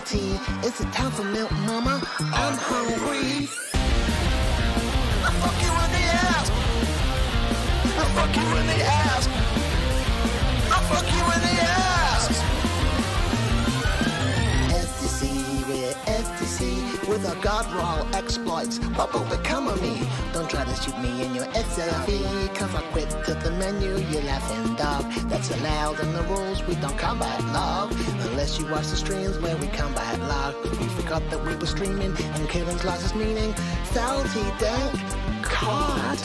community. Is it time for milk, mama? I'm hungry. I fuck you in the ass. I fuck you in the ass. I fuck you in the ass. STC, we're STC with our God-roll exploits. What will become of me? Don't try to shoot me in your SLV, cause I quit to the menu, you laughing dog. That's allowed in the rules, we don't combat love. Unless you watch the streams where we combat love. We forgot that we were streaming and killing's lost its meaning. Salty dank card.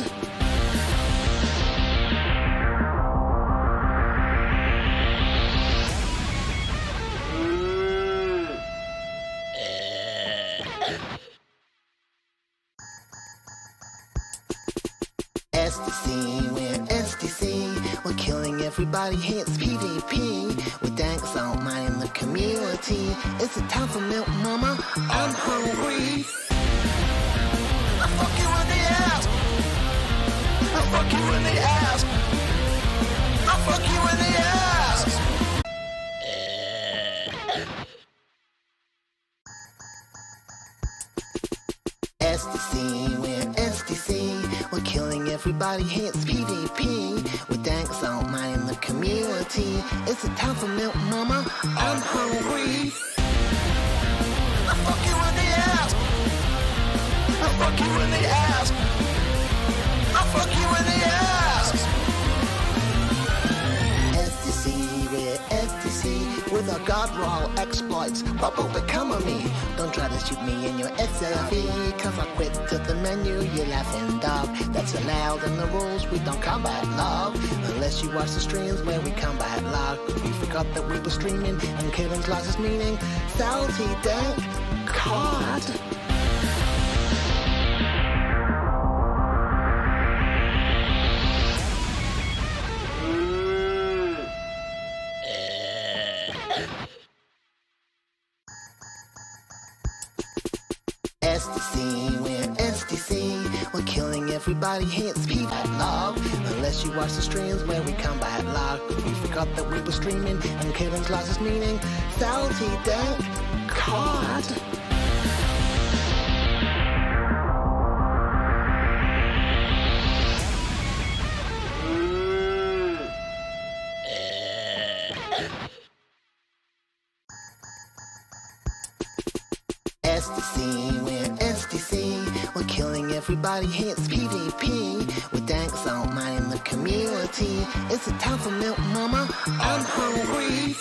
STC, we're STC. We're killing everybody, hits PvP. With Dangus out in the community. Is it time for milk, mama? I'm hungry. I fuck you in the ass. I fuck you in the ass. I fuck you in the ass. STC, we're STC. We're killing everybody, hits PvP. With Dangus out in the community. Is it time for milk, mama? I'm hungry. I fuck you in the ass. I fuck you in the ass. I fuck you in the ass. STC, we're STC with our God-roll exploits. What will become of me? Don't try to shoot me in your SLV, cause I quit to the menu, you laughing dog. That's allowed in the rules, we don't combat love. Unless you watch the streams where we combat love. We forgot that we were streaming and killing's lost its meaning. Salty dank card. STC, we're STC. We're killing everybody, hits PvP love. Unless you watch the streams where we combat love. We forgot that we were streaming and killing's lost its meaning. Salty dank card. STC, we're STC. We're killing everybody, hits PvP. With Dangus out in the community. Is it time for milk, mama? I'm hungry.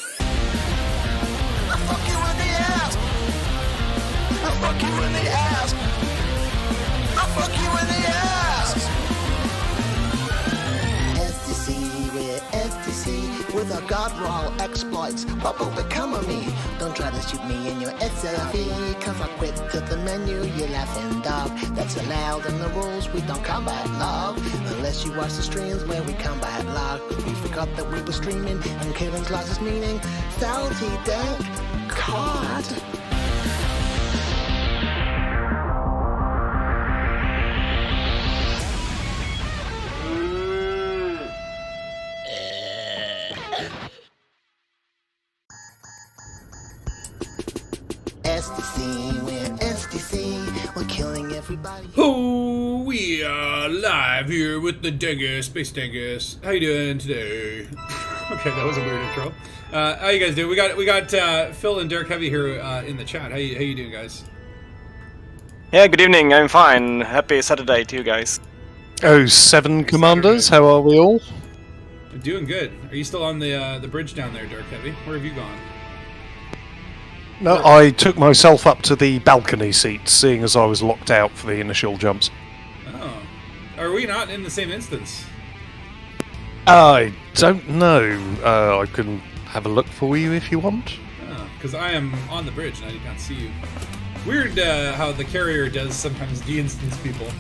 I fuck you in the ass. I fuck you in the ass. I fuck you in the ass. STC, we're STC with our God-roll exploits. What will become of me? Don't try to shoot me in your SLV, cause I quit to the menu, you laughing dog. That's allowed in the rules, we don't combat love. Unless you watch the streams where we combat love. We forgot that we were streaming and killing's lost its meaning. Salty dank card. STC, we're STC. We're killing everybody. Oh, we are live here with the Dangus, Space Dangus. How you doing today? Okay, that was a weird intro. How you guys doing? We got Phil and Derek Heavy here in the chat. How you doing, guys? Yeah, good evening. I'm fine. Happy Saturday to you guys. Oh, seven commanders. How are we all? I'm doing good. Are you still on the bridge down there, Derek Heavy? Where have you gone? No, I took myself up to the balcony seats, seeing as I was locked out for the initial jumps. Oh, are we not in the same instance? I don't know. I can have a look for you if you want. Oh, because I am on the bridge and I can't see you. Weird how the carrier does sometimes de-instance people.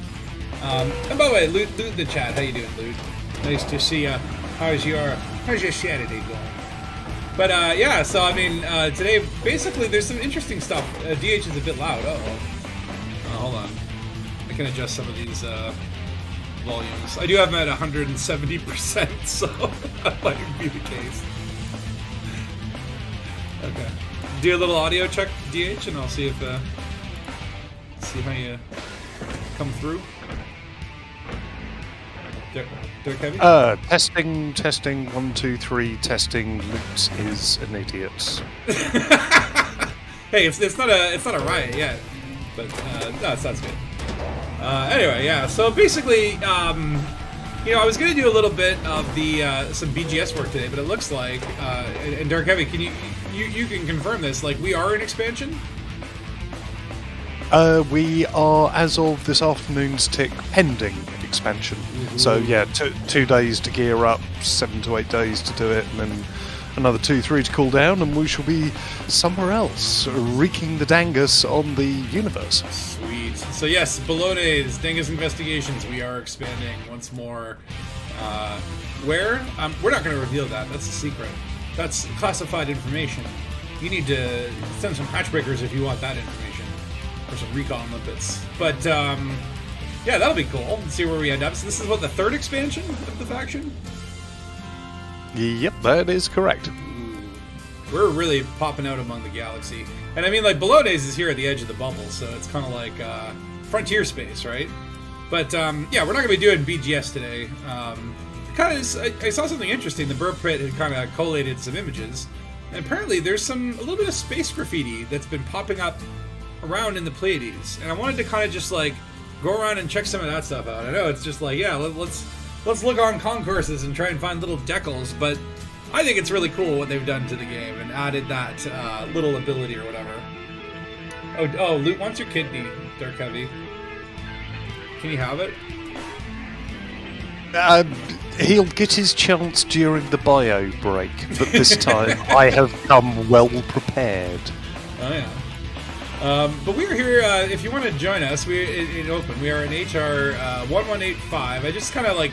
And by the way, Loot the chat. How you doing, Loot? Nice to see you. How's your Saturday going? But yeah, so I mean, today basically there's some interesting stuff. DH is a bit loud. Hold on. I can adjust some of these volumes. I do have them at 170%, so that might be the case. Okay. Do a little audio check, DH, and I'll see if see how you come through. Derek Heavy? Testing, 1, 2, 3, testing, Luke's is an idiot. Hey, it's not a riot yet, but no, it sounds good. Anyway, yeah. So basically, I was gonna do a little bit of the some BGS work today, but it looks like and Derek Heavy, can you can confirm this? Like, we are in expansion. We are, as of this afternoon's tick, pending expansion. Mm-hmm. So yeah, 2 days to gear up, 7 to 8 days to do it, and then another 2-3 to cool down, and we shall be somewhere else, wreaking the Dangus on the universe. Sweet. So yes, Pleadies, Dangus Investigations, we are expanding once more. Where? We're not going to reveal that. That's a secret. That's classified information. You need to send some patchbreakers if you want that information. Or some recon limpets. But, yeah, that'll be cool. Let's see where we end up. So this is, what, the 3rd expansion of the faction? Yep, that is correct. Ooh. We're really popping out among the galaxy. And I mean, like, Pleadies is here at the edge of the bubble, so it's kind of like frontier space, right? But, yeah, we're not going to be doing BGS today. Because I saw something interesting. The Burp Pit had kind of collated some images. And apparently there's a little bit of space graffiti that's been popping up around in the Pleadies. And I wanted to kind of just, like, go around and check some of that stuff out. I know it's just like, yeah, let's look on concourses and try and find little decals, but I think it's really cool what they've done to the game and added that little ability or whatever. Oh, Loot wants your kidney, Dark Heavy. Can you have it? He'll get his chance during the bio break, but this time I have come well prepared. Oh yeah. But we're here, if you want to join us, we're in open. We are in HR 1185. I just kind of like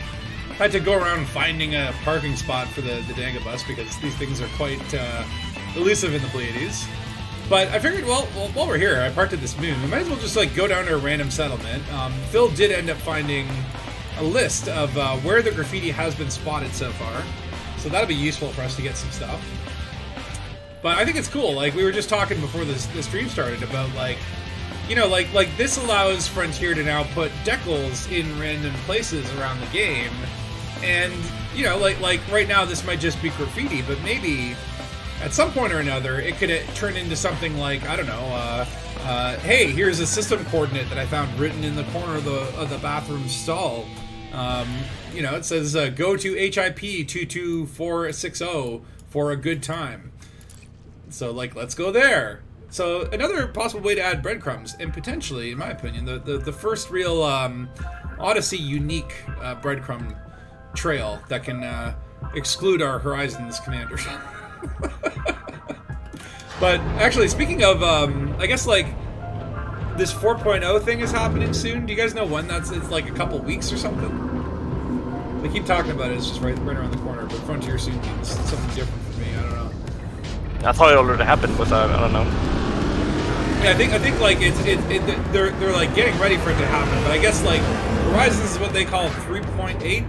had to go around finding a parking spot for the Dangabus because these things are quite elusive in the Pleadies. But I figured, well, while we're here, I parked at this moon. We might as well just like go down to a random settlement. Phil did end up finding a list of where the graffiti has been spotted so far. So that'll be useful for us to get some stuff. But I think it's cool. Like, we were just talking before the stream started about, like, you know, like this allows Frontier to now put decals in random places around the game. And, you know, like right now this might just be graffiti, but maybe at some point or another it could turn into something like, I don't know, hey, here's a system coordinate that I found written in the corner of the bathroom stall. You know, it says, go to HIP 22460 for a good time. So, like, let's go there. So, another possible way to add breadcrumbs, and potentially, in my opinion, the first real Odyssey unique breadcrumb trail that can exclude our Horizons commanders. But, actually, speaking of, I guess, like, this 4.0 thing is happening soon. Do you guys know when that's? It's like a couple weeks or something? They keep talking about it. It's just right around the corner, but Frontier soon means something different for me. I don't know. I thought it already happened, but I don't know. Yeah, I think like they're like getting ready for it to happen, but I guess like Horizons is what they call 3.8,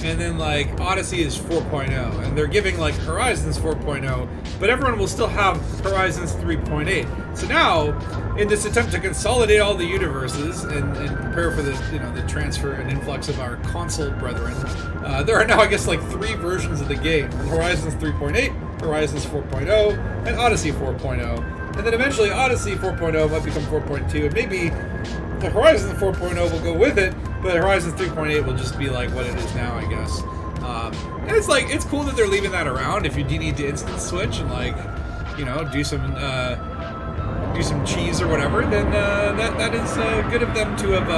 and then like Odyssey is 4.0, and they're giving like Horizons 4.0, but everyone will still have Horizons 3.8. So now, in this attempt to consolidate all the universes and prepare for the the transfer and influx of our console brethren, there are now I guess like 3 versions of the game: Horizons 3.8, Horizons 4.0, and Odyssey 4.0. And then eventually Odyssey 4.0 might become 4.2, and maybe the Horizons 4.0 will go with it, but Horizons 3.8 will just be like what it is now, I guess. And it's like, it's cool that they're leaving that around if you do need to instant switch and like, do some cheese or whatever, then that is good of them to have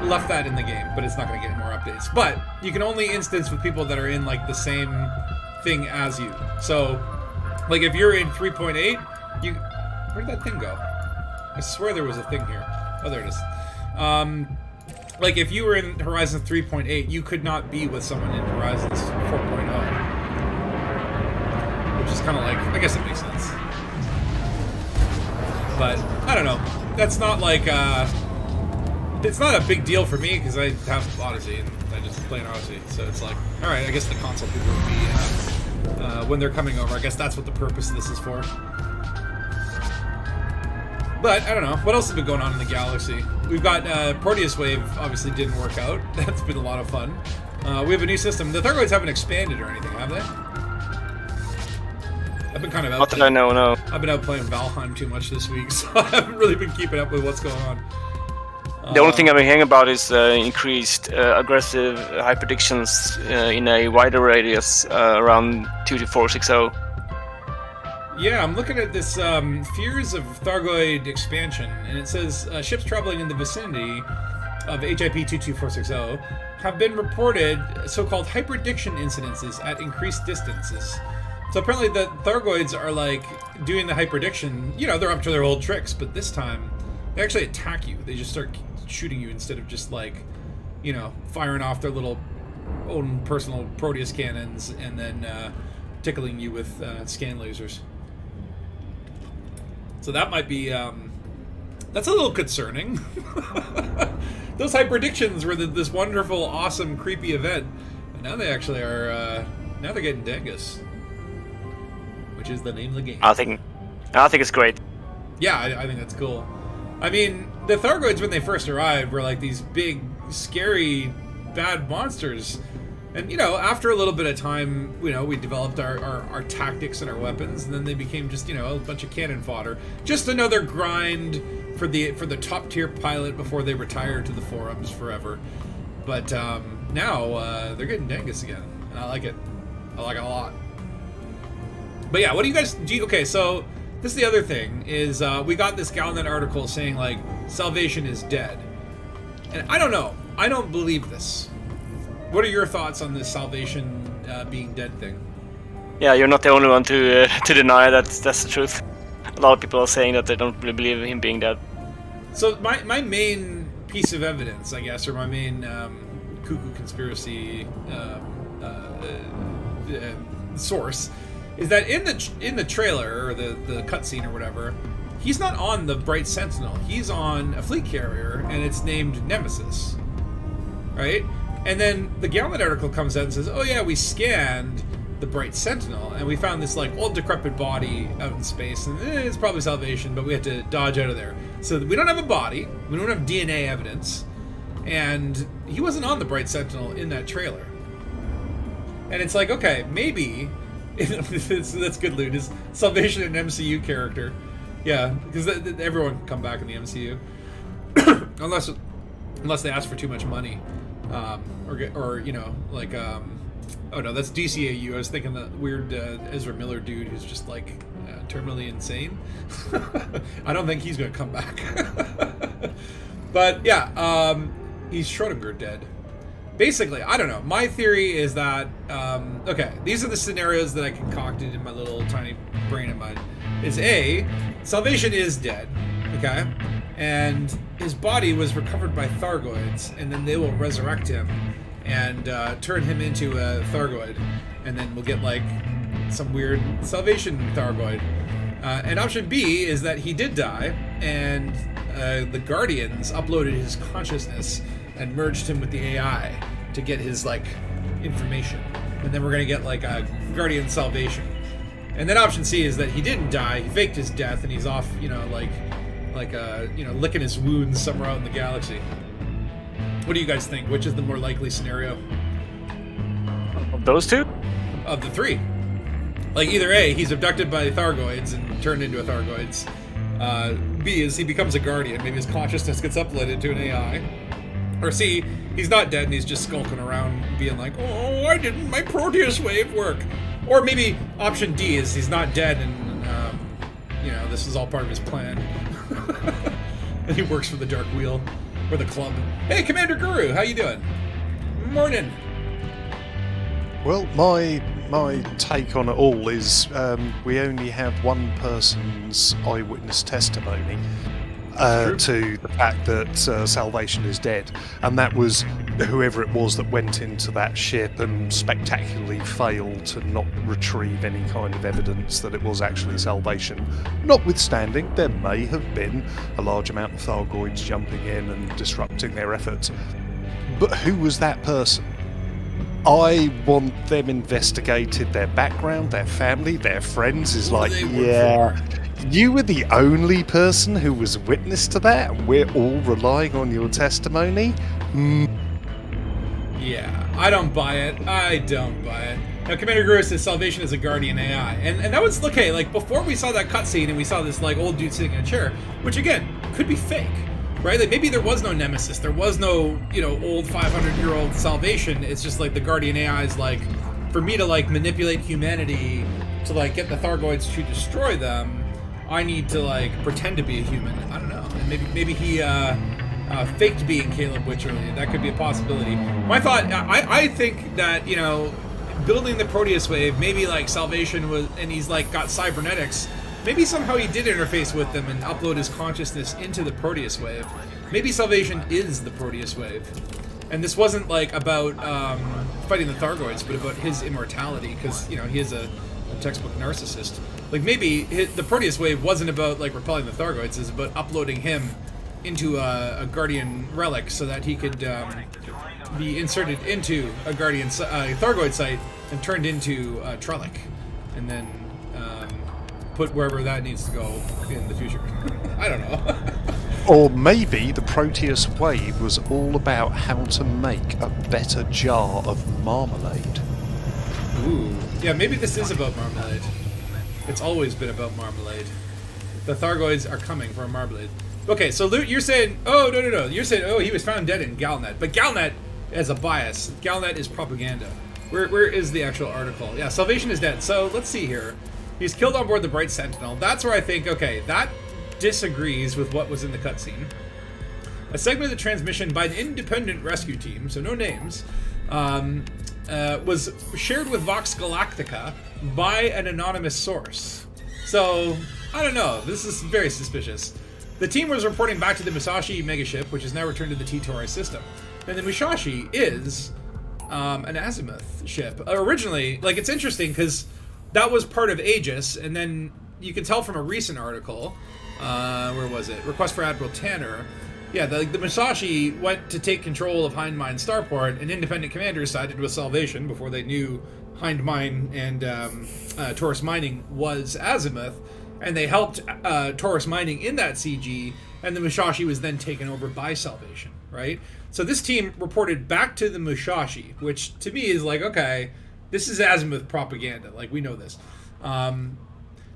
left that in the game, but it's not going to get more updates. But you can only instance with people that are in like the same thing as you. So, like if you're in 3.8, where did that thing go? I swear there was a thing here. Oh, there it is. Like if you were in Horizon 3.8, you could not be with someone in Horizons 4.0, which is kind of like, I guess it makes sense. But I don't know. That's not like it's not a big deal for me because I have Odyssey and I just play an Odyssey. So it's like, all right, I guess the console people would be when they're coming over. I guess that's what the purpose of this is for. But, I don't know. What else has been going on in the galaxy? We've got Proteus Wave, obviously didn't work out. That's been a lot of fun. We have a new system. The Thargoids haven't expanded or anything, have they? I've been kind of out. Not that I know, no. I've been out playing Valheim too much this week, so I haven't really been keeping up with what's going on. The only thing I've been hearing about is increased aggressive high predictions in a wider radius around 22460. Yeah, I'm looking at this fears of Thargoid expansion, and it says ships traveling in the vicinity of HIP 22460 have been reported so-called hyperdiction incidences at increased distances. So apparently the Thargoids are like doing the hyperdiction, you know, they're up to their old tricks, but this time they actually attack you. They just start shooting you instead of just like, you know, firing off their little own personal Proteus cannons and then tickling you with scan lasers. So that might be, that's a little concerning. Those hyperdictions were this wonderful, awesome, creepy event. And now they actually are, now they're getting Dangus. Which is the name of the game. I think it's great. Yeah, I think that's cool. I mean, the Thargoids, when they first arrived, were like these big, scary, bad monsters. And, you know, after a little bit of time, you know, we developed our tactics and our weapons, and then they became just, you know, a bunch of cannon fodder. Just another grind for the top-tier pilot before they retire to the forums forever. But now, they're getting Dangus again, and I like it. I like it a lot. But yeah, what do you guys do? Okay, so this is the other thing, is we got this Galnet article saying, like, Salvation is dead. And I don't know. I don't believe this. What are your thoughts on this Salvation being dead thing? Yeah, you're not the only one to deny that's the truth. A lot of people are saying that they don't really believe him being dead. So my main piece of evidence, I guess, or my main cuckoo conspiracy source, is that in the trailer, or the cutscene or whatever, he's not on the Bright Sentinel. He's on a fleet carrier, and it's named Nemesis. Right? And then the Galnet article comes out and says, oh yeah, we scanned the Bright Sentinel, and we found this like old decrepit body out in space, and it's probably Salvation, but we had to dodge out of there. So we don't have a body, we don't have DNA evidence, and he wasn't on the Bright Sentinel in that trailer. And it's like, okay, maybe... that's good loot. Is Salvation an MCU character? Yeah, because everyone can come back in the MCU, unless they ask for too much money, or you know, like oh no, that's DCAU. I was thinking that weird Ezra Miller dude who's just like terminally insane. I don't think he's gonna come back. But yeah, he's Schrödinger dead. Basically, I don't know. My theory is that, okay, these are the scenarios that I concocted in my little tiny brain of mine. Is A, Salvation is dead, okay? And his body was recovered by Thargoids, and then they will resurrect him and turn him into a Thargoid. And then we'll get, like, some weird Salvation Thargoid. And option B is that he did die, and the Guardians uploaded his consciousness and merged him with the AI to get his, like, information. And then we're gonna get, like, a Guardian Salvation. And then option C is that he didn't die, he faked his death, and he's off, you know, you know, licking his wounds somewhere out in the galaxy. What do you guys think? Which is the more likely scenario? Of those two? Of the three. Like, either A, he's abducted by Thargoids and turned into a Thargoids. B is he becomes a Guardian, maybe his consciousness gets uploaded to an AI. Or C, he's not dead and he's just skulking around being like, oh, why didn't my Proteus Wave work? Or maybe option D is he's not dead and, you know, this is all part of his plan. And he works for the Dark Wheel, or the Club. Hey, Commander Guru, how you doing? Morning. Well, my take on it all is we only have one person's eyewitness testimony to the fact that Salvation is dead, and that was whoever it was that went into that ship and spectacularly failed to not retrieve any kind of evidence that it was actually Salvation. Notwithstanding, there may have been a large amount of Thargoids jumping in and disrupting their efforts. But who was that person? I want them investigated, their background, their family, their friends. Is like, yeah, you were the only person who was witness to that, and we're all relying on your testimony. Yeah, I don't buy it. I don't buy it. Now, Commander Guru says Salvation is a Guardian AI. And that was, okay, like, before we saw that cutscene and we saw this, like, old dude sitting in a chair, which, again, could be fake, right? Like, maybe there was no Nemesis. There was no, you know, old 500-year-old Salvation. It's just, like, the Guardian AI is, like, for me to, like, manipulate humanity to, like, get the Thargoids to destroy them, I need to, like, pretend to be a human. I don't know. And maybe he, faked being Caleb Wycherley. That could be a possibility. My thought, I think that, you know, building the Proteus Wave, maybe like Salvation was, and he's like got cybernetics, maybe somehow he did interface with them and upload his consciousness into the Proteus Wave. Maybe Salvation is the Proteus Wave. And this wasn't like about fighting the Thargoids, but about his immortality, because, you know, he is a textbook narcissist. Like, maybe the Proteus Wave wasn't about like repelling the Thargoids, it's about uploading him into a Guardian relic so that he could be inserted into a Guardian Thargoid site and turned into Trellick, and then put wherever that needs to go in the future. I don't know. Or maybe the Proteus Wave was all about how to make a better jar of marmalade. Ooh. Yeah, maybe this is about marmalade. It's always been about marmalade. The Thargoids are coming for a marmalade. Okay, so Loot, you're saying, oh, no. You're saying, oh, he was found dead in Galnet. But Galnet has a bias. Galnet is propaganda. Where is the actual article? Yeah, Salvation is dead. So let's see here. He's killed on board the Bright Sentinel. That's where I think, okay, that disagrees with what was in the cutscene. A segment of the transmission by an independent rescue team, so no names, was shared with Vox Galactica by an anonymous source. So, I don't know. This is very suspicious. The team was reporting back to the Musashi megaship, which is now returned to the T-Tauri system. And the Musashi is an Azimuth ship. Originally, like, it's interesting because that was part of Aegis, and then you can tell from a recent article, where was it? Request for Admiral Tanner. Yeah, the Musashi went to take control of Hindmine Starport, and independent commanders sided with Salvation before they knew Hindmine and Taurus Mining was Azimuth, and they helped Taurus Mining in that CG, and the Musashi was then taken over by Salvation, right? So this team reported back to the Musashi, which to me is like, okay, this is Azimuth propaganda, like we know this. Now,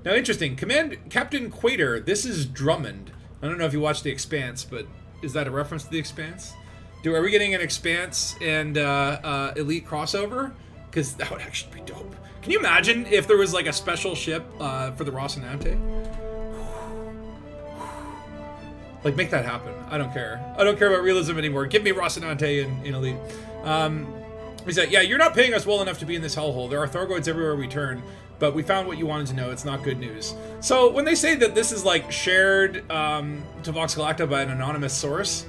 interesting, Captain Quater, this is Drummond. I don't know if you watched The Expanse, but is that a reference to The Expanse? Are we getting an Expanse and Elite crossover? Because that would actually be dope. Can you imagine if there was like a special ship for the Rocinante? Like, make that happen. I don't care. I don't care about realism anymore. Give me Rocinante in Elite. He said, yeah, you're not paying us well enough to be in this hellhole. There are Thargoids everywhere we turn, but we found what you wanted to know. It's not good news. So when they say that this is like shared to Vox Galacta by an anonymous source,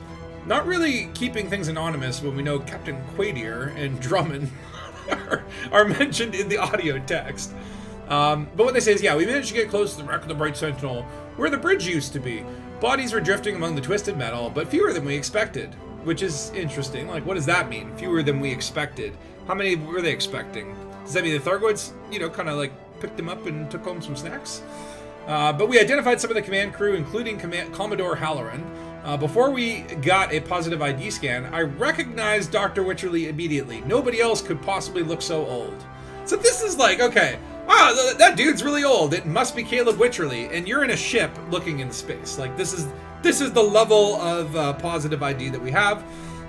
not really keeping things anonymous when we know Captain Quadir and Drummond are mentioned in the audio text. But what they say is, yeah, we managed to get close to the wreck of the Bright Sentinel, where the bridge used to be. Bodies were drifting among the twisted metal, but fewer than we expected. Which is interesting. Like, what does that mean? Fewer than we expected. How many were they expecting? Does that mean the Thargoids, you know, kind of like picked them up and took home some snacks? But we identified some of the command crew, including Commodore Halloran. Before we got a positive ID scan, I recognized Dr. Wycherley immediately. Nobody else could possibly look so old. So this is like, okay, wow, that dude's really old. It must be Caleb Wycherley, and you're in a ship looking into space. Like, this is the level of positive ID that we have.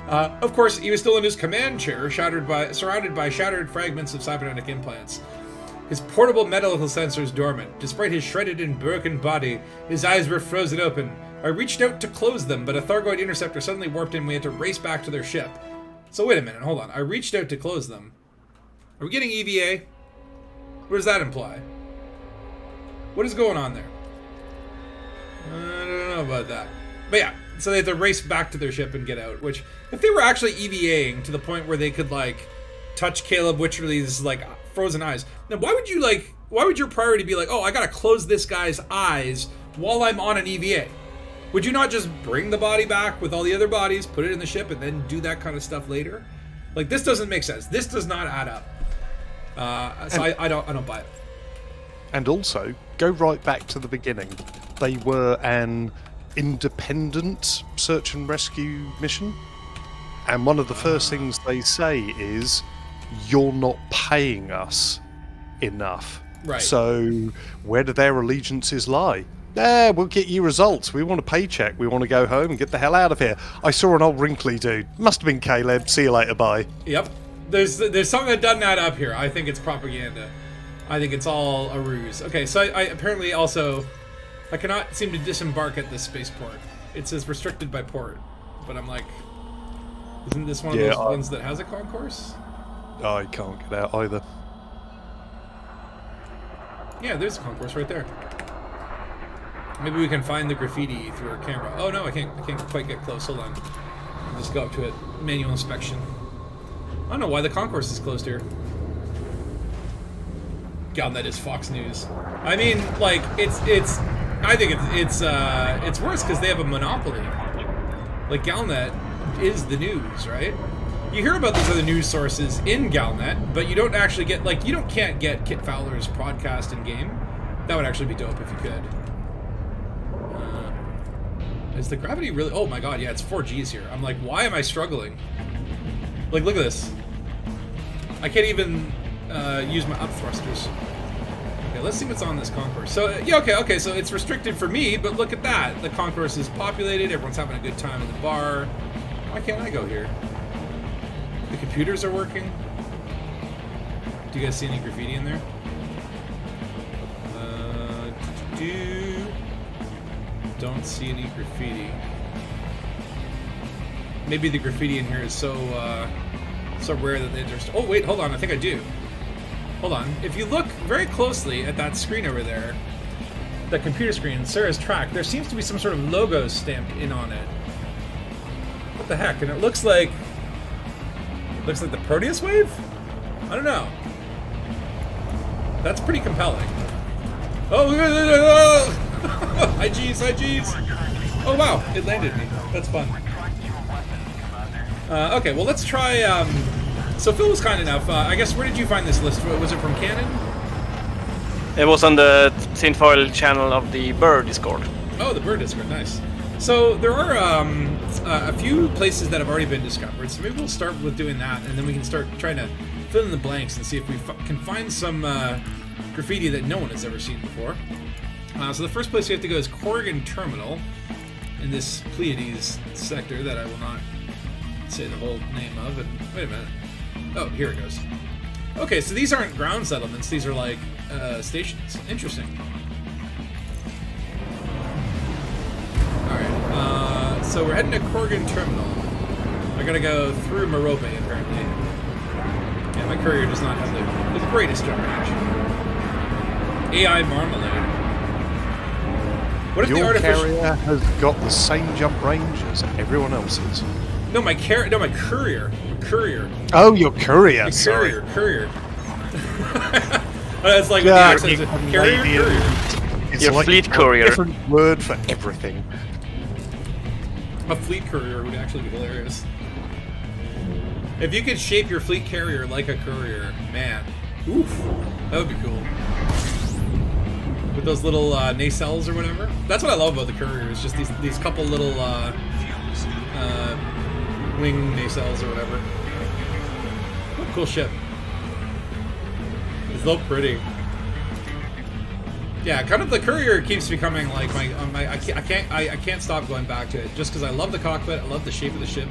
Of course, he was still in his command chair, surrounded by shattered fragments of cybernetic implants. His portable medical sensors dormant. Despite his shredded and broken body, his eyes were frozen open. I reached out to close them, but a Thargoid interceptor suddenly warped in. We had to race back to their ship. So wait a minute, hold on. I reached out to close them. Are we getting EVA? What does that imply? What is going on there? I don't know about that. But yeah, so they have to race back to their ship and get out, which, if they were actually EVAing to the point where they could, like, touch Caleb Wycherley's, like, frozen eyes, now why would your priority be like, oh, I gotta close this guy's eyes while I'm on an EVA? Would you not just bring the body back with all the other bodies, put it in the ship, and then do that kind of stuff later? Like, this doesn't make sense. This does not add up. So I don't buy it. And also, go right back to the beginning. They were an independent search and rescue mission. And one of the first things they say is, you're not paying us enough. Right. So where do their allegiances lie? We'll get you results. We want a paycheck. We want to go home and get the hell out of here. I saw an old wrinkly dude. Must have been Caleb. See you later, bye. Yep. There's something that doesn't add up here. I think it's propaganda. I think it's all a ruse. Okay, so I apparently also... I cannot seem to disembark at this spaceport. It says restricted by port. But I'm like... Isn't this one of those ones that has a concourse? I can't get out either. Yeah, there's a concourse right there. Maybe we can find the graffiti through our camera. Oh no, I can't quite get close. Hold on. I'll just go up to it. Manual inspection. I don't know why the concourse is closed here. God, that is Fox News. I mean, like, I think it's worse because they have a monopoly. Like, Galnet is the news, right? You hear about these other news sources in Galnet, but you don't actually get, like, can't get Kit Fowler's podcast in game. That would actually be dope if you could. Is the gravity really... Oh my god, yeah, it's 4Gs here. I'm like, why am I struggling? Like, look at this. I can't even use my up thrusters. Okay, let's see what's on this concourse. So, yeah, okay, so it's restricted for me, but look at that. The concourse is populated, everyone's having a good time in the bar. Why can't I go here? The computers are working. Do you guys see any graffiti in there? Don't see any graffiti. Maybe the graffiti in here is so rare that they just... Oh, wait, hold on. I think I do. Hold on. If you look very closely at that screen over there, that computer screen, Sarah's track, there seems to be some sort of logo stamped in on it. What the heck? And it looks like the Proteus Wave? I don't know. That's pretty compelling. Oh! Hi, G's. Oh, wow. It landed me. That's fun. Okay, well, let's try... So Phil was kind enough. I guess, where did you find this list? Was it from Canon? It was on the tinfoil channel of the Bird Discord. Oh, the Bird Discord. Nice. So there are a few places that have already been discovered. So maybe we'll start with doing that, and then we can start trying to fill in the blanks and see if we can find some graffiti that no one has ever seen before. So the first place we have to go is Corrigan Terminal in this Pleadies sector that I will not say the whole name of. And wait a minute. Oh, here it goes. Okay, so these aren't ground settlements. These are like stations. Interesting. Alright, so we're heading to Corrigan Terminal. I gotta go through Merope, apparently. Yeah, my courier does not have the greatest jump range. AI Marmalade. What if Your the artificial carrier has got the same jump range as everyone else's? No, my courier. Courier. Oh, your courier. Courier. It's like the accent is courier. It's Your like fleet a courier. Different word for everything. A fleet courier would actually be hilarious. If you could shape your fleet carrier like a courier, man, oof, that would be cool. With those little nacelles or whatever. That's what I love about the courier. Is just these couple little wing nacelles or whatever. What a cool ship. It's so pretty. Yeah, kind of the courier keeps becoming like I can't stop going back to it just because I love the cockpit. I love the shape of the ship.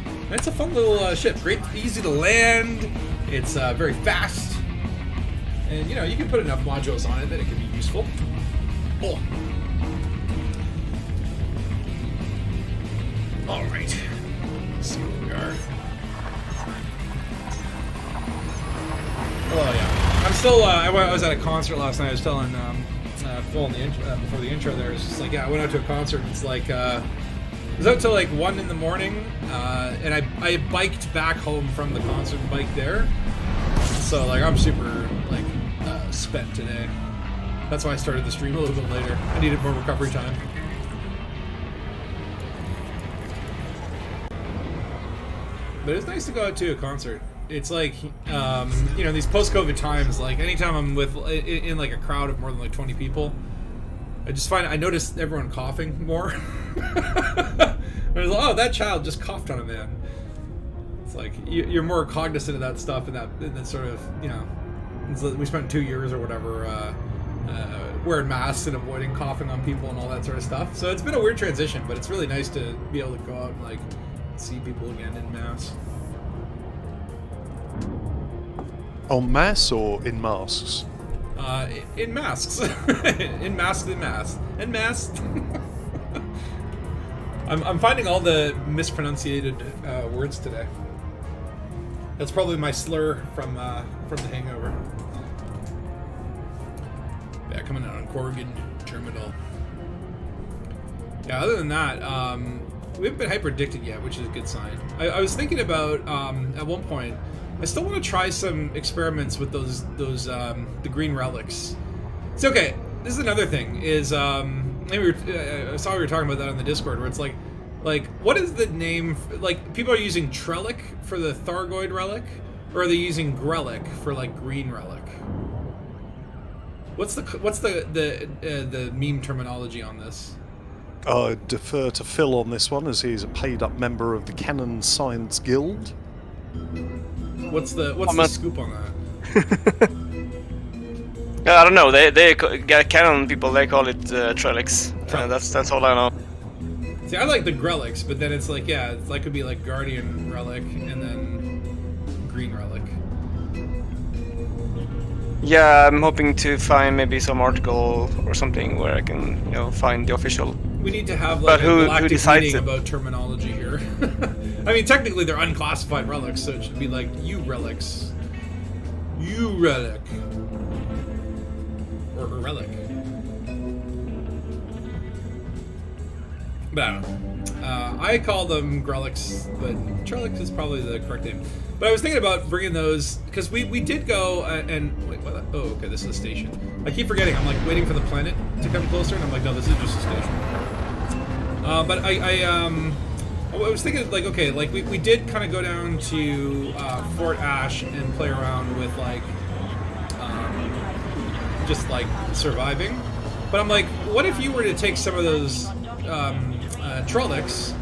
And it's a fun little ship. Great, easy to land. It's very fast. And, you know, you can put enough modules on it that it can be useful. Oh. Alright. Let's see where we are. Oh, yeah. I'm still, I was at a concert last night. I was telling Phil in the before the intro there. It's just like, yeah, I went out to a concert. And it's like, I was out till like 1 in the morning. And I biked back home from the concert and biked there. So, like, I'm super, like, spent today. That's why I started the stream a little bit later. I needed more recovery time. but it's nice to go out to a concert. It's like, you know, these post-COVID times, like anytime I'm with in like a crowd of more than like 20 people, I just find I notice everyone coughing more. There's like, oh, that child just coughed on a man. It's like you're more cognizant of that stuff and that sort of, you know, we spent 2 years or whatever wearing masks and avoiding coughing on people and all that sort of stuff. So it's been a weird transition, but it's really nice to be able to go out and like see people again in mass. En masse or in masks? In masks. In masks and masks. And masked. I'm finding all the mispronunciated words today. That's probably my slur from The Hangover. Yeah, coming out on Corrigan Terminal. Yeah, other than that, we haven't been hyper addicted yet, which is a good sign. I was thinking about at one point, I still want to try some experiments with those the green relics. So okay, this is another thing. Is maybe I saw we were talking about that on the Discord, where it's like what is the name? Like people are using Trellic for the Thargoid relic, or are they using Grelic for like green relic? What's the meme terminology on this? I defer to Phil on this one, as he's a paid-up member of the Canon Science Guild. What's the scoop on that? I don't know. They Canon people, they call it Trellix. That's all I know. See, I like the Grelics, but then it's like, yeah, it's like could be like Guardian Relic and then Green Relic. Yeah, I'm hoping to find maybe some article or something where I can, you know, find the official. We need to have like but a who galactic decides meeting it? about terminology here. I mean, technically they're unclassified relics, so it should be like U relics, U relic, or relic. But I don't know. I call them Grelics, but Trellic is probably the correct name. But I was thinking about bringing those because we did go and wait, what? Oh, okay, this is a station. I keep forgetting. I'm like waiting for the planet to come closer, and I'm like, no, this is just a station. But I was thinking like, okay, like we did kind of go down to Fort Ash and play around with like just like surviving. But I'm like, what if you were to take some of those Trollocs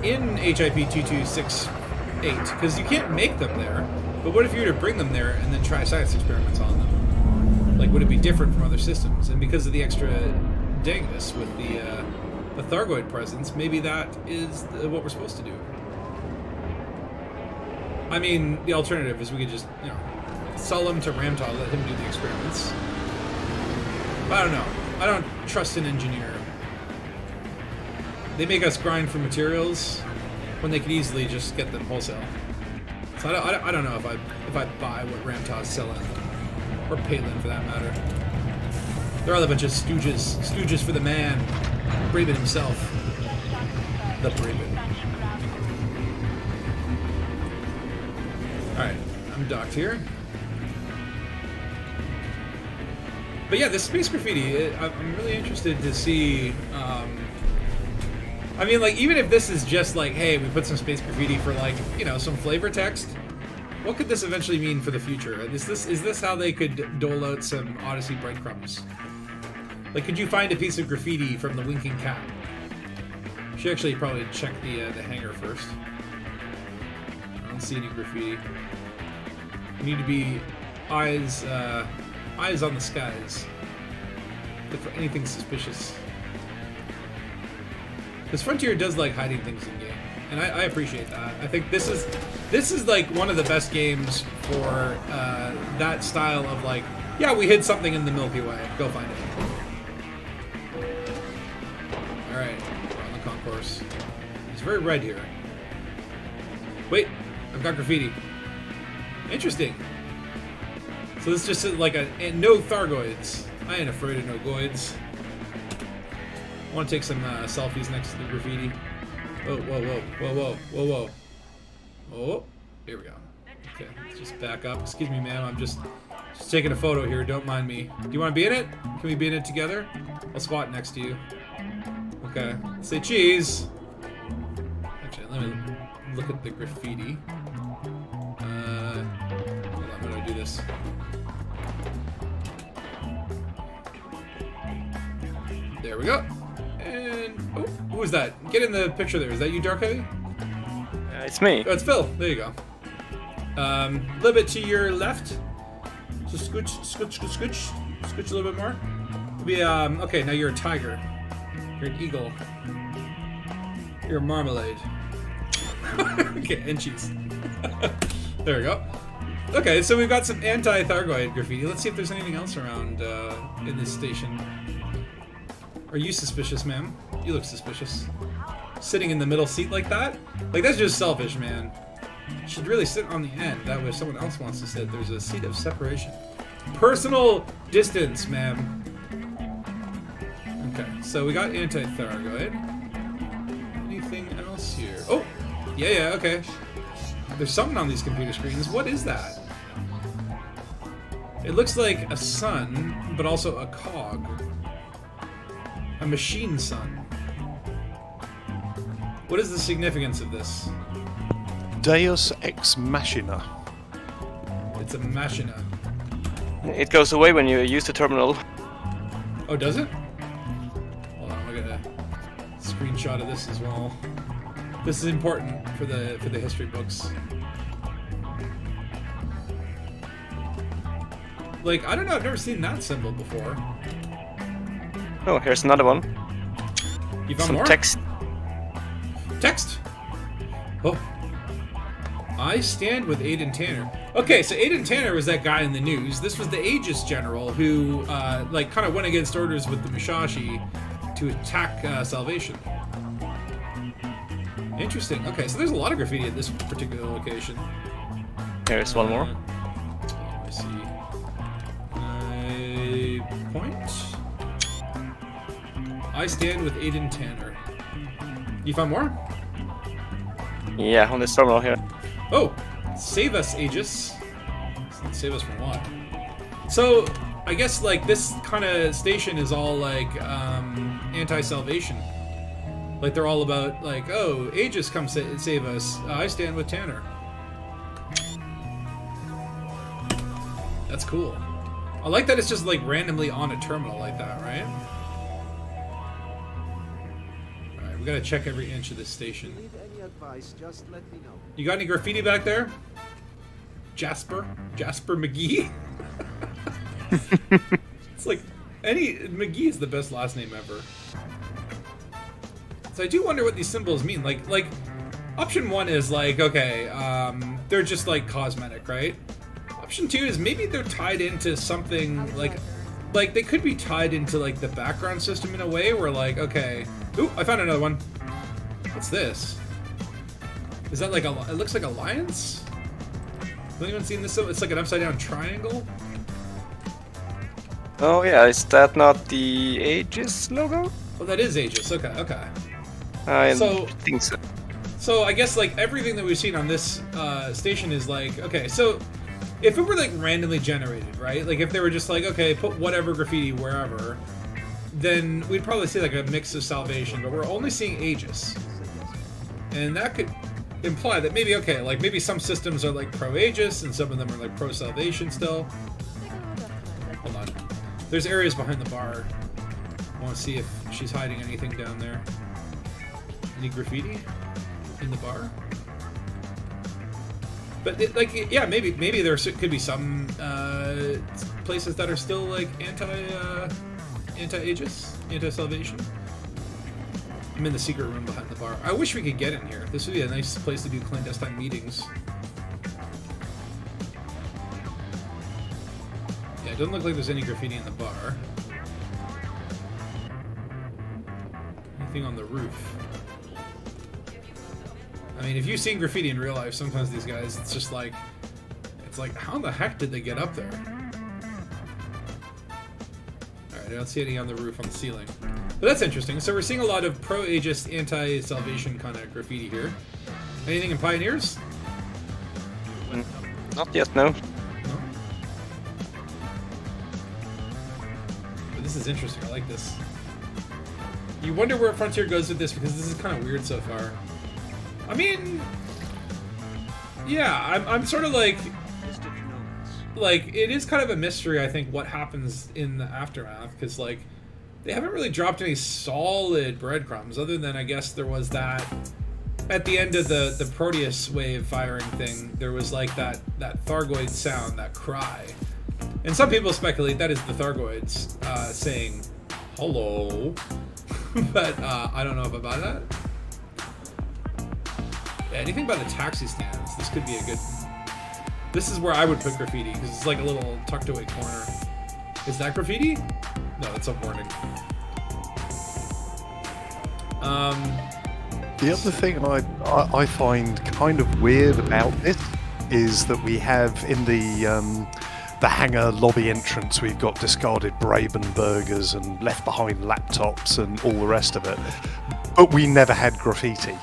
in HIP 2268? Because you can't make them there. But what if you were to bring them there and then try science experiments on them? Like, would it be different from other systems? And because of the extra Dangus with the Thargoid presence, maybe that is what we're supposed to do. I mean, the alternative is we could just, you know, sell them to Ramtod, let him do the experiments. But I don't know. I don't trust an engineer. They make us grind for materials when they could easily just get them wholesale. So I don't know if I buy what Ramtod's selling, or Palin for that matter. They're all a bunch of stooges for the man, Braben himself, the Braben. All right, I'm docked here. But yeah, the space graffiti, I'm really interested to see. I mean, like, even if this is just like, hey, we put some space graffiti for like, you know, some flavor text, what could this eventually mean for the future? Is this how they could dole out some Odyssey breadcrumbs? Like, could you find a piece of graffiti from the Winking Cat? Should actually probably check the hangar first. I don't see any graffiti. You need to be eyes on the skies. Look for anything suspicious. Because Frontier does like hiding things in game, and I appreciate that. I think this is like one of the best games for that style of like, yeah, we hid something in the Milky Way. Go find it. All right, we're on the concourse. It's very red here. Wait, I've got graffiti. Interesting. So this is just like and no Thargoids. I ain't afraid of no goids. I want to take some selfies next to the graffiti. Whoa, whoa, whoa, whoa, whoa, whoa, whoa. Oh, here we go. Okay, let's just back up. Excuse me, ma'am. I'm just taking a photo here. Don't mind me. Do you want to be in it? Can we be in it together? I'll squat next to you. Okay. Say cheese. Actually, let me look at the graffiti. aegis. There we go. And oh, who is that? Get in the picture there. Is that you, Dark Heavy? It's me. Oh, it's Phil. There you go. A little bit to your left. Just scooch, scooch, scooch, scooch. Scooch a little bit more. Be okay. Now you're a tiger. You're an eagle. You're a marmalade. Okay, and cheese. There we go. Okay, so we've got some anti-Thargoid graffiti. Let's see if there's anything else around in this station. Are you suspicious, ma'am? You look suspicious. Sitting in the middle seat like that? Like, that's just selfish, man. You should really sit on the end. That way if someone else wants to sit, there's a seat of separation. Personal distance, ma'am. Okay, so we got anti-Thargoid. Anything else here? Oh! Yeah, okay. There's something on these computer screens. What is that? It looks like a sun, but also a cog. A machine sun. What is the significance of this? Deus ex machina. It's a machina. It goes away when you use the terminal. Oh, does it? Hold on, I got a screenshot of this as well. This is important for the history books. Like, I don't know, I've never seen that symbol before. Oh, here's another one. You found Some more? text. Text? Oh. I stand with Aiden Tanner. Okay, so Aiden Tanner was that guy in the news. This was the Aegis general who, like, kind of went against orders with the Musashi to attack Salvation. Interesting. Okay, so there's a lot of graffiti at this particular location. Here's one more. I see. Point. I stand with Aiden Tanner. You found more? Yeah, on this terminal here. Oh, save us, Aegis. Save us from what? So, I guess like this kind of station is all like anti-salvation. Like they're all about like, oh, Aegis, come save us. I stand with Tanner. That's cool. I like that it's just like randomly on a terminal like that, right? Alright, we gotta check every inch of this station. Need any advice, just let me know. You got any graffiti back there? Jasper McGee? It's like McGee is the best last name ever. So I do wonder what these symbols mean. Like option 1 is like, okay, they're just like cosmetic, right? Option 2 is maybe they're tied into something like they could be tied into like the background system in a way where like, okay, ooh, I found another one. What's this? Is that like it looks like a lion's? Has anyone seen this? It's like an upside down triangle. Oh yeah, is that not the Aegis logo? Oh, that is Aegis. Okay. I So- think so. So I guess like everything that we've seen on this station is like, okay, so if it were like randomly generated, right? Like if they were just like, okay, put whatever graffiti wherever, then we'd probably see like a mix of Salvation, but we're only seeing Aegis. And that could imply that maybe, okay, like maybe some systems are like pro-Aegis and some of them are like pro-Salvation still. Hold on. There's areas behind the bar. I want to see if she's hiding anything down there. Any graffiti in the bar? But like, yeah, maybe there could be some places that are still like anti-Aegis, anti-Salvation. I'm in the secret room behind the bar. I wish we could get in here. This would be a nice place to do clandestine meetings. Yeah, it doesn't look like there's any graffiti in the bar. Anything on the roof? I mean, if you've seen graffiti in real life, sometimes these guys, it's just like, how the heck did they get up there? Alright, I don't see any on the roof, on the ceiling. But that's interesting. So we're seeing a lot of pro-Aegis, anti-Salvation kind of graffiti here. Anything in Pioneers? Not yet, no. No? But this is interesting. I like this. You wonder where Frontier goes with this, because this is kind of weird so far. I mean, yeah, I'm sort of like, like, it is kind of a mystery, I think, what happens in the aftermath, because, like, they haven't really dropped any solid breadcrumbs, other than, I guess, there was that, at the end of the Proteus Wave firing thing, there was, like, that Thargoid sound, that cry. And some people speculate that is the Thargoids saying, hello. But I don't know about that. Yeah, anything about the taxi stands, this could be a good... This is where I would put Graffiti, because it's like a little tucked away corner. Is that Graffiti? No, that's a warning. The other thing I find kind of weird about this is that we have in the hangar lobby entrance, we've got discarded Braben burgers and left behind laptops and all the rest of it, but we never had graffiti.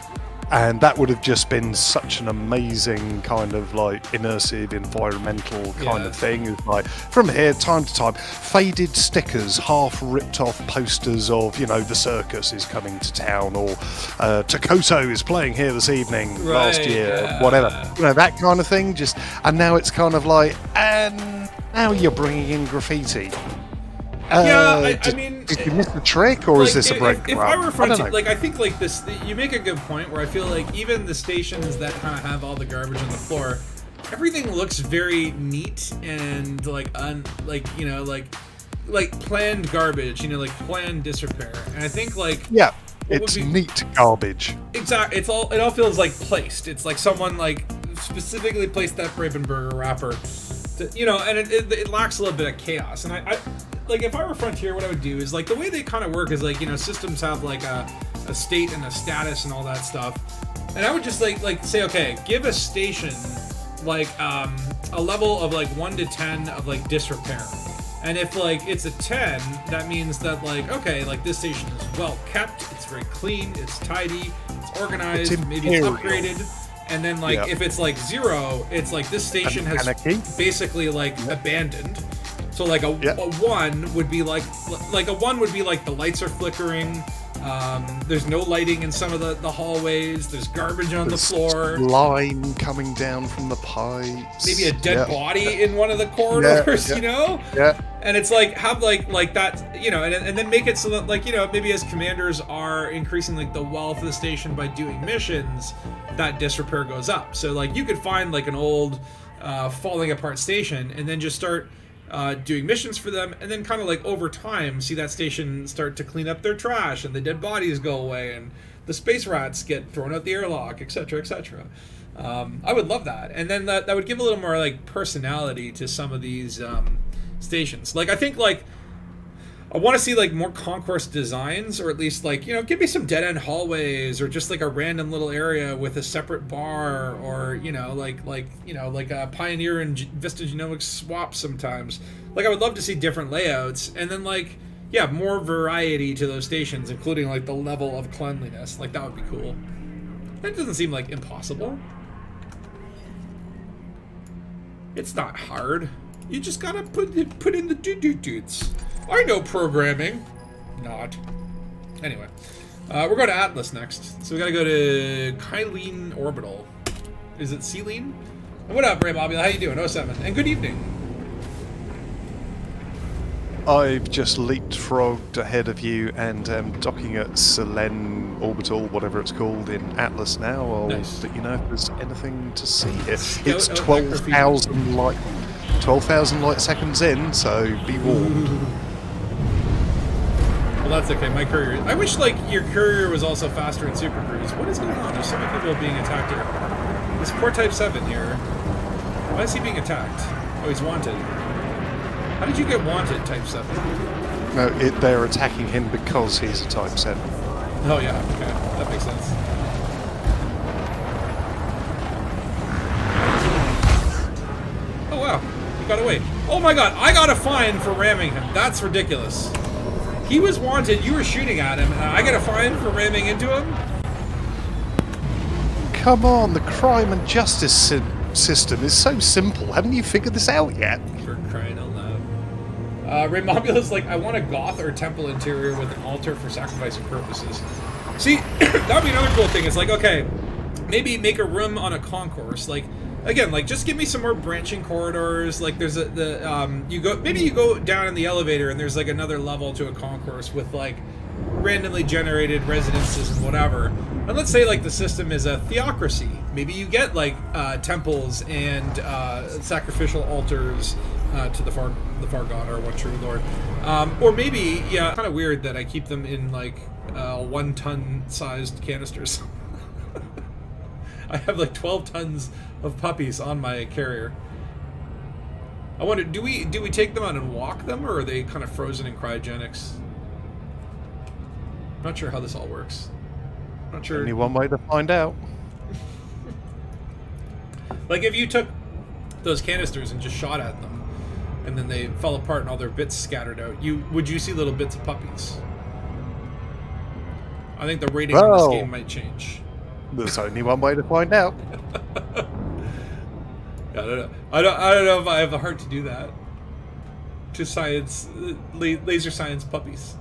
And that would have just been such an amazing kind of like immersive environmental kind of thing. It's like from here, time to time, faded stickers, half ripped off posters of, you know, the circus is coming to town, or Takoto is playing here this evening last year, or whatever. You know, that kind of thing. Just, and now it's kind of like, and now you're bringing in graffiti. I mean, did you miss the trick, or like, is this a break? If I were fronting, like, I think like this, you make a good point where I feel like even the stations that kind of have all the garbage on the floor, everything looks very neat and like you know, like planned garbage, you know, like planned disrepair. And I think like it's neat garbage. Exactly, it all feels like placed. It's like someone like specifically placed that Brabenburger wrapper, you know, and it lacks a little bit of chaos. And I like, if I were Frontier, what I would do is, like, the way they kind of work is, like, you know, systems have, like, a state and a status and all that stuff. And I would just, like say, okay, give a station, like, a level of, like, 1 to 10 of, like, disrepair. And if, like, it's a 10, that means that, like, okay, like, this station is well kept, it's very clean, it's tidy, it's organized, maybe it's upgraded. And then, like, if it's, like, 0, it's, like, this station has basically, like, abandoned. So like a 1 would be like a 1 would be like the lights are flickering. There's no lighting in some of the hallways. There's garbage on the floor. Lime coming down from the pipes. Maybe a dead body in one of the corridors. You know. Yeah. And it's like have like that, you know, and then make it so that, like, you know, maybe as commanders are increasing like the wealth of the station by doing missions, that disrepair goes up. So like you could find like an old falling apart station and then just start doing missions for them, and then kind of like over time see that station start to clean up their trash and the dead bodies go away and the space rats get thrown out the airlock, etc., etc. I would love that, and then that would give a little more like personality to some of these stations. Like I think like I want to see like more concourse designs, or at least like, you know, give me some dead end hallways, or just like a random little area with a separate bar, or, you know, like you know, like a Pioneer and Vista Genomics swap sometimes. Like I would love to see different layouts, and then like more variety to those stations, including like the level of cleanliness. Like that would be cool. That doesn't seem like impossible. It's not hard. You just gotta put in the dudes. I know programming. Not. Anyway. We're going to Atlas next. So we gotta go to Kylene Orbital. Is it Selene? What up, Ray Mobile? How you doing? 07. And good evening. I've just leapfrogged ahead of you and docking at Selene Orbital, whatever it's called, in Atlas now. I'll let you know if there's anything to see here. It's 12,000 light seconds in, so be warned. Well, that's okay. My courier. I wish like your courier was also faster in Super Cruise. What is going on? There's so many people being attacked here. This poor Type 7 here. Why is he being attacked? Oh, he's wanted. How did you get wanted, Type 7? No, they're attacking him because he's a Type 7. Oh yeah, okay. That makes sense. Oh wow, he got away. Oh my god, I got a fine for ramming him. That's ridiculous. He was wanted, you were shooting at him, and I get a fine for ramming into him? Come on, the crime and justice system is so simple. Haven't you figured this out yet? For crying out loud. Ray Mobula's like, I want a goth or temple interior with an altar for sacrificing purposes. See, that would be another cool thing. It's like, okay, maybe make a room on a concourse. Like, again, like, just give me some more branching corridors. Like, there's you go down in the elevator and there's like another level to a concourse with like randomly generated residences and whatever. And let's say like the system is a theocracy. Maybe you get like temples and sacrificial altars to the far god, or one true lord. Or maybe, yeah, kind of weird that I keep them in like 1 ton sized canisters. I have like 12 tons of puppies on my carrier. I wonder, do we take them out and walk them, or are they kind of frozen in cryogenics? Not sure how this all works. Not sure. Only one way to find out. Like, if you took those canisters and just shot at them, and then they fell apart and all their bits scattered out, would you see little bits of puppies? I think the rating on this game might change. There's only one way to find out. I don't know. I don't know if I have the heart to do that. To science, laser science puppies.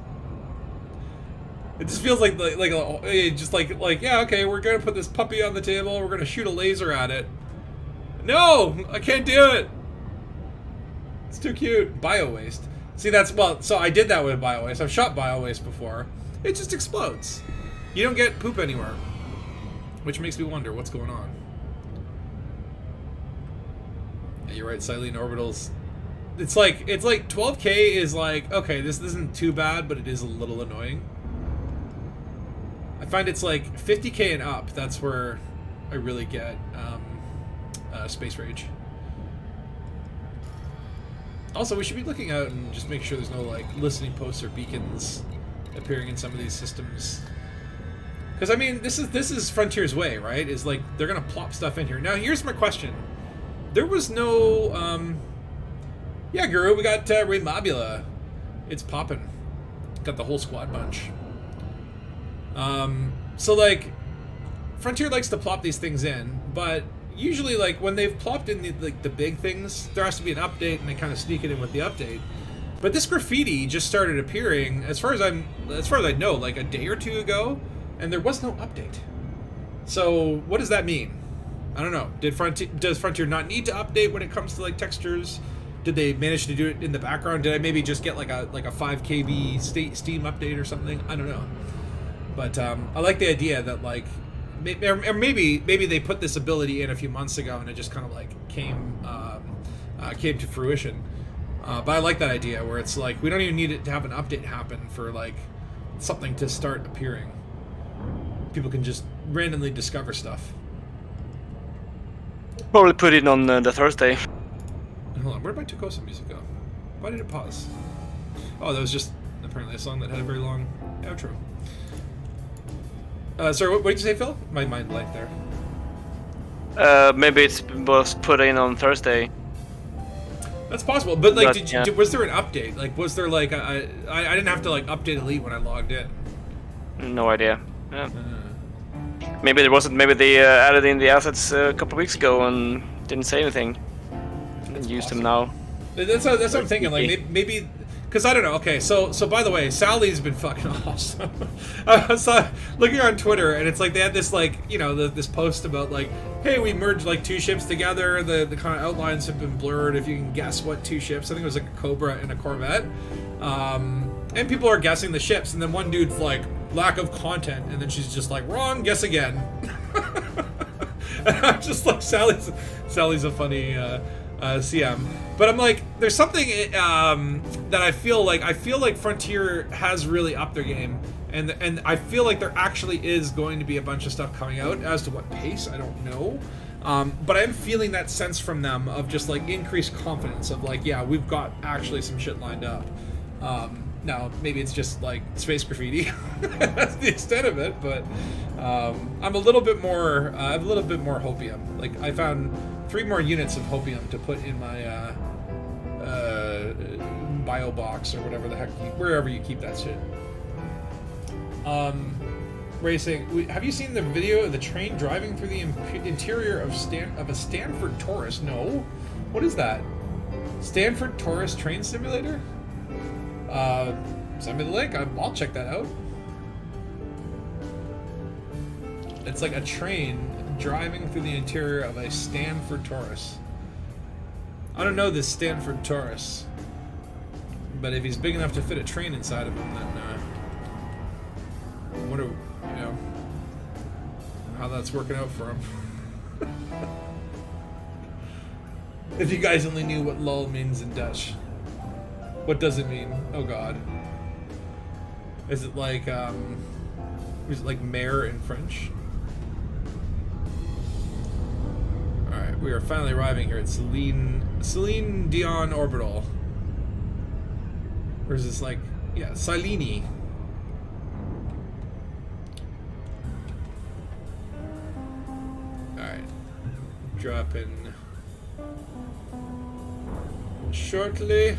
It just feels like yeah, okay, we're gonna put this puppy on the table. We're gonna shoot a laser at it. No, I can't do it. It's too cute. Bio-waste. See, so I did that with bio-waste. I've shot bio-waste before. It just explodes. You don't get poop anywhere. Which makes me wonder what's going on. Yeah, you're right, Silene orbitals. It's like 12K is like, okay, this isn't too bad, but it is a little annoying. I find it's like 50K and up, that's where I really get space rage. Also, we should be looking out and just make sure there's no like listening posts or beacons appearing in some of these systems. Because I mean, this is Frontier's way, right? Is like they're gonna plop stuff in here. Now, here's my question: there was no, yeah, Guru, we got Ray Mobula. It's popping. Got the whole squad bunch. So like, Frontier likes to plop these things in, but usually, like, when they've plopped in the big things, there has to be an update, and they kind of sneak it in with the update. But this graffiti just started appearing, as far as I know, like a day or two ago, and there was no update. So what does that mean? I don't know. Does Frontier not need to update when it comes to like textures? Did they manage to do it in the background? Did I maybe just get like a 5 KB Steam update or something? I don't know. But I like the idea that like. Or maybe they put this ability in a few months ago and it just kind of like came to fruition. But I like that idea where it's like we don't even need it to have an update happen for like something to start appearing. People can just randomly discover stuff. Probably put it on the Thursday. Hold on, where did my Tucosa music go? Why did it pause? Oh, that was just apparently a song that had a very long outro. Sorry, what did you say, Phil? My mind blanked there. Maybe it was put in on Thursday. That's possible, but like, was there an update? Like, was there like I didn't have to like update Elite when I logged in. No idea. Yeah. Maybe there wasn't. Maybe they added in the assets a couple of weeks ago and didn't say anything. And used them now. That's what I'm thinking. Like maybe. Because I don't know. Okay, so by the way, Sally's been fucking awesome. I was looking on Twitter, and it's like they had this like this post about like, hey, we merged like 2 ships together. The kind of outlines have been blurred. If you can guess what 2 ships, I think it was like a Cobra and a Corvette. And people are guessing the ships, and then one dude's like, lack of content, and then she's just like, wrong, guess again. And I'm just like, Sally's a funny. CM, but I'm like, there's something that I feel like Frontier has really upped their game, and I feel like there actually is going to be a bunch of stuff coming out. As to what pace, I don't know, but I'm feeling that sense from them of just like increased confidence of like, yeah, we've got actually some shit lined up. Now maybe it's just like space graffiti. That's the extent of it, but I'm a little bit more. I have a little bit more hopium. Like I found 3 more units of hopium to put in my bio box or whatever the heck, wherever you keep that shit. Racing. Have you seen the video of the train driving through the interior of a Stanford Taurus? No. What is that? Stanford Taurus train simulator? Send me the link. I'll check that out. It's like a train driving through the interior of a Stanford Taurus. I don't know this Stanford Taurus, but if he's big enough to fit a train inside of him, then I wonder, you know, how that's working out for him. If you guys only knew what lol means in Dutch. What does it mean? Oh god. Is it like mayor in French? Alright, we are finally arriving here at Celine Dion Orbital. Or is this like, yeah, Silini. Alright. Drop in shortly.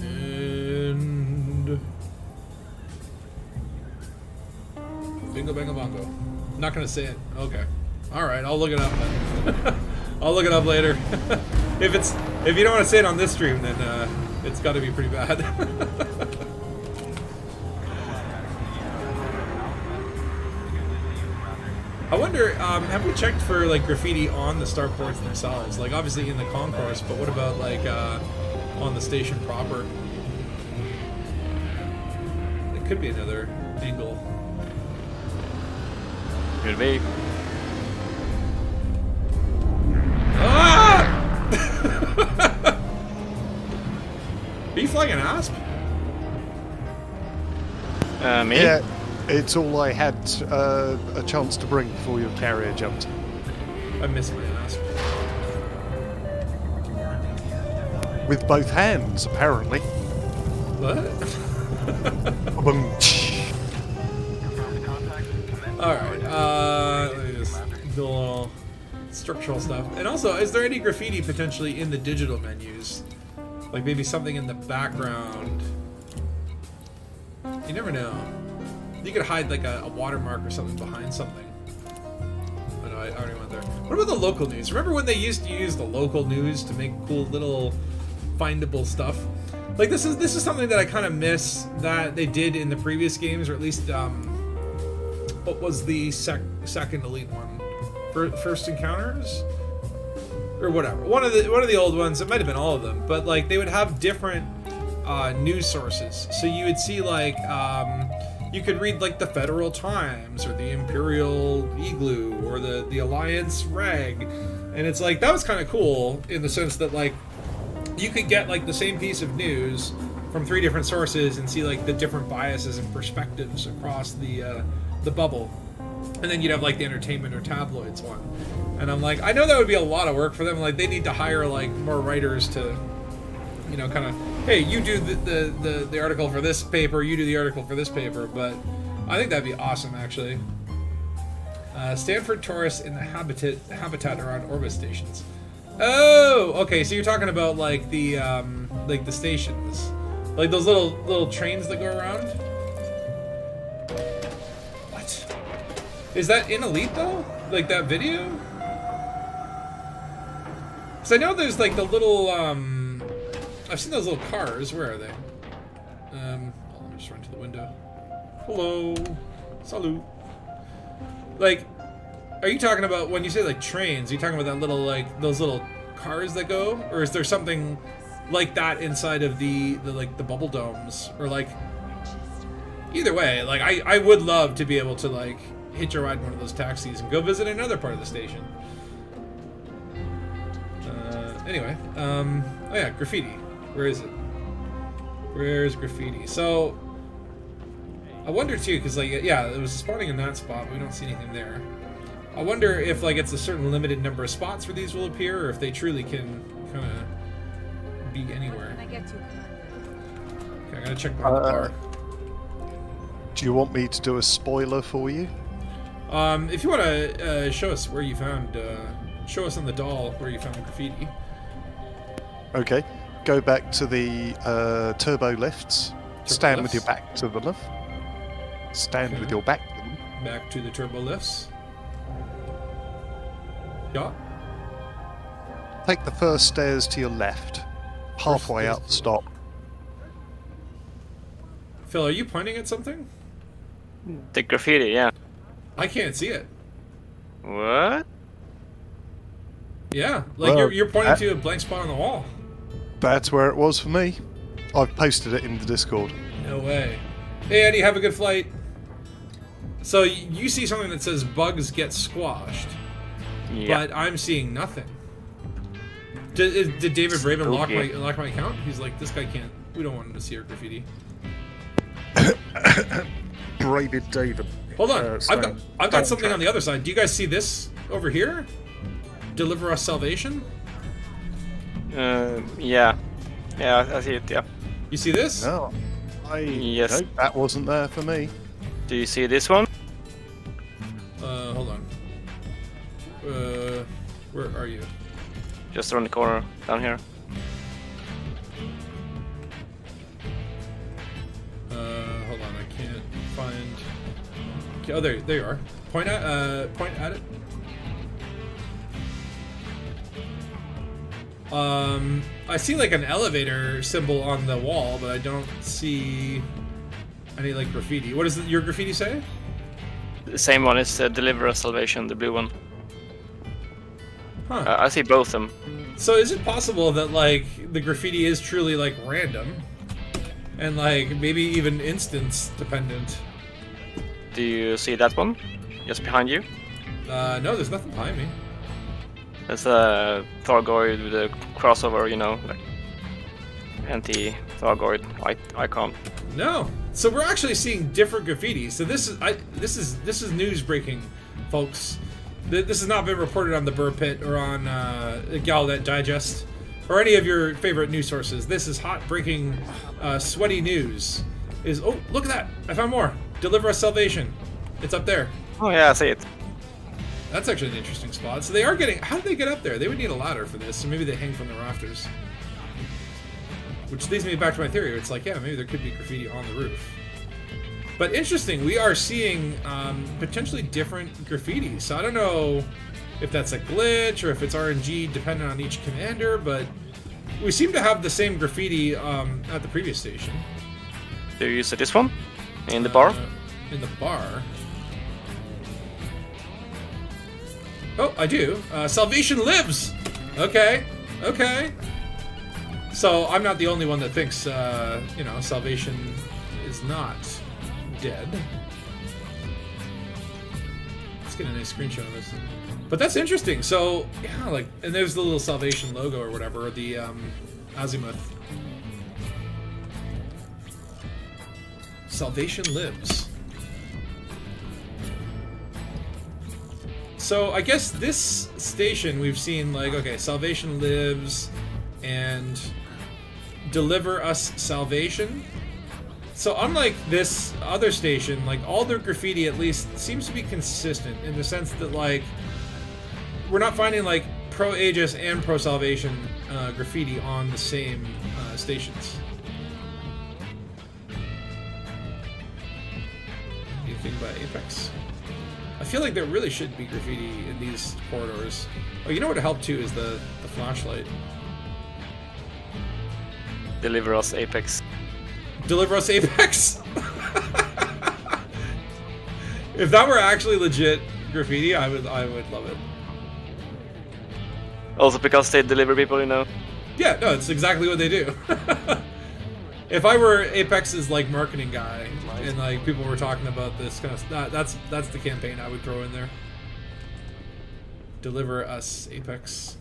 And bingo bango bongo. I'm not gonna say it. Okay. Alright, I'll look it up then. I'll look it up later. If you don't want to say it on this stream, then it's gotta be pretty bad. I wonder, have we checked for like graffiti on the starports themselves? Like obviously in the concourse, but what about like on the station proper? It could be another angle. Could be. Ah! Are you flying an asp? Me? Yeah, it's all I had a chance to bring before your carrier jumped. I missed my asp. With both hands, apparently. What? Boom. Alright, let me just do a little structural stuff. And also, is there any graffiti potentially in the digital menus? Like maybe something in the background? You never know. You could hide like a watermark or something behind something. Oh no, I already went there. What about the local news? Remember when they used to use the local news to make cool little findable stuff? Like this is something that I kind of miss that they did in the previous games, or at least what was the second Elite one? First Encounters? Or whatever. One of the old ones, it might have been all of them, but like they would have different news sources. So you would see like you could read like the Federal Times or the Imperial Igloo or the Alliance Rag, and it's like that was kind of cool in the sense that like you could get like the same piece of news from 3 different sources and see like the different biases and perspectives across the bubble. And then you'd have like the entertainment or tabloids one. And I'm like, I know that would be a lot of work for them. Like they need to hire like more writers to, you know, kind of, hey, you do the article for this paper, you do the article for this paper. But I think that'd be awesome, actually. Stanford Taurus in the habitat around orbit stations. Oh, okay. So you're talking about like the stations, like those little trains that go around. What? Is that in Elite though? Like that video? Because I know there's like the little I've seen those little cars. Where are they? Let me just run to the window. Hello. Salut. Like, are you talking about when you say like trains? Are you talking about that little like those little cars that go, or is there something like that inside of the bubble domes, or like either way? Like I would love to be able to like hitch a ride in one of those taxis and go visit another part of the station. Anyway, oh yeah, graffiti. Where is it? Where's graffiti? So I wonder too, because like yeah, it was spawning in that spot, but we don't see anything there. I wonder if like it's a certain limited number of spots where these will appear, or if they truly can kind of be anywhere. Okay, I gotta check my car. Do you want me to do a spoiler for you? If you want to show us where you found, show us on the doll where you found graffiti. Okay. Go back to the turbo lifts. Stand with your back to the lift. Stand with your back to them. Back to the turbo lifts. Yeah. Take the first stairs to your left. Halfway up, stop. Phil, are you pointing at something? The graffiti, yeah. I can't see it. What? Yeah, like Well, you're pointing to a blank spot on the wall. That's where it was for me. I've posted it in the Discord. No way. Hey Eddie, have a good flight. So you see something that says bugs get squashed, Yeah. but I'm seeing nothing. Did David Braben lock Spooky. my account? He's like, this guy can't. We don't want him to see our graffiti. Braided David. Hold on, I've got something on the other side. Do you guys see this over here? Deliver us salvation. Yeah. Yeah, I see it. Yeah. You see this? No, Yes. no, that wasn't there for me. Do you see this one? Hold on. Where are you? Just around the corner, down here. Hold on, I can't find. Okay, oh, there you are. Point at it. I see like an elevator symbol on the wall, but I don't see any like graffiti. What does your graffiti say? The same one is Deliver Us Salvation, the blue one. Huh. I see both of them. So is it possible that like the graffiti is truly like random, and like maybe even instance dependent? Do you see that one? Just behind you? No, there's nothing behind me. There's a Thargoid with a crossover, you know, like anti-Thargoid icon. No. So we're actually seeing different graffiti. So this is news breaking, folks. This has not been reported on the Burr Pit or on Gallaudet Digest or any of your favorite news sources. This is hot breaking, sweaty news. Oh, look at that! I found more. Deliver us salvation. It's up there. Oh yeah, I see it. That's actually an interesting spot. So they are getting. How did they get up there? They would need a ladder for this, so maybe they hang from the rafters. Which leads me back to my theory. It's like, yeah, maybe there could be graffiti on the roof. But interesting, we are seeing potentially different graffiti. So I don't know if that's a glitch or if it's RNG dependent on each commander, but we seem to have the same graffiti at the previous station. Do you see this one? In the bar? In the bar. Oh, I do. Salvation lives! Okay, okay. So I'm not the only one that thinks, Salvation is not dead. Let's get a nice screenshot of this. But that's interesting. So, yeah, like, and there's the little Salvation logo or whatever, or the azimuth. Salvation lives. So I guess this station we've seen like, okay, Salvation lives and Deliver Us Salvation. So unlike this other station, like all their graffiti at least seems to be consistent in the sense that like we're not finding like pro Aegis and pro Salvation graffiti on the same stations. Anything by Apex? I feel like there really should be graffiti in these corridors. Oh, you know what would help too is the flashlight. Deliver Us Apex. Deliver us Apex? If that were actually legit graffiti, I would love it. Also because they deliver people, you know. Yeah, no, it's exactly what they do. If I were Apex's like marketing guy and like people were talking about this kind of that's the campaign I would throw in there. Deliver us Apex.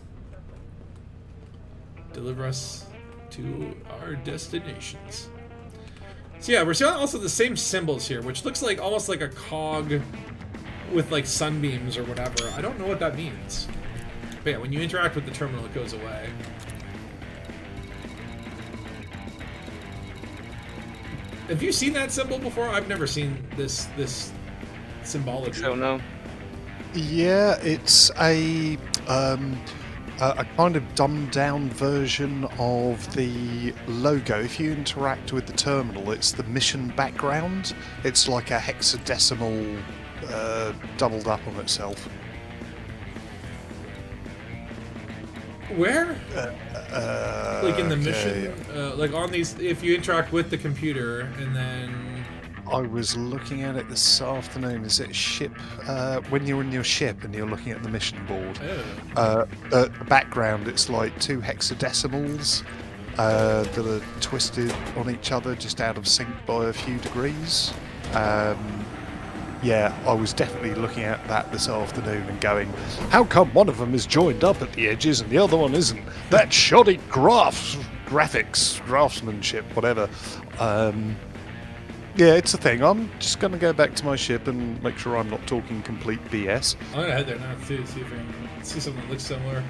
Deliver us to our destinations. So yeah, we're seeing also the same symbols here, which looks like almost like a cog with like sunbeams or whatever. I don't know what that means. But yeah, when you interact with the terminal, it goes away. Have you seen that symbol before? I've never seen this symbology. So no. Yeah, it's a kind of dumbed down version of the logo. If you interact with the terminal, it's the mission background. It's like a hexadecimal doubled up on itself. Where? Like in the okay. mission, like on these. If you interact with the computer, and then I was looking at it this afternoon. Is it ship? When you're in your ship and you're looking at the mission board, the background, it's like 2 hexadecimals that are twisted on each other, just out of sync by a few degrees. Yeah, I was definitely looking at that this afternoon and going, how come one of them is joined up at the edges and the other one isn't? That shoddy graphics, craftsmanship, whatever. Yeah, it's a thing. I'm just going to go back to my ship and make sure I'm not talking complete BS. I'm going to head there now too, see if I can see something that looks similar.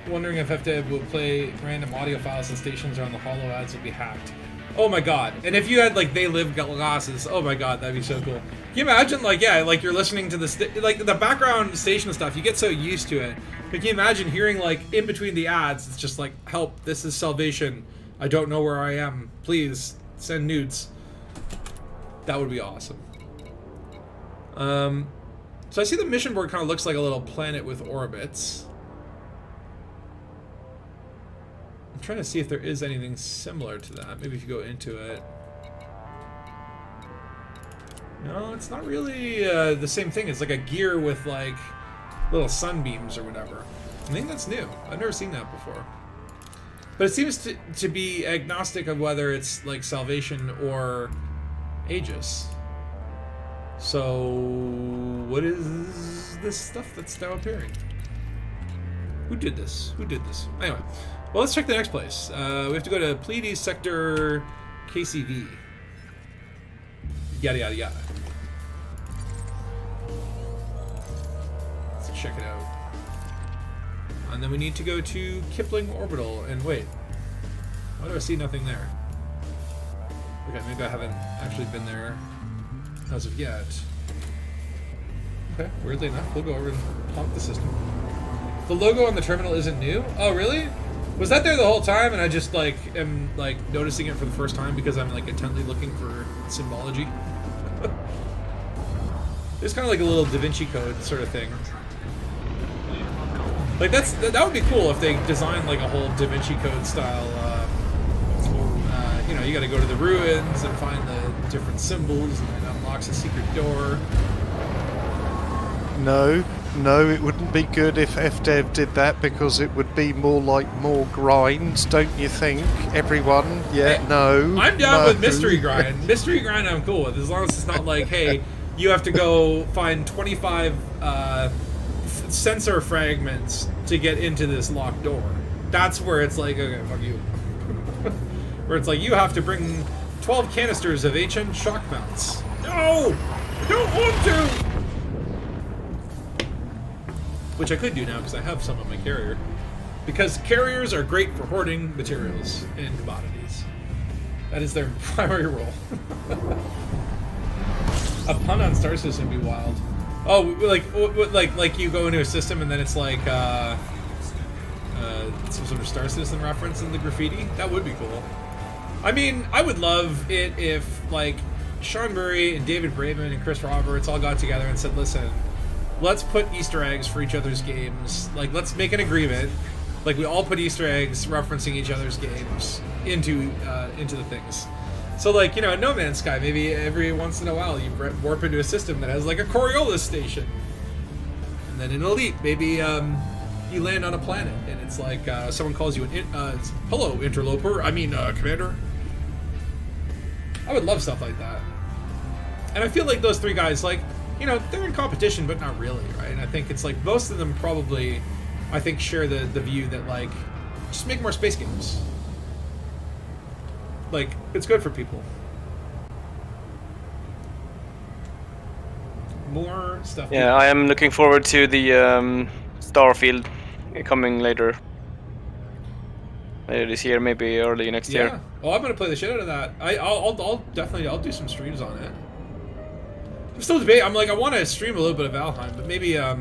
Wondering if FDev will play random audio files and stations around the holo ads will be hacked. Oh my god. And if you had, like, They Live glasses, oh my god, that'd be so cool. Can you imagine, like, yeah, like, you're listening to like, the background station stuff, you get so used to it. But can you imagine hearing, like, in between the ads, it's just like, help, this is Salvation. I don't know where I am. Please, send nudes. That would be awesome. So I see the mission board kind of looks like a little planet with orbits. I'm trying to see if there is anything similar to that. Maybe if you go into it. No, it's not really the same thing. It's like a gear with like little sunbeams or whatever. I think that's new. I've never seen that before. But it seems to be agnostic of whether it's like Salvation or Aegis. So what is this stuff that's now appearing? Who did this? Who did this? Anyway, well, let's check the next place. We have to go to Pleadies sector KCV. Yada yada yada. Let's check it out. And then we need to go to Kipling Orbital. And wait, why do I see nothing there? Okay, maybe I haven't actually been there as of yet. Okay, weirdly enough, we'll go over and pump the system. The logo on the terminal isn't new? Oh, really? Was that there the whole time and I just, like, am, like, noticing it for the first time because I'm, like, intently looking for symbology? It's kind of like a little Da Vinci Code sort of thing. Like, that would be cool if they designed, like, a whole Da Vinci Code style, you know, you gotta go to the ruins and find the different symbols and it unlocks a secret door. No, it wouldn't be good if FDev did that because it would be more like more grinds, don't you think, everyone? Yeah, hey, no. I'm down with mystery grind. Mystery grind I'm cool with, as long as it's not like, hey, you have to go find 25 sensor fragments to get into this locked door. That's where it's like, okay, fuck you. Where it's like, you have to bring 12 canisters of HN shock mounts. No! I don't want to! Which I could do now because I have some on my carrier. Because carriers are great for hoarding materials and commodities. That is their primary role. A pun on Star System would be wild. Oh, like you go into a system and then it's like some sort of Star System reference in the graffiti. That would be cool. I mean, I would love it if like Sean Murray and David Braben and Chris Roberts all got together and said, listen, let's put Easter eggs for each other's games. Like, let's make an agreement. Like, we all put Easter eggs referencing each other's games into the things. So, like, you know, in No Man's Sky, maybe every once in a while you warp into a system that has, like, a Coriolis station. And then in Elite, maybe you land on a planet, and it's like someone calls you hello, interloper. I mean, commander. I would love stuff like that. And I feel like those three guys, like, you know, they're in competition, but not really, right? And I think it's like most of them probably, I think, share the view that, like, just make more space games. Like, it's good for people. More stuff. Yeah, I am looking forward to the Starfield coming later this year, maybe early next year. Oh, I'm gonna play the shit out of that. I'll definitely do some streams on it. I'm still debating. I'm like, I want to stream a little bit of Valheim, but maybe I'll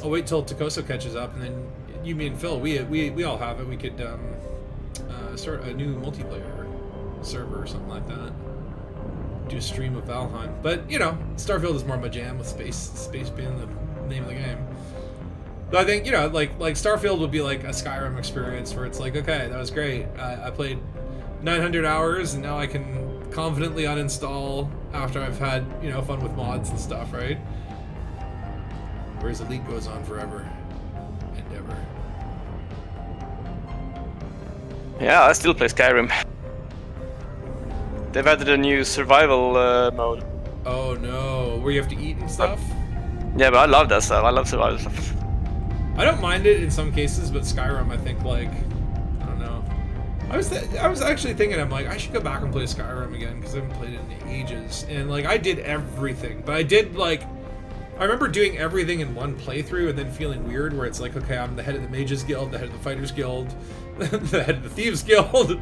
wait till Takoso catches up, and then you, me, and Phil, we all have it. We could start a new multiplayer server or something like that. Do a stream of Valheim, but you know, Starfield is more my jam with space being the name of the game. But I think, you know, like Starfield would be like a Skyrim experience where it's like, okay, that was great. I played 900 hours, and now I can confidently uninstall after I've had, you know, fun with mods and stuff, right? Whereas Elite goes on forever and ever. Yeah, I still play Skyrim. They've added a new survival mode. Oh no, where you have to eat and stuff? Yeah, but I love that stuff. I love survival stuff. I don't mind it in some cases, but Skyrim, I think, like, I don't know. I was actually thinking, I'm like, I should go back and play Skyrim again because I haven't played it in ages. And like, I did everything, but I did like, I remember doing everything in one playthrough and then feeling weird, where it's like, okay, I'm the head of the Mages Guild, the head of the Fighters Guild, the head of the Thieves Guild,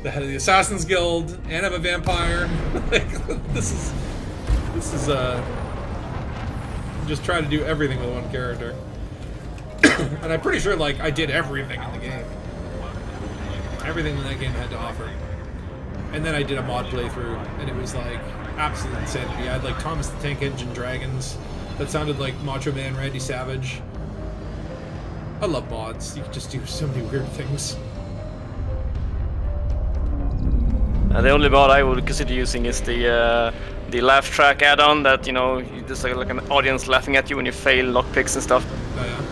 the head of the Assassins Guild, and I'm a vampire. Like, this is just trying to do everything with one character. And I'm pretty sure, like, I did everything in the game. Everything that game had to offer. And then I did a mod playthrough, and it was, like, absolute insanity. I had, like, Thomas the Tank Engine dragons that sounded like Macho Man Randy Savage. I love mods. You can just do so many weird things. The only mod I would consider using is the laugh track add-on that, you know, you just like an audience laughing at you when you fail lockpicks and stuff. Oh, yeah.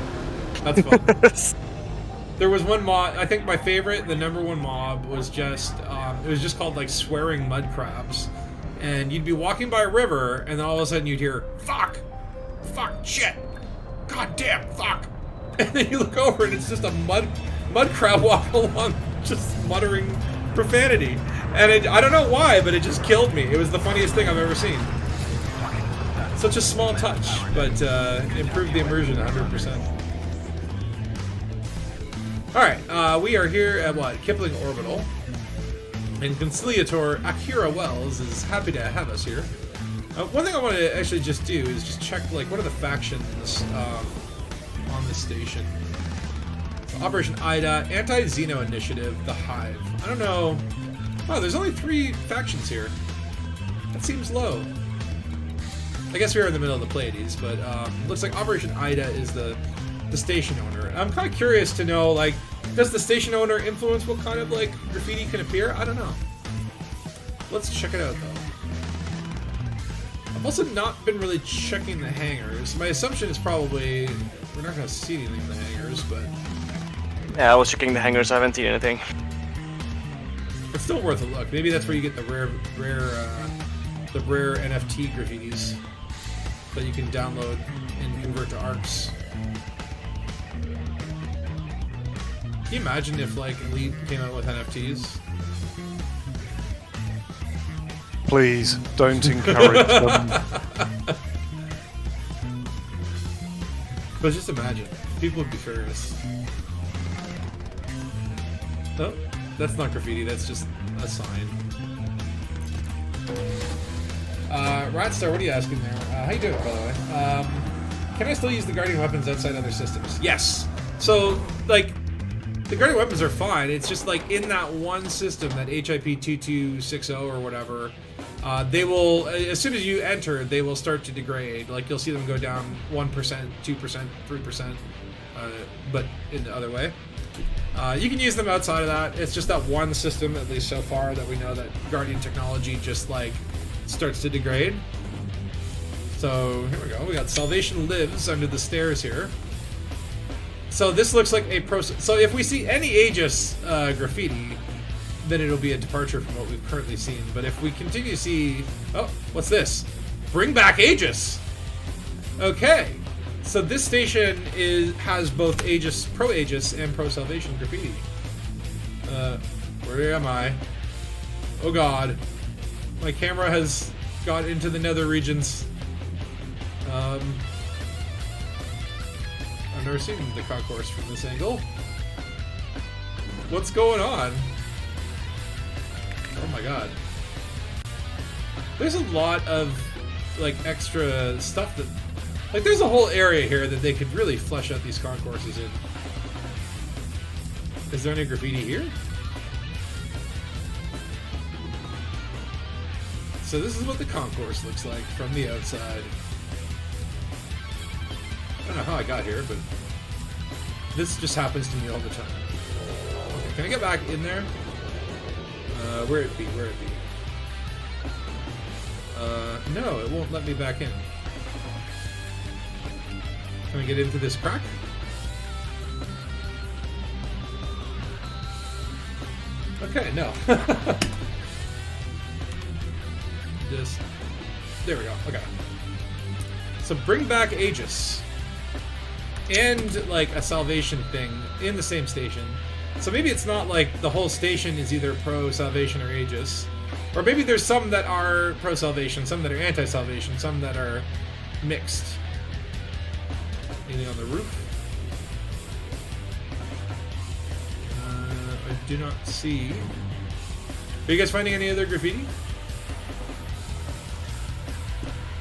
That's fun. There was one mod, I think my favorite, the #1 mob was just, it was just called like swearing mud crabs. And you'd be walking by a river, and then all of a sudden you'd hear, fuck, shit, god damn, fuck. And then you look over and it's just a mud crab walking along, just muttering profanity. And I don't know why, but it just killed me. It was the funniest thing I've ever seen. Such a small touch, but improved the immersion 100%. Alright, we are here at what? Kipling Orbital. And Conciliator Akira Wells is happy to have us here. One thing I want to actually just do is just check, like, what are the factions on this station? So Operation Ida, Anti-Xeno Initiative, The Hive. I don't know. Oh, there's only 3 factions here. That seems low. I guess we are in the middle of the Pleadies, but looks like Operation Ida is the station owner. I'm kind of curious to know, like, does the station owner influence what kind of, like, graffiti can appear? I don't know. Let's check it out, though. I've also not been really checking the hangars. My assumption is probably we're not going to see anything in the hangars, but... Yeah, I was checking the hangars. I haven't seen anything. It's still worth a look. Maybe that's where you get the rare NFT graffitis that you can download and convert to arcs. Can you imagine if, like, Elite came out with NFTs? Please, don't encourage them. But just imagine. People would be furious. Oh, that's not graffiti, that's just a sign. Ratstar, what are you asking there? How you doing, by the way? Can I still use the Guardian weapons outside other systems? Yes! So, like, the Guardian weapons are fine, it's just like in that one system, that HIP 2260 or whatever, they will, as soon as you enter, they will start to degrade. Like, you'll see them go down 1%, 2%, 3%, but in the other way. You can use them outside of that. It's just that one system, at least so far, that we know that Guardian technology just, like, starts to degrade. So, here we go. We got Salvation Lives under the stairs here. So this looks like a process. So if we see any Aegis graffiti, then it'll be a departure from what we've currently seen. But if we continue to see... Oh, what's this? Bring back Aegis! Okay. So this station has both Aegis, Pro Aegis and Pro Salvation graffiti. Where am I? Oh god. My camera has got into the nether regions. I've never seen the concourse from this angle. What's going on? Oh my god. There's a lot of, like, extra stuff that... Like, there's a whole area here that they could really flesh out these concourses in. Is there any graffiti here? So this is what the concourse looks like from the outside. I don't know how I got here, but this just happens to me all the time. Okay, can I get back in there? Where it be? No, it won't let me back in. Can I get into this crack? Okay, no. Just... There we go, okay. So bring back Aegis. And, like, a salvation thing in the same station. So maybe it's not like the whole station is either pro-salvation or Aegis. Or maybe there's some that are pro-salvation, some that are anti-salvation, some that are mixed. Anything on the roof? I do not see. Are you guys finding any other graffiti?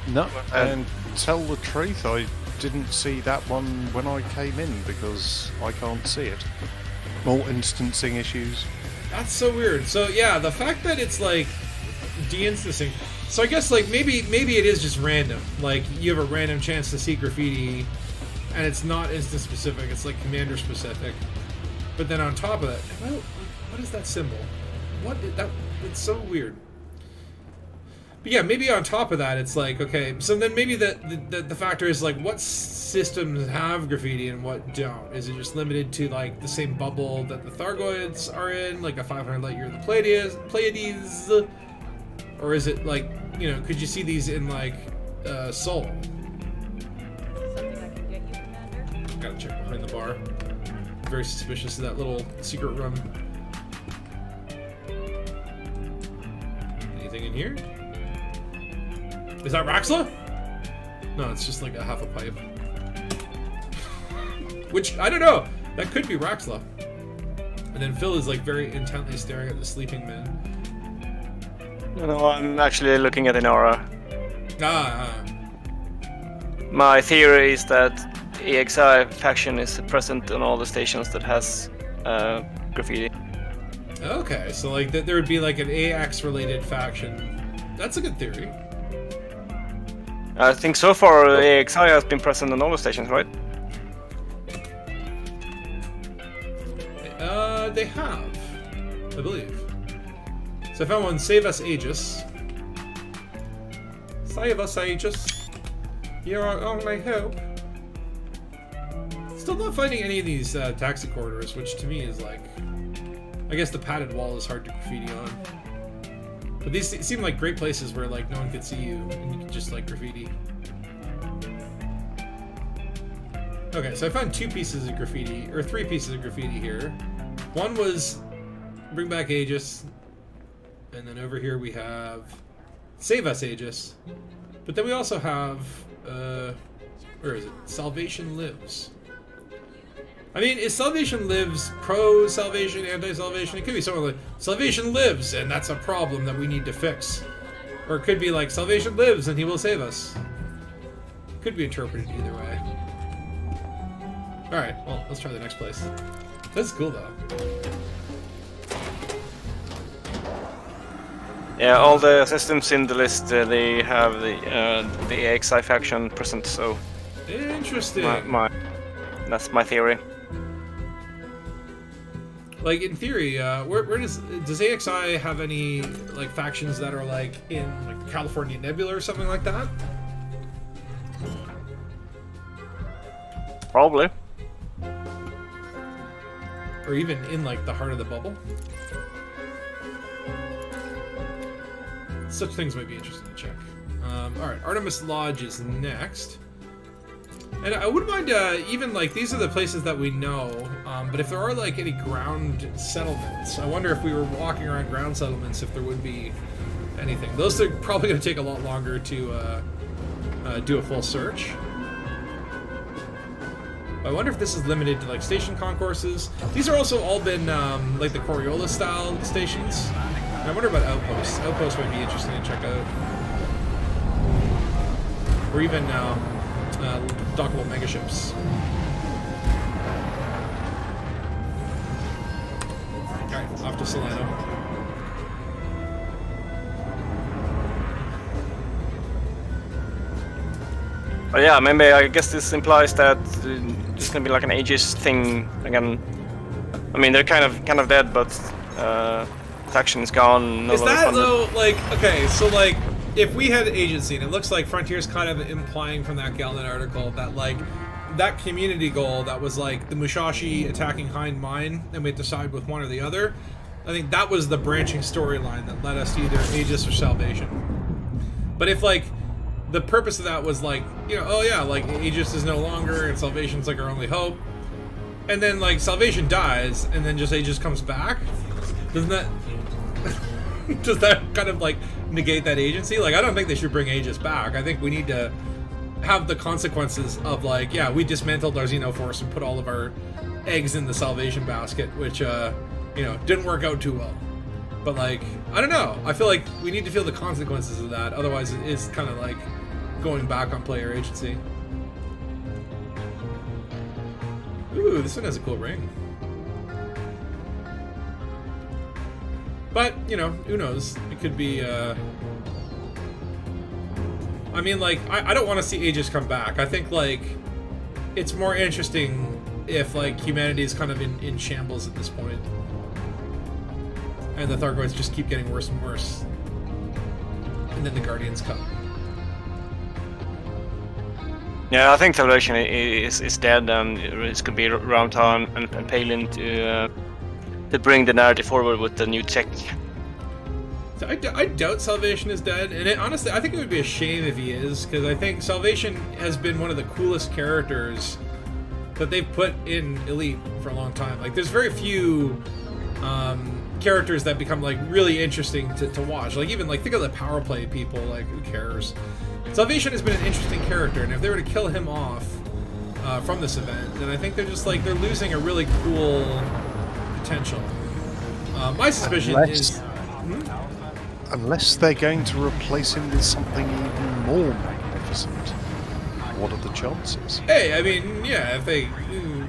No, and tell the truth, I didn't see that one when I came in because I can't see it. More instancing issues. That's so weird. So yeah, the fact that it's like de-instancing. So I guess like maybe it is just random. Like you have a random chance to see graffiti, and it's not instance specific. It's like commander specific. But then on top of that, what is that symbol? What is that? It's so weird. But yeah, maybe on top of that, it's like, okay, so then maybe the factor is like, what systems have graffiti and what don't? Is it just limited to like the same bubble that the Thargoids are in, like a 500 light year of the Pleadies? Or is it like, you know, could you see these in like Sol? Something I can get you, Commander? Gotta check behind the bar. I'm very suspicious of that little secret room. Anything in here? Is that Raxla? No, it's just like a half a pipe. Which, I don't know. That could be Raxla. And then Phil is like very intently staring at the sleeping man. No, I'm actually looking at Inara. Ah. My theory is that EXI faction is present on all the stations that has graffiti. Okay, so like there would be like an AX related faction. That's a good theory. I think so far EXI has been present on all the stations, right? They have, I believe. So I found one, Save Us Aegis. Save us Aegis. You're our only hope. Still not finding any of these taxi corridors, which to me is like... I guess the padded wall is hard to graffiti on. But these seem like great places where like no one could see you and you can just like graffiti. Okay, so I found 2 pieces of graffiti, or 3 pieces of graffiti here. One was bring back Aegis, and then over here we have Save Us Aegis. But then we also have where is it? Salvation Lives. I mean, is Salvation Lives pro-salvation, anti-salvation? It could be something like, Salvation lives, and that's a problem that we need to fix. Or it could be like, Salvation lives, and he will save us. Could be interpreted either way. Alright, well, let's try the next place. That's cool, though. Yeah, all the systems in the list, they have the AXI faction present, so... Interesting. That's my theory. Like, in theory, where does AXI have any, like, factions that are, like, in, like, the California Nebula or something like that? Probably. Or even in, like, the heart of the bubble? Such things might be interesting to check. Alright, Artemis Lodge is next. And I wouldn't mind, even, like, these are the places that we know, but if there are, like, any ground settlements, I wonder if we were walking around ground settlements, if there would be anything. Those are probably going to take a lot longer to do a full search. I wonder if this is limited to, like, station concourses. These are also all been, like, the Coriolis-style stations. And I wonder about outposts. Outposts might be interesting to check out. Or even, dockable megaships. Alright, off to Solano. But yeah, maybe I guess this implies that it's gonna be like an Aegis thing again. I mean, they're kind of dead, but faction is gone. Is that though, like, okay, so like, if we had agency, and it looks like Frontier's kind of implying from that Galnet article that like that community goal that was like the Musashi attacking Hind Mine, and we had to side with one or the other. I think that was the branching storyline that led us to either Aegis or Salvation. But if like the purpose of that was like, you know, oh yeah, like Aegis is no longer and Salvation's like our only hope, and then like Salvation dies and then just Aegis comes back, doesn't that does that kind of like negate that agency? Like, I don't think they should bring Aegis back. I think we need to have the consequences of like, yeah, we dismantled our Xenoforce and put all of our eggs in the Salvation basket, which you know, didn't work out too well. But like, I don't know, I feel like we need to feel the consequences of that, otherwise it is kind of like going back on player agency. Ooh, this one has a cool ring. But, you know, who knows? It could be, I mean, like, I don't want to see Aegis come back. I think, like, it's more interesting if, like, humanity is kind of in shambles at this point. And the Thargoids just keep getting worse and worse. And then the Guardians come. Yeah, I think Salvation is dead, and it's gonna be Roundtown and Palin to bring the narrative forward with the new tech. So I doubt Salvation is dead, and honestly, I think it would be a shame if he is, because I think Salvation has been one of the coolest characters that they've put in Elite for a long time. Like, there's very few characters that become like really interesting to watch. Like, even like, think of the power play people, like, who cares? Salvation has been an interesting character, and if they were to kill him off from this event, then I think they're just like, they're losing a really cool potential. My suspicion is... Unless they're going to replace him with something even more magnificent. What are the chances? Hey, I mean, yeah, if they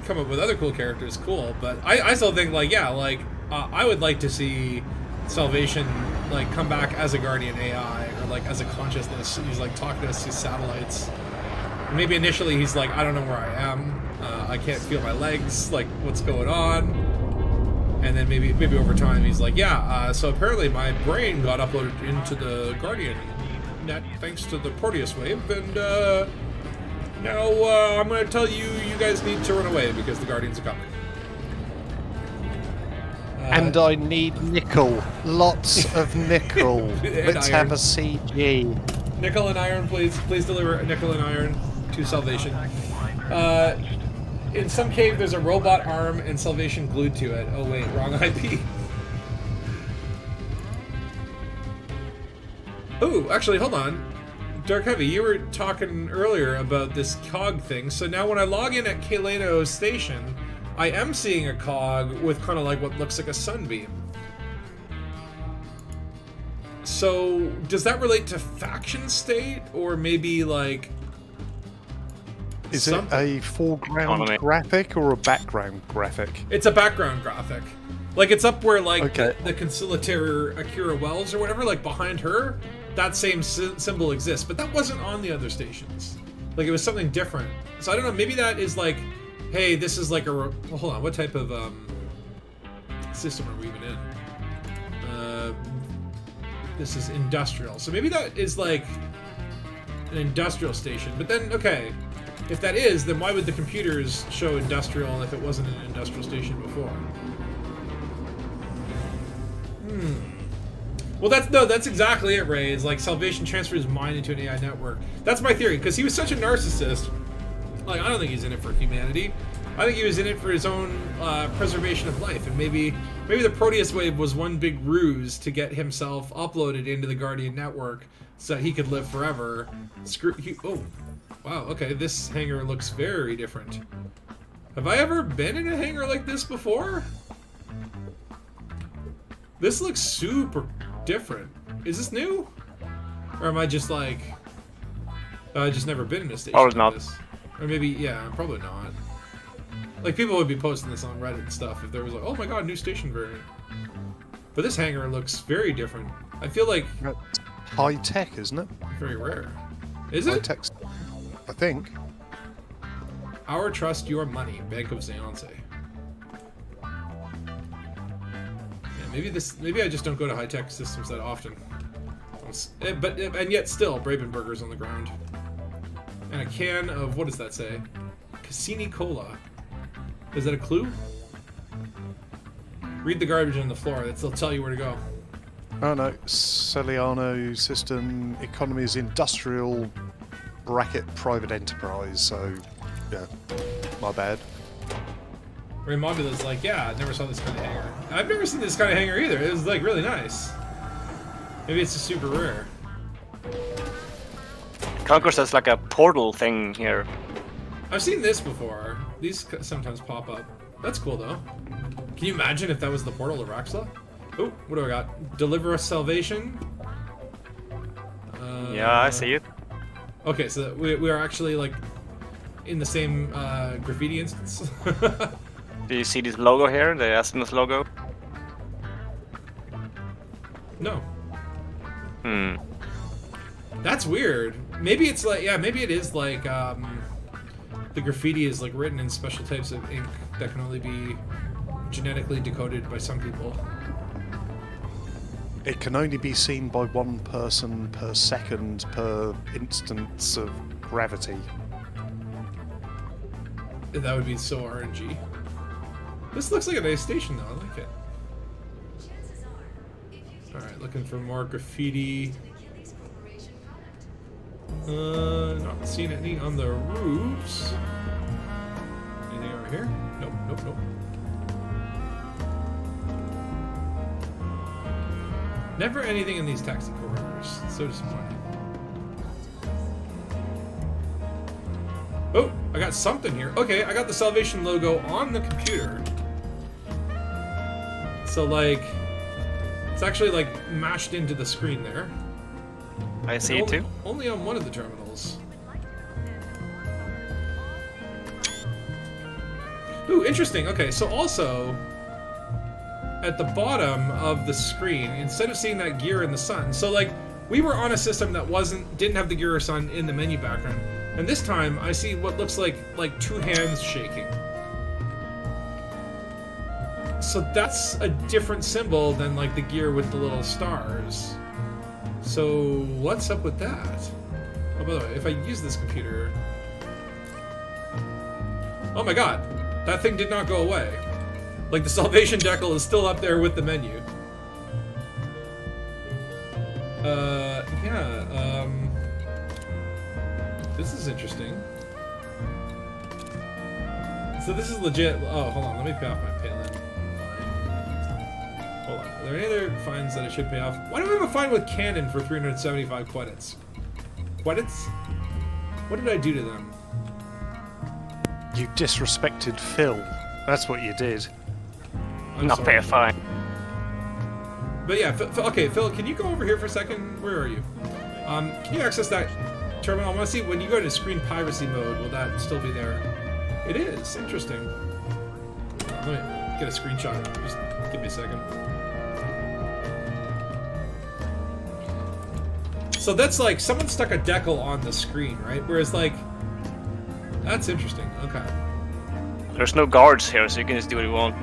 come up with other cool characters, cool, but I still think, like, yeah, like, I would like to see Salvation, like, come back as a Guardian AI, or, like, as a consciousness. He's, like, talking to us through satellites. Maybe initially he's like, I don't know where I am, I can't feel my legs, like, what's going on? And then maybe over time he's like, yeah, so apparently my brain got uploaded into the Guardian net thanks to the Proteus Wave, and now I'm going to tell you, you guys need to run away because the Guardians are coming. And I need nickel. Lots of nickel. Let's have a CG. Nickel and iron, please. Please deliver nickel and iron to Salvation. In some cave, there's a robot arm and Salvation glued to it. Oh wait, wrong IP. Ooh, actually, hold on. Dark Heavy, you were talking earlier about this cog thing. So now when I log in at Kaleno Station, I am seeing a cog with kind of like what looks like a sunbeam. So does that relate to faction state, or maybe like... Is something? it a foreground graphic or a background graphic? It's a background graphic. Like, it's up where, like, okay, the conciliator Akira Wells or whatever, like, behind her, that same symbol exists. But that wasn't on the other stations. Like, it was something different. So I don't know, maybe that is like, hey, this is like a... Well, hold on, what type of system are we even in? This is industrial. So maybe that is like an industrial station. But then, okay, if that is, then why would the computers show industrial if it wasn't an industrial station before? Well, that's exactly it, Ray. It's like Salvation transfers his mind into an AI network. That's my theory, because he was such a narcissist. Like, I don't think he's in it for humanity. I think he was in it for his own preservation of life, and maybe the Proteus Wave was one big ruse to get himself uploaded into the Guardian network so that he could live forever. Oh, wow. Okay, this hangar looks very different. Have I ever been in a hangar like this before? This looks super different. Is this new? Or am I just like... I've just never been in a station like this. Or maybe, yeah, probably not. Like, people would be posting this on Reddit and stuff if there was like, oh my god, new station variant. But this hangar looks very different. I feel like... High tech, isn't it? Very rare. Is High it? tech, I think. Our trust, your money. Bank of Seance. Maybe I just don't go to high-tech systems that often. And yet still, Bravenburger's on the ground. And a can of, what does that say? Cassini Cola. Is that a clue? Read the garbage on the floor. They'll tell you where to go. Oh no, Celiano system economies industrial bracket private enterprise. So, yeah, my bad. Raymondula's like, yeah, I never saw this kind of hanger. I've never seen this kind of hanger either. It was like really nice. Maybe it's just super rare. Concourse has like a portal thing here. I've seen this before. These sometimes pop up. That's cool though. Can you imagine if that was the portal to Raxla? Oh, what do I got? Deliver us salvation. Yeah, I see it. Okay, so we are actually like in the same graffiti instance. Do you see this logo here, the Asimov logo? No. Hmm. That's weird. Maybe it's like, yeah, maybe it is like the graffiti is like written in special types of ink that can only be genetically decoded by some people. It can only be seen by one person per second per instance of gravity. That would be so RNG. This looks like a nice station though, I like it. Alright, looking for more graffiti. Not seeing any on the roofs. Anything over here? Nope, nope, nope. Never anything in these taxi corridors. So disappointing. Oh, I got something here. Okay, I got the Salvation logo on the computer. So, like, it's actually, like, mashed into the screen there. I see it too. Only on one of the terminals. Ooh, interesting. Okay, so also, at the bottom of the screen, instead of seeing that gear in the sun, so, like, we were on a system that didn't have the gear or sun in the menu background. And this time, I see what looks like two hands shaking. So that's a different symbol than like the gear with the little stars. So what's up with that? Oh, by the way, if I use this computer... Oh my god, that thing did not go away. Like the Salvation decal is still up there with the menu. Yeah, this is interesting. So this is legit. Oh, hold on. Let me pay off my Palin fine. Hold on. Are there any other fines that I should pay off? Why do we have a fine with Canon for 375 credits? Credits? What did I do to them? You disrespected Phil. That's what you did. I'm Not sorry. pay a fine. But yeah, okay, Phil, can you go over here for a second? Where are you? Can you access that terminal? I want to see when you go to screen piracy mode, will that still be there? It is. Interesting. Let me get a screenshot. Just give me a second. So that's like someone stuck a decal on the screen, right? Whereas like, that's interesting. Okay. There's no guards here, so you can just do what you want.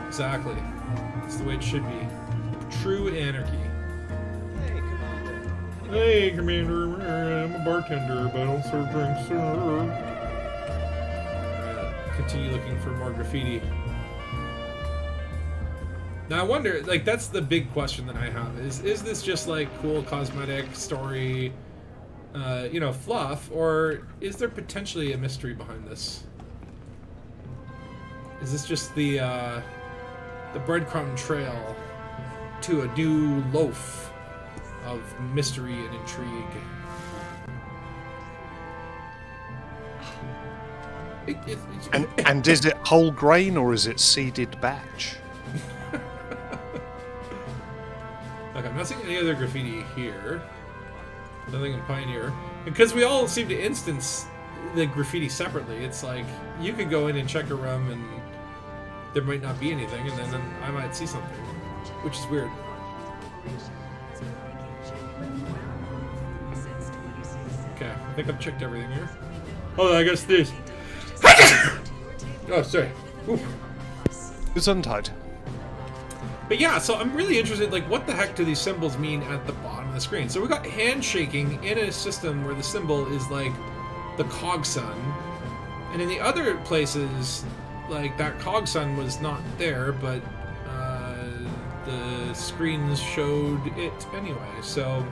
Exactly. That's the way it should be. True anarchy. Hey, Commander. I'm a bartender, but I don't serve drinks, sir. Alright, continue looking for more graffiti. Now I wonder, like, that's the big question that I have. Is this just, like, cool cosmetic story, you know, fluff, or is there potentially a mystery behind this? Is this just the breadcrumb trail to a new loaf of mystery and intrigue? And is it whole grain or is it seeded batch? Okay, I'm not seeing any other graffiti here. Nothing in Pioneer. Because we all seem to instance the graffiti separately. It's like, you could go in and check a room and there might not be anything, and then I might see something. Which is weird. Okay, I think I've checked everything here. Oh, I guess this. Oh, sorry. Oof. It's untied. But yeah, so I'm really interested, like, what the heck do these symbols mean at the bottom of the screen? So we got handshaking in a system where the symbol is, like, the cog sun. And in the other places, like, that cog sun was not there, but the screens showed it anyway. So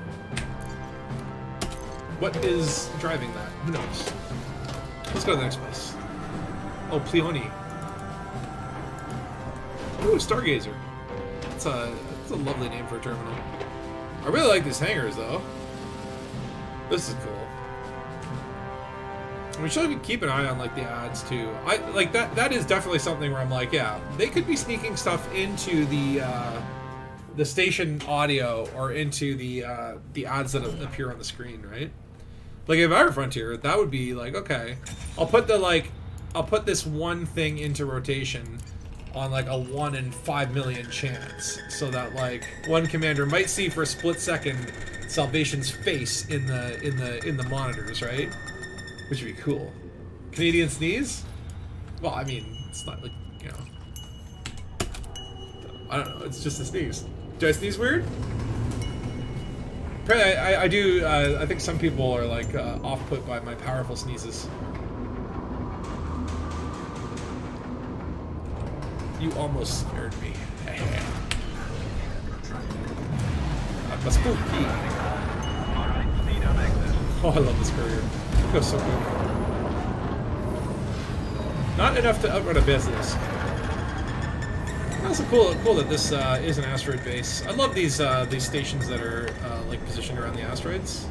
what is driving that? Who knows? Let's go to the next place. Oh, Pleoni. Ooh, Stargazer. That's a lovely name for a terminal. I really like these hangars, though. This is cool. We should keep an eye on, like, the ads too. I like that. That is definitely something where I'm like, yeah, they could be sneaking stuff into the station audio or into the ads that appear on the screen, right? Like, if I were Frontier, that would be like, okay, I'll put this one thing into rotation on, like, a 1 in 5 million chance, so that, like, one commander might see for a split second Salvation's face in the monitors, right? Which would be cool. Canadian sneeze? Well, I mean, it's not like, you know, I don't know, it's just a sneeze. Do I sneeze weird? I do. I think some people are, like, off-put by my powerful sneezes. You almost scared me. I'm a spooky. Oh, I love this courier. It goes so good. Not enough to outrun a business. Also cool that this is an asteroid base. I love these stations that are like positioned around the asteroids.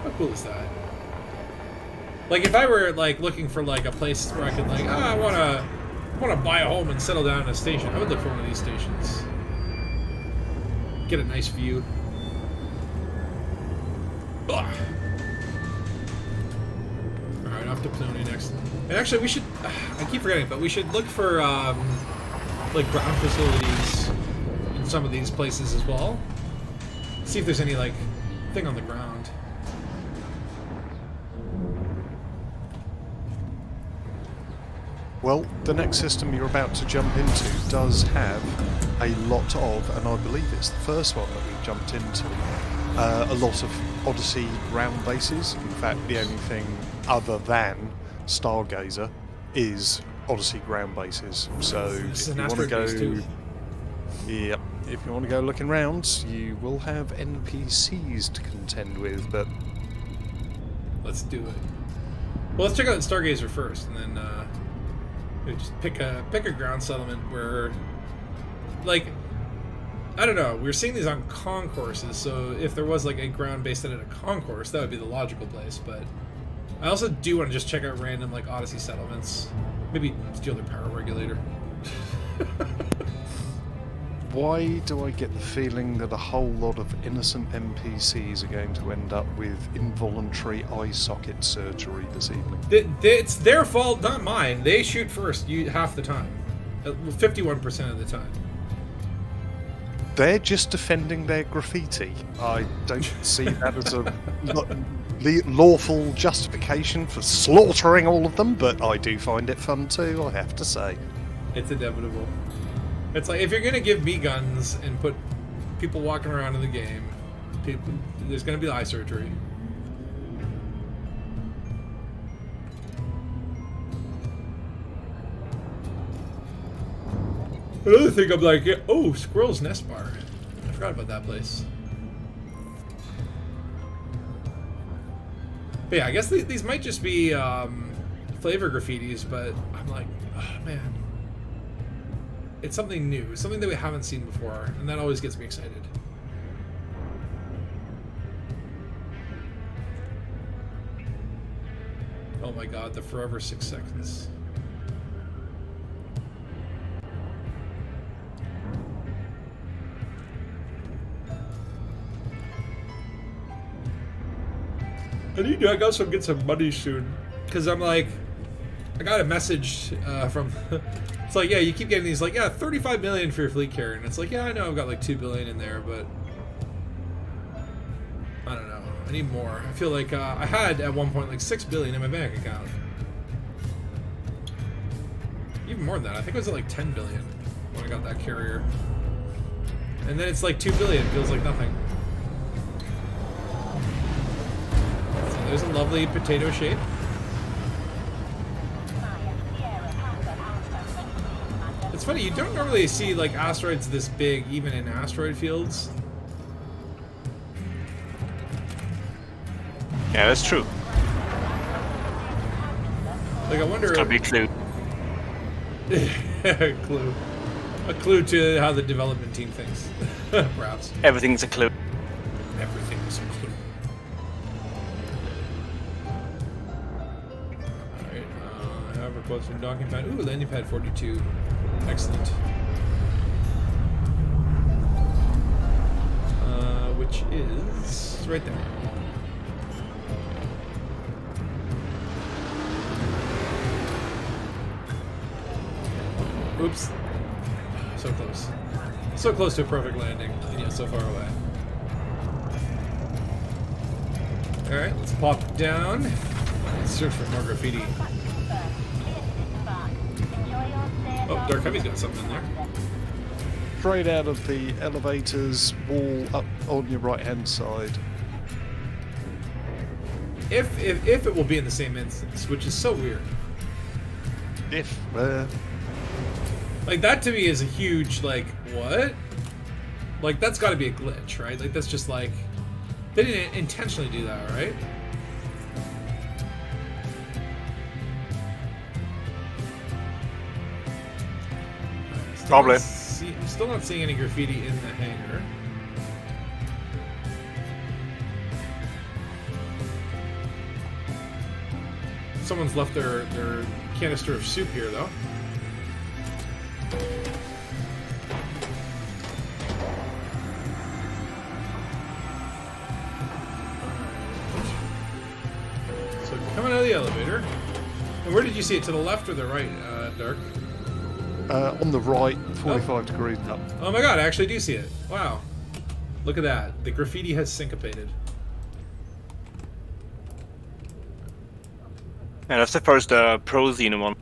How cool is that? Like, if I were, like, looking for, like, a place where I could, like, I wanna buy a home and settle down in a station, I would look for one of these stations. Get a nice view. Ugh. Alright, off to Plony next. And actually, we should... I keep forgetting, but we should look for, like, ground facilities in some of these places as well. See if there's any, like, thing on the ground. Well, the next system you're about to jump into does have a lot of, and I believe it's the first one that we jumped into, a lot of Odyssey ground bases. In fact, the only thing other than Stargazer is Odyssey ground bases. So if you want to go, yep, if you want to go looking round, you will have NPCs to contend with. But let's do it. Well, let's check out Stargazer first, and then just pick a ground settlement where, like, I don't know, we're seeing these on concourses, so if there was, like, a ground based at a concourse, that would be the logical place. But I also do want to just check out random, like, Odyssey settlements. Maybe steal their power regulator. why do I get the feeling that a whole lot of innocent NPCs are going to end up with involuntary eye socket surgery this evening? It's their fault, not mine. They shoot first half the time. 51% of the time. They're just defending their graffiti. I don't see that as a lawful justification for slaughtering all of them, but I do find it fun too, I have to say. It's inevitable. It's like, if you're going to give me guns and put people walking around in the game, there's going to be eye surgery. Another thing I'm like, oh, Squirrel's Nest Bar. I forgot about that place. But yeah, I guess these might just be flavor graffitis, but I'm like, oh man. It's something new, something that we haven't seen before, and that always gets me excited. Oh my god, the forever 6 seconds. I gotta get some money soon, because I'm like, I got a message from, it's like, yeah, you keep getting these, like, yeah, 35 million for your fleet carrier, and it's like, yeah, I know I've got like 2 billion in there, but I don't know, I need more. I feel like I had at one point like 6 billion in my bank account. Even more than that. I think it was at like 10 billion when I got that carrier. And then it's like 2 billion. Feels like nothing. So there's a lovely potato shape. It's funny, you don't normally see like asteroids this big even in asteroid fields. Yeah, that's true. Like I wonder. It's gonna be a clue. Clue. A clue to how the development team thinks. Perhaps. Everything's a clue. Everything is a clue. Alright, I have requests from docking pad. Ooh, landing pad 42. Excellent. Which is right there. Oops. So close. So close to a perfect landing, and yet so far away. Alright, let's pop down. Let's search for more graffiti. Oh, Dark Heavy's got something in there. Straight out of the elevator's wall up on your right hand side. If it will be in the same instance, which is so weird. If, Like, that to me is a huge, like, what? Like, that's gotta be a glitch, right? Like, that's just like... They didn't intentionally do that, right? Probably. I'm still not seeing any graffiti in the hangar. Someone's left their canister of soup here, though. So coming out of the elevator. And where did you see it? To the left or the right, Dark? on the right, 45 degrees up. Oh my god, I actually do see it. Wow. Look at that. The graffiti has syncopated. Yeah, that's the first pro-Xeno one.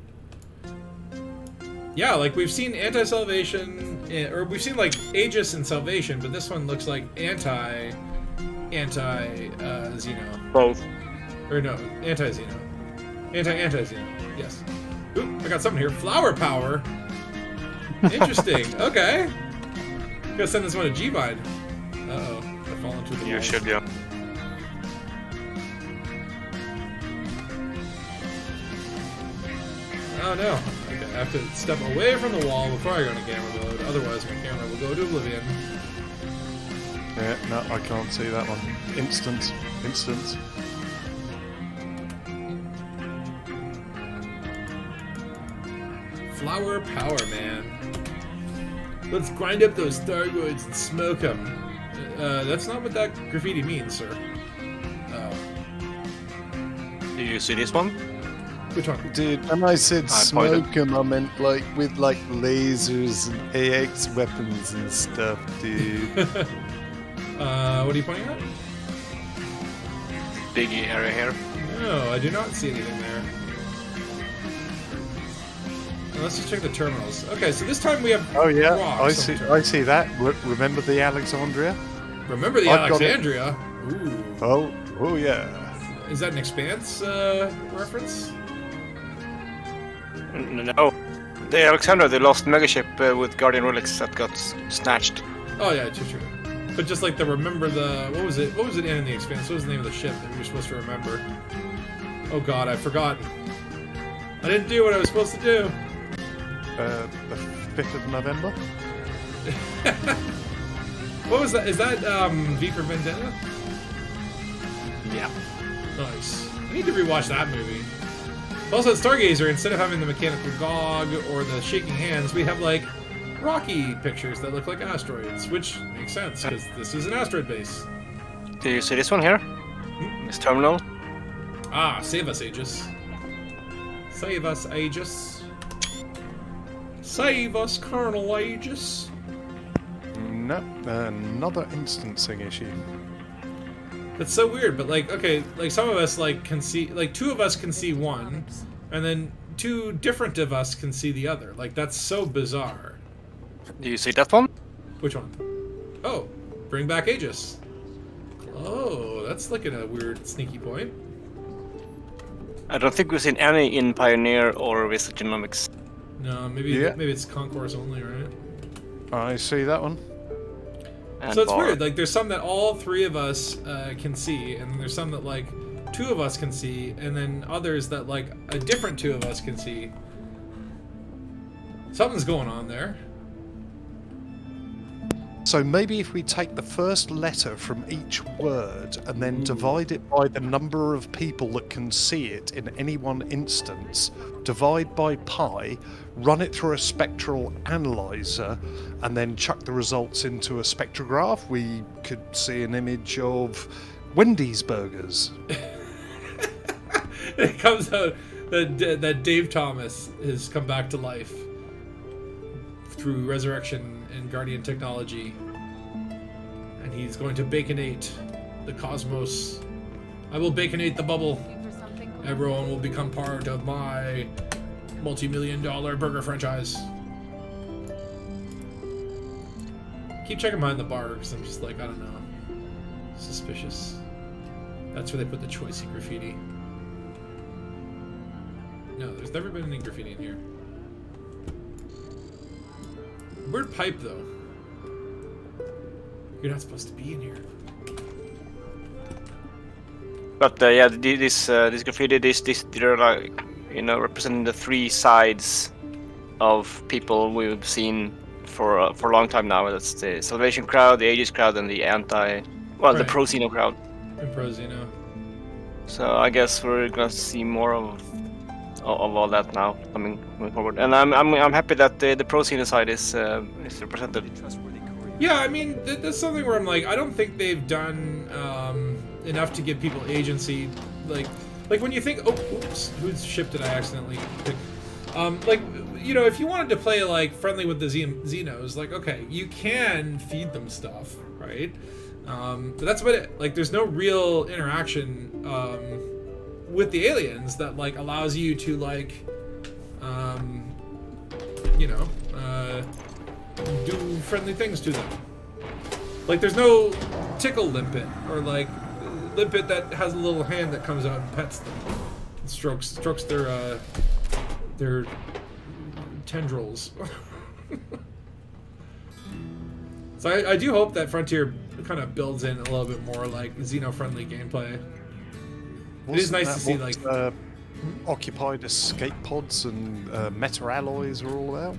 Yeah, like we've seen anti-salvation, or we've seen like Aegis and Salvation, but this one looks like anti-Xeno. Both. Or no, anti-Xeno. Anti-Xeno, yes. Oop, I got something here. Flower power. Interesting. Okay. Gotta send this one to G-Vine. Uh-oh. I fall into the You walls. should, yeah. Oh no. Okay, I have to step away from the wall before I go into camera mode, otherwise my camera will go to oblivion. Yeah, no, I can't see that one. Instance. Flower power, man. Let's grind up those Thargoids and smoke them. That's not what that graffiti means, sir. Oh. Do you see this one? Which one? Dude, when I said pointed. smoke 'em, I meant like with like lasers and AX weapons and stuff, dude. What are you pointing at? Big area here. No, I do not see anything there. Let's just check the terminals. Okay, so this time we have Oh yeah, rocks I on the see. I see that. Remember the Alexandria? Remember the I've got it. Alexandria? Ooh. Oh yeah. Is that an Expanse reference? No. The Alexandra, the lost megaship with Guardian relics that got snatched. Oh yeah, true. But just like remember the what was it in the Expanse? What was the name of the ship that we were supposed to remember? Oh god, I've forgotten. I didn't do what I was supposed to do. The 5th of November. What was that? Is that V for Vendetta? Yeah. Nice. I need to rewatch that movie. Also, at Stargazer, instead of having the mechanical gog or the shaking hands, we have like rocky pictures that look like asteroids, which makes sense because this is an asteroid base. Do you see this one here? This terminal? Ah, save us, Aegis. Save us, Aegis. Save us, Colonel Aegis. No, another instancing issue. That's so weird, but like, okay, like some of us like can see, like two of us can see one, and then two different of us can see the other. Like, that's so bizarre. Do you see that one? Which one? Oh, bring back Aegis. Oh, that's like a weird sneaky point. I don't think we've seen any in Pioneer or with Genomics. No, maybe it's concourse only, right? I see that one. And So it's Bar. weird. Like, there's some that all three of us can see, and then there's some that like two of us can see, and then others that like a different two of us can see. Something's going on there. So maybe if we take the first letter from each word and then divide it by the number of people that can see it in any one instance, divide by pi, run it through a spectral analyzer, and then chuck the results into a spectrograph, we could see an image of Wendy's burgers. It comes out that Dave Thomas has come back to life through resurrection and Guardian technology, and he's going to baconate the cosmos. I will baconate the bubble. Looking for something cool? Everyone will become part of my multi-million-dollar burger franchise. Keep checking behind the bar because I'm just like, I don't know, suspicious. That's where they put the choicey graffiti. No, there's never been any graffiti in here. Weird pipe, though. You're not supposed to be in here. But yeah, this graffiti, they're like, you know, representing the three sides of people we've seen for a long time now. That's the Salvation crowd, the Aegis crowd, and the the Right. Pro-Xeno crowd. In Prozino. So I guess we're gonna see more of all that now coming forward. And I'm happy that the Pro-Xeno side is represented. Yeah, I mean, that's something where I'm like, I don't think they've done enough to give people agency. Like when you think, oh, oops, whose ship did I accidentally pick? Like, you know, if you wanted to play like friendly with the Xenos, like, okay, you can feed them stuff, right? But that's about it. Like, there's no real interaction with the aliens that like allows you to like, you know, do friendly things to them. Like, there's no tickle limpet or like limpet that has a little hand that comes out and pets them, and strokes their tendrils. So I do hope that Frontier kind of builds in a little bit more like Xeno-friendly gameplay. It is nice to see like occupied escape pods and meta alloys are all about.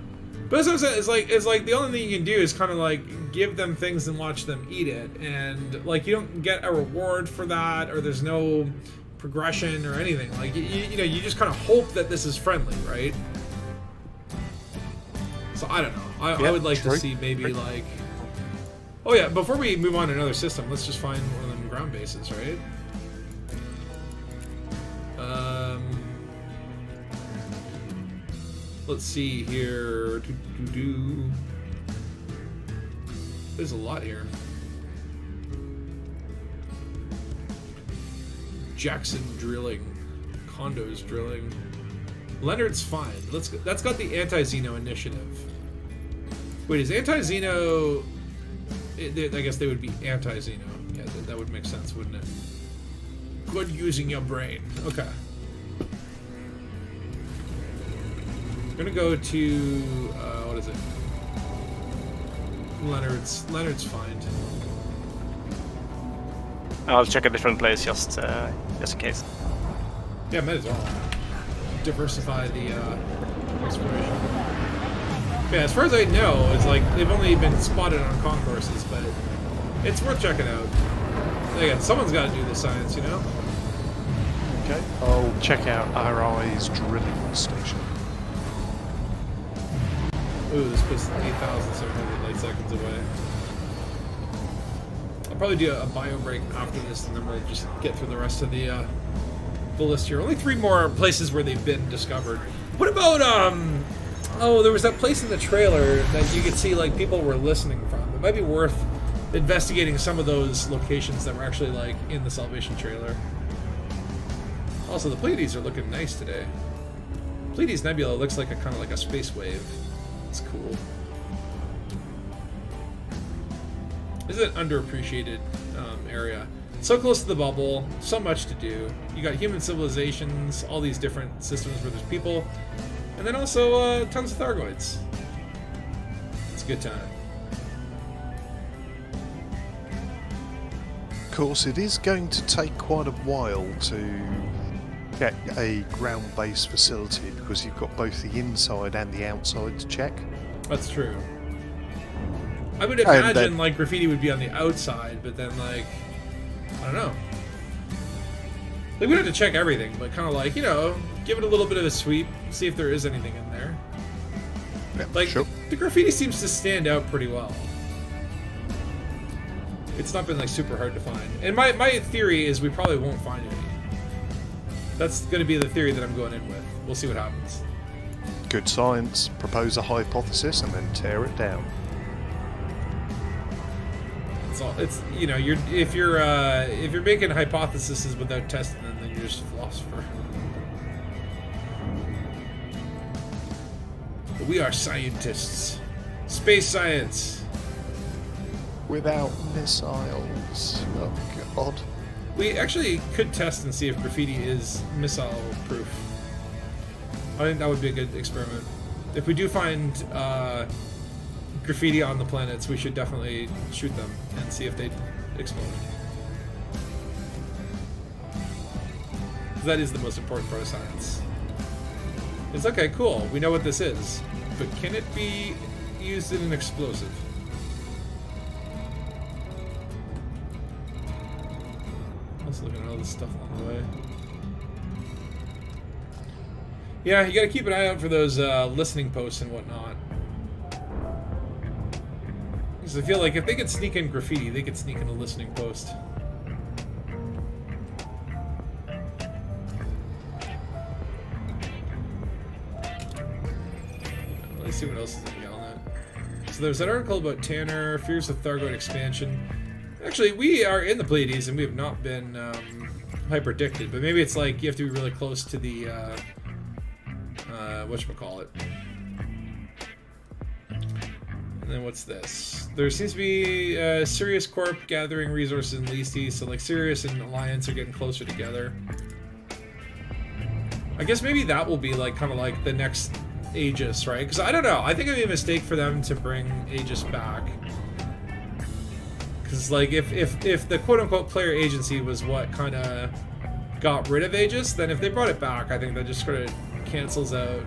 But that's what I'm saying. It's like the only thing you can do is kind of like give them things and watch them eat it, and like you don't get a reward for that, or there's no progression or anything. Like you know, you just kind of hope that this is friendly, right? So I don't know. I would like to see maybe like. Oh yeah, before we move on to another system, let's just find one of them ground bases, right? Let's see here. There's a lot here. Jackson drilling, condos drilling. Leonard's fine. That's got the anti-Xeno initiative. Wait, is anti-Xeno? I guess they would be anti-Xeno. Yeah, that would make sense, wouldn't it? Good using your brain. Okay. I'm gonna go to what is it? Leonard's find. I'll check a different place just in case. Yeah, might as well diversify the exploration. Yeah, as far as I know, it's like they've only been spotted on concourses, but it's worth checking out. Again, someone's got to do the science, you know. Okay, I'll check out RI's drilling station. Ooh, this place is 8,700 light seconds away. I'll probably do a bio break after this, and then we'll just get through the rest of the list here. Only 3 more places where they've been discovered. What about oh, there was that place in the trailer that you could see like people were listening from. It might be worth investigating some of those locations that were actually like in the Salvation trailer. Also, the Pleadies are looking nice today. Pleadies Nebula looks like a kind of like a space wave. It's cool. This is an underappreciated area. So close to the bubble, so much to do. You got human civilizations, all these different systems where there's people, and then also tons of Thargoids. It's a good time. Of course, it is going to take quite a while to get a ground-based facility because you've got both the inside and the outside to check. That's true. I would imagine like Graffiti would be on the outside, but then like I don't know. Like we don't have to check everything, but kind of like, you know, give it a little bit of a sweep, see if there is anything in there. Yeah, Like sure. the Graffiti seems to stand out pretty well. It's not been like super hard to find. And my theory is we probably won't find any. That's going to be the theory that I'm going in with. We'll see what happens. Good science, propose a hypothesis and then tear it down. It's all. It's, you know, if you're making hypotheses without testing them, then you're just a philosopher. But we are scientists. Space science. Without missiles. Oh, God. We actually could test and see if Graffiti is missile proof. I think that would be a good experiment. If we do find Graffiti on the planets, we should definitely shoot them and see if they explode. That is the most important part of science. It's okay, cool. We know what this is, but can it be used in an explosive? Let's look at all this stuff along the way. Yeah, you gotta keep an eye out for those listening posts and whatnot. Because I feel like if they could sneak in Graffiti, they could sneak in a listening post. Let's see what else is in Galnet. So there's that article about Tanner, fears of Thargoid expansion. Actually, we are in the Pleadies and we have not been hyper-addicted, but maybe it's like you have to be really close to the whatchamacallit. And then what's this? There seems to be Sirius Corp gathering resources in Leasty, so like Sirius and Alliance are getting closer together. I guess maybe that will be like kind of like the next Aegis, right? Because I don't know. I think it'd be a mistake for them to bring Aegis back. Because like if the quote-unquote player agency was what kind of got rid of Aegis, then if they brought it back, I think that just sort of cancels out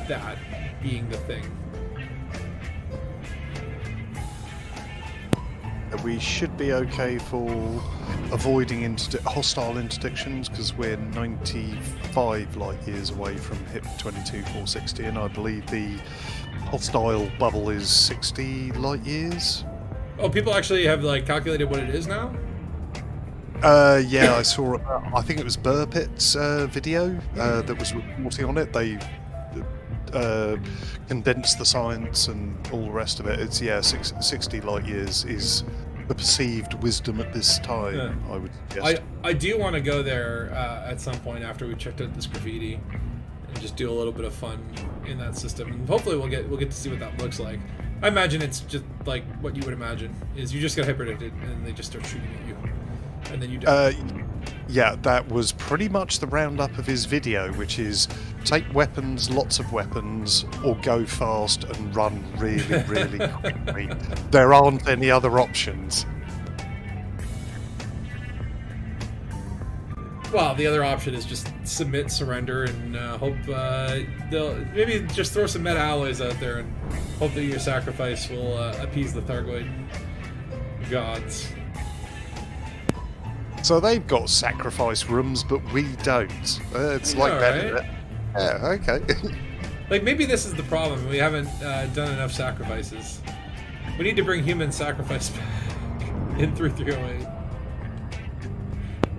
that being the thing. We should be okay for avoiding hostile interdictions because we're 95 light years away from HIP 22460, and I believe the hostile bubble is 60 light years. Oh, people actually have like calculated what it is now? Yeah, I saw. I think it was Burpit's video that was reporting on it. They condensed the science and all the rest of it. It's 60 light years is the perceived wisdom at this time. Yeah. I would suggest. I do want to go there at some point after we checked out this Graffiti and just do a little bit of fun in that system. And hopefully we'll get to see what that looks like. I imagine it's just like what you would imagine is you just get hyper-addicted and they just start shooting at you. And then you die. Yeah, that was pretty much the roundup of his video, which is take weapons, lots of weapons, or go fast and run really, really quickly. There aren't any other options. Well, the other option is just submit, surrender, and hope they'll maybe just throw some meta alloys out there and hope that your sacrifice will appease the Thargoid gods. So they've got sacrifice rooms, but we don't. It's like that. Right? Yeah, okay. Like maybe this is the problem. We haven't done enough sacrifices. We need to bring human sacrifice back in 3308.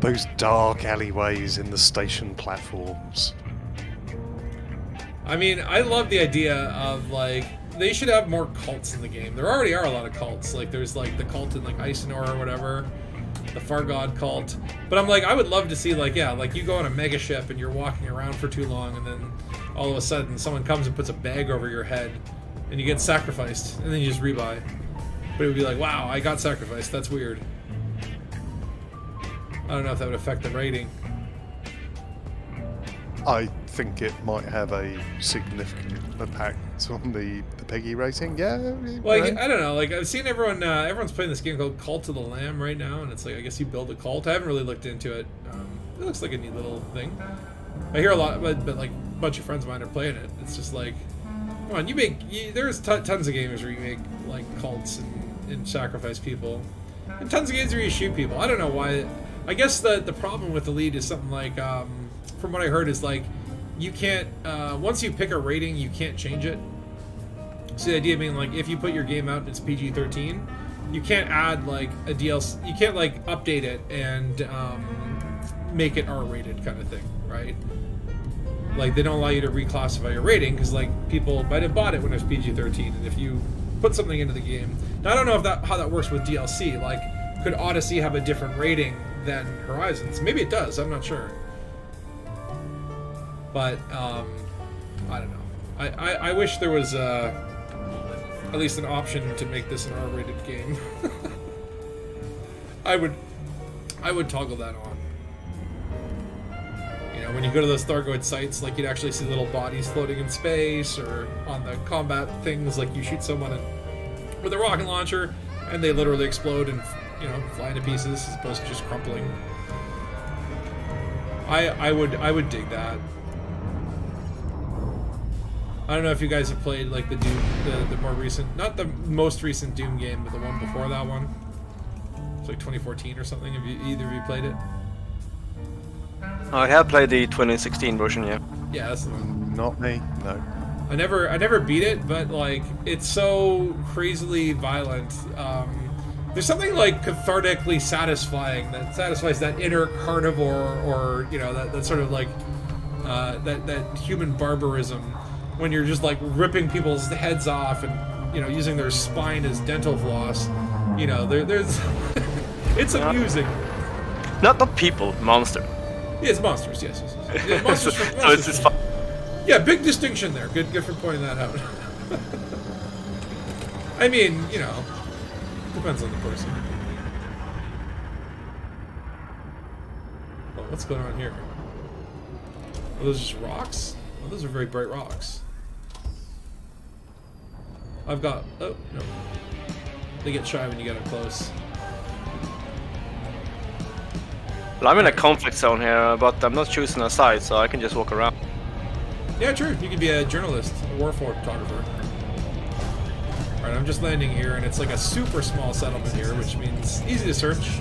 Those dark alleyways in the station platforms. I mean, I love the idea of like they should have more cults in the game. There already are a lot of cults. Like there's like the cult in like Icenor or whatever. the Far God cult. But I'm like, I would love to see like, yeah, like you go on a mega ship and you're walking around for too long, and then all of a sudden someone comes and puts a bag over your head, and you get sacrificed, and then you just rebuy. But it would be like, wow, I got sacrificed. That's weird. I don't know if that would affect the rating. I think it might have a significant impact on the Peggy rating. Yeah. Like, I don't know. Like, I've seen everyone's playing this game called Cult of the Lamb right now, and it's like, I guess you build a cult. I haven't really looked into it. It looks like a neat little thing. I hear a lot, but like a bunch of friends of mine are playing it. It's just like, come on, there's tons of games where you make like cults and sacrifice people, and tons of games where you shoot people. I don't know why. I guess the problem with the lead is something like, from what I heard, is like you can't once you pick a rating, you can't change it. So the idea being like, if you put your game out and it's PG-13, you can't add like a DLC. You can't like update it and make it R-rated kind of thing, right? Like they don't allow you to reclassify your rating because like people might have bought it when it was PG-13, and if you put something into the game, now I don't know if how that works with DLC. Like, could Odyssey have a different rating than Horizons? Maybe it does. I'm not sure. But I don't know. I wish there was at least an option to make this an R-rated game. I would toggle that on. You know, when you go to those Thargoid sites, like you'd actually see little bodies floating in space, or on the combat things, like you shoot someone with a rocket launcher and they literally explode and, you know, fly into pieces as opposed to just crumpling. I would dig that. I don't know if you guys have played like the Doom, the more recent, not the most recent Doom game, but the one before that one. It's like 2014 or something. Have either of you played it? I have played the 2016 version, yeah. Yeah, that's the one. Not me, no. I never beat it, but like it's so crazily violent. There's something like cathartically satisfying that satisfies that inner carnivore, or you know, that sort of like that human barbarism, when you're just like ripping people's heads off and, you know, using their spine as dental floss. You know, there's it's amusing. Not people, monster. Yeah, it's monsters. Yes. Yeah, monsters. So it's fun. Yeah, big distinction there. Good for pointing that out. I mean, you know, depends on the person. Oh, what's going on here? Are those just rocks? Oh, those are very bright rocks. I've got... Oh, no. They get shy when you get up close. Well, I'm in a conflict zone here, but I'm not choosing a side, so I can just walk around. Yeah, true. You could be a journalist, a war photographer. Alright, I'm just landing here, and it's like a super small settlement here, which means easy to search.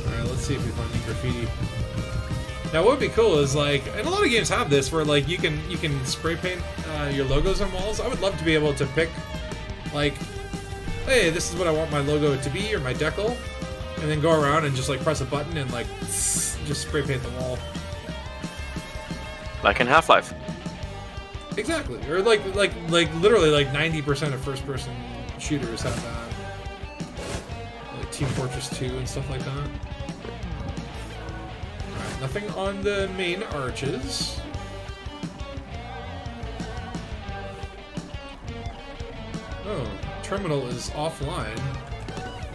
Alright, let's see if we find any graffiti. Now, what would be cool is, like, and a lot of games have this, where, like, you can spray paint your logos on walls. I would love to be able to pick, like, hey, this is what I want my logo to be, or my decal, and then go around and just, like, press a button and, like, just spray paint the wall. Like in Half-Life. Exactly. Or, like literally, like, 90% of first-person shooters have that. Like Team Fortress 2 and stuff like that. Alright, nothing on the main arches. Oh, terminal is offline.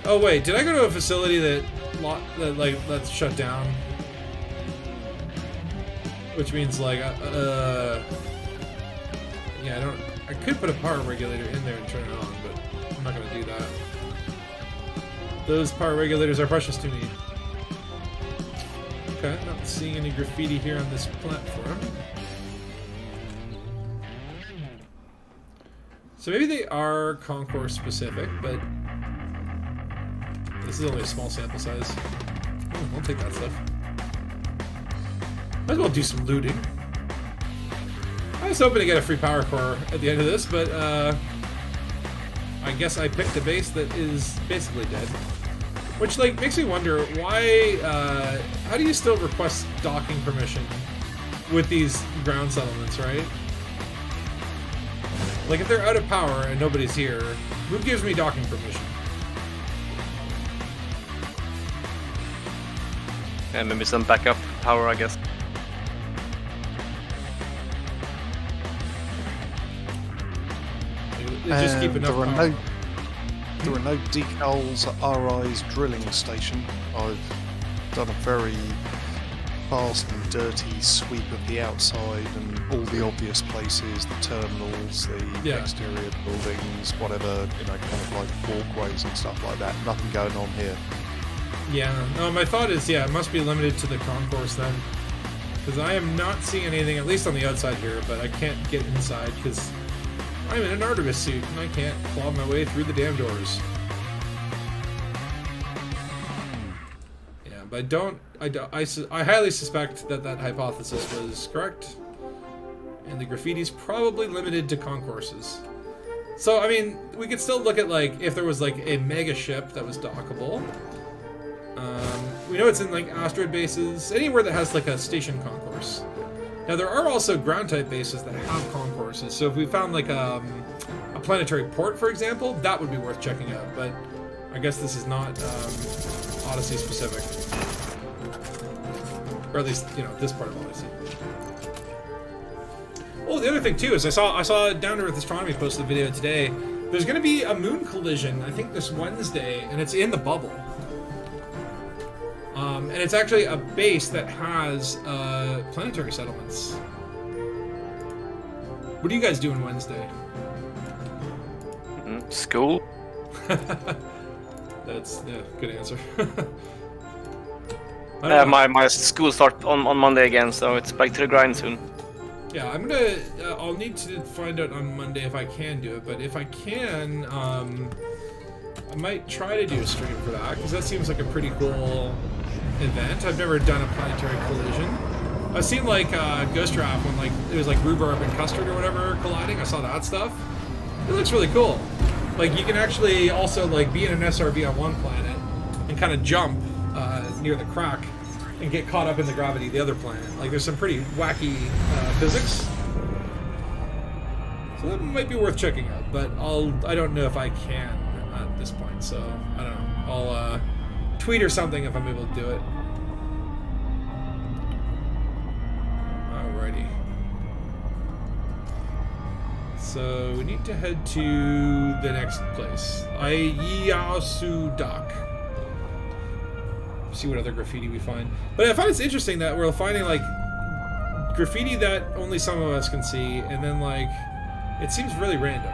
Oh wait, did I go to a facility that's shut down? Which means like yeah, I could put a power regulator in there and turn it on, but I'm not gonna do that. Those power regulators are precious to me. Okay, not seeing any graffiti here on this platform. So maybe they are concourse specific, but this is only a small sample size. Oh, I'll take that stuff. Might as well do some looting. I was hoping to get a free power core at the end of this, but I guess I picked a base that is basically dead. Which, like, makes me wonder why, how do you still request docking permission with these ground settlements, right? Like, if they're out of power and nobody's here, Who gives me docking permission? And maybe some backup power, I guess. Just keep And enough there are power. there are no decals at RI's drilling station. I've done a very fast and dirty sweep of the outside and all the obvious places, the terminals, the Yeah. exterior buildings, whatever, kind of like walkways and stuff like that. Nothing going on here. Yeah, no, my thought is, yeah, it must be limited to the concourse then. Because I am not seeing anything, at least on the outside here, but I can't get inside because I'm in an Artemis suit and I can't claw my way through the damn doors. Yeah, but I highly suspect that that hypothesis was correct. And the graffiti's probably limited to concourses. So, I mean, we could still look at, like, if there was, like, a mega ship that was dockable. We know it's in, like, asteroid bases, anywhere that has, like, a station concourse. Now, there are also ground-type bases that have concourses, so if we found, like, a planetary port, for example, that would be worth checking out, but I guess this is not Odyssey-specific. Or at least, you know, this part of Odyssey. Oh, the other thing, too, is I saw Down to Earth Astronomy posted a video today. There's going to be a moon collision, I think this Wednesday, and it's in the bubble. And it's actually a base that has planetary settlements. What are you guys doing Wednesday? School? That's yeah, good answer. My school starts on Monday again, so it's back to the grind soon. Yeah, I'm gonna. I'll need to find out on Monday if I can do it, but if I can, I might try to do a stream for that because that seems like a pretty cool event. I've never done a planetary collision. I've seen like Ghost Draft when like it was like rhubarb and custard or whatever colliding. I saw that stuff. It looks really cool. Like you can actually also like be in an SRV on one planet and kind of jump near the crack and get caught up in the gravity of the other planet. Like there's some pretty wacky physics. So that might be worth checking out, but I don't know if I can at this point, so I don't know. I'll tweet or something if I'm able to do it. Alrighty. So we need to head to the next place. Ayasu Dock. See what other graffiti we find. But I find it's interesting that we're finding like graffiti that only some of us can see, and then like it seems really random.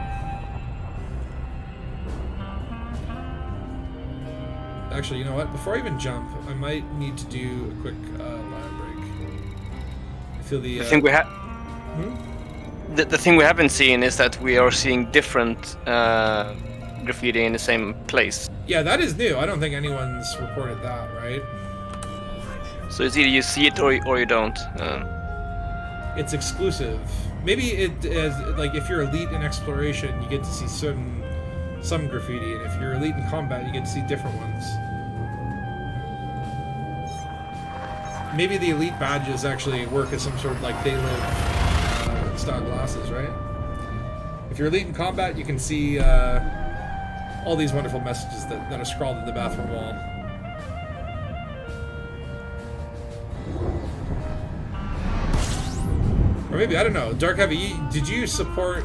Actually, you know what? Before I even jump, I might need to do a quick bio break. I feel the thing we have. The thing we haven't seen is that we are seeing different graffiti in the same place. Yeah, that is new. I don't think anyone's reported that, right? So it's either you see it or you don't. It's exclusive. Maybe it is like if you're elite in exploration, you get to see some graffiti, and if you're elite in combat, you get to see different ones. Maybe the elite badges actually work as some sort of like they live style glasses, right? If you're elite in combat, you can see all these wonderful messages that are scrawled in the bathroom wall. Or maybe, I don't know, Dark Heavy, did you support,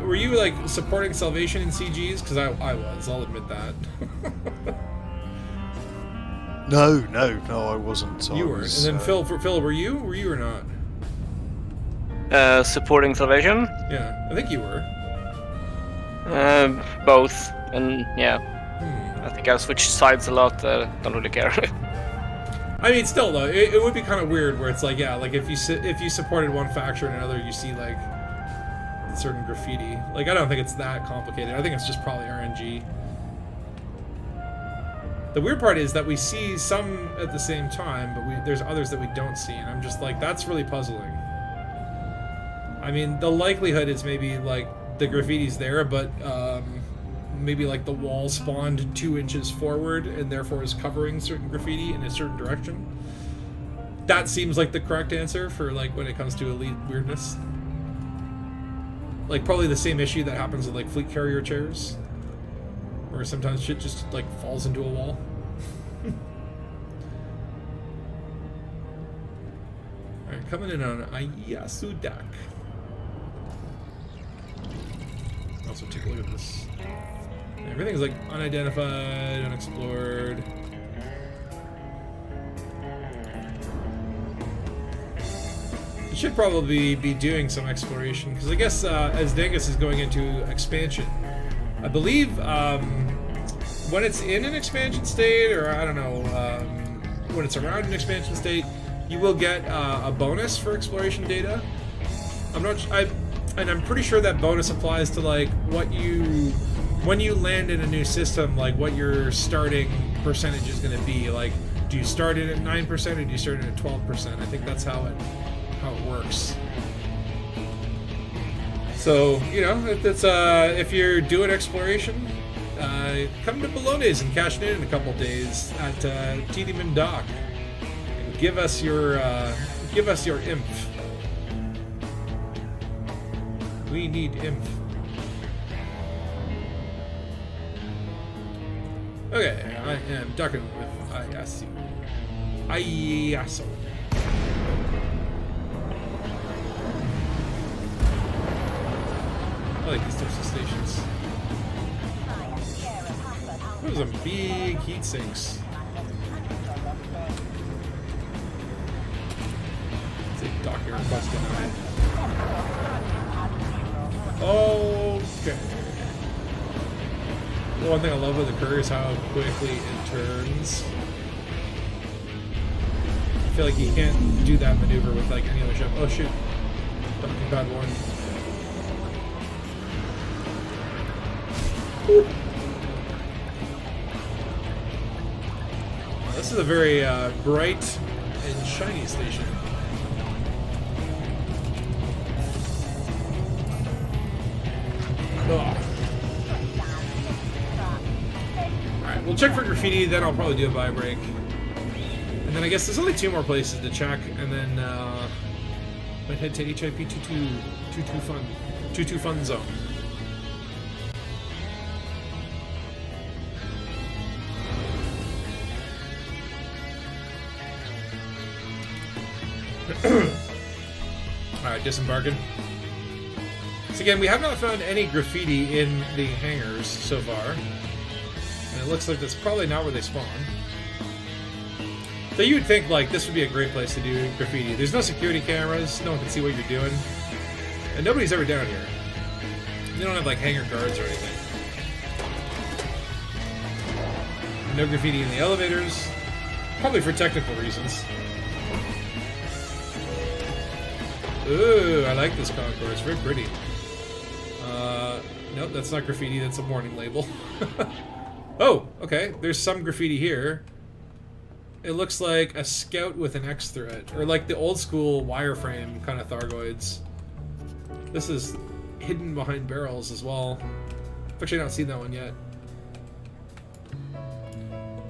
were you like supporting Salvation in CGs? Because I was, I'll admit that. No, I wasn't. You were. And then Phil, were you or not? Supporting Salvation? Yeah, I think you were. Both, and yeah. I think I've switched sides a lot. Don't really care. I mean, still though, it would be kind of weird where it's like, yeah, like if you supported one faction or another, you see like certain graffiti. Like I don't think it's that complicated. I think it's just probably RNG. The weird part is that we see some at the same time, but there's others that we don't see, and I'm just like, that's really puzzling. I mean, the likelihood is maybe like the graffiti's there, but maybe like the wall spawned 2 inches forward and therefore is covering certain graffiti in a certain direction. That seems like the correct answer for like when it comes to elite weirdness. Like probably the same issue that happens with like fleet carrier chairs. Or sometimes shit just like falls into a wall. Alright, coming in on Ayasudak. Also take a look at this. Everything's like unidentified, unexplored. You should probably be doing some exploration, because I guess as Dangus is going into expansion, I believe when it's in an expansion state, or I don't know, when it's around an expansion state, you will get a bonus for exploration data. I'm pretty sure that bonus applies to like when you land in a new system, like what your starting percentage is going to be. Like, do you start it at 9% or do you start it at 12%? I think that's how it works. So, you know, if you're doing exploration, come to Bologna's and cash it in a couple days at Tiedemann Dock. And give us your imp. We need imp. Okay, I am docking with Ayasu. Ayasu. I like these types of stations. Those are some big heat sinks. It's a docking request denied. Okay. The one thing I love with the courier is how quickly it turns. I feel like you can't do that maneuver with like any other ship. Oh shoot. Docking pad 1. Well, this is a very bright and shiny station. Alright, we'll check for graffiti, then I'll probably do a buy break. And then I guess there's only 2 more places to check, and then might head to HIP 22 Fun Zone. Alright, disembarking. So again, we have not found any graffiti in the hangars so far. And it looks like that's probably not where they spawn. So you would think like this would be a great place to do graffiti. There's no security cameras, no one can see what you're doing. And nobody's ever down here. They don't have like hangar guards or anything. No graffiti in the elevators. Probably for technical reasons. Ooh, I like this concourse. It's very pretty. Nope, that's not graffiti. That's a warning label. Oh, okay. There's some graffiti here. It looks like a scout with an X through it. Or like the old school wireframe kind of Thargoids. This is hidden behind barrels as well. I've actually not seen that one yet.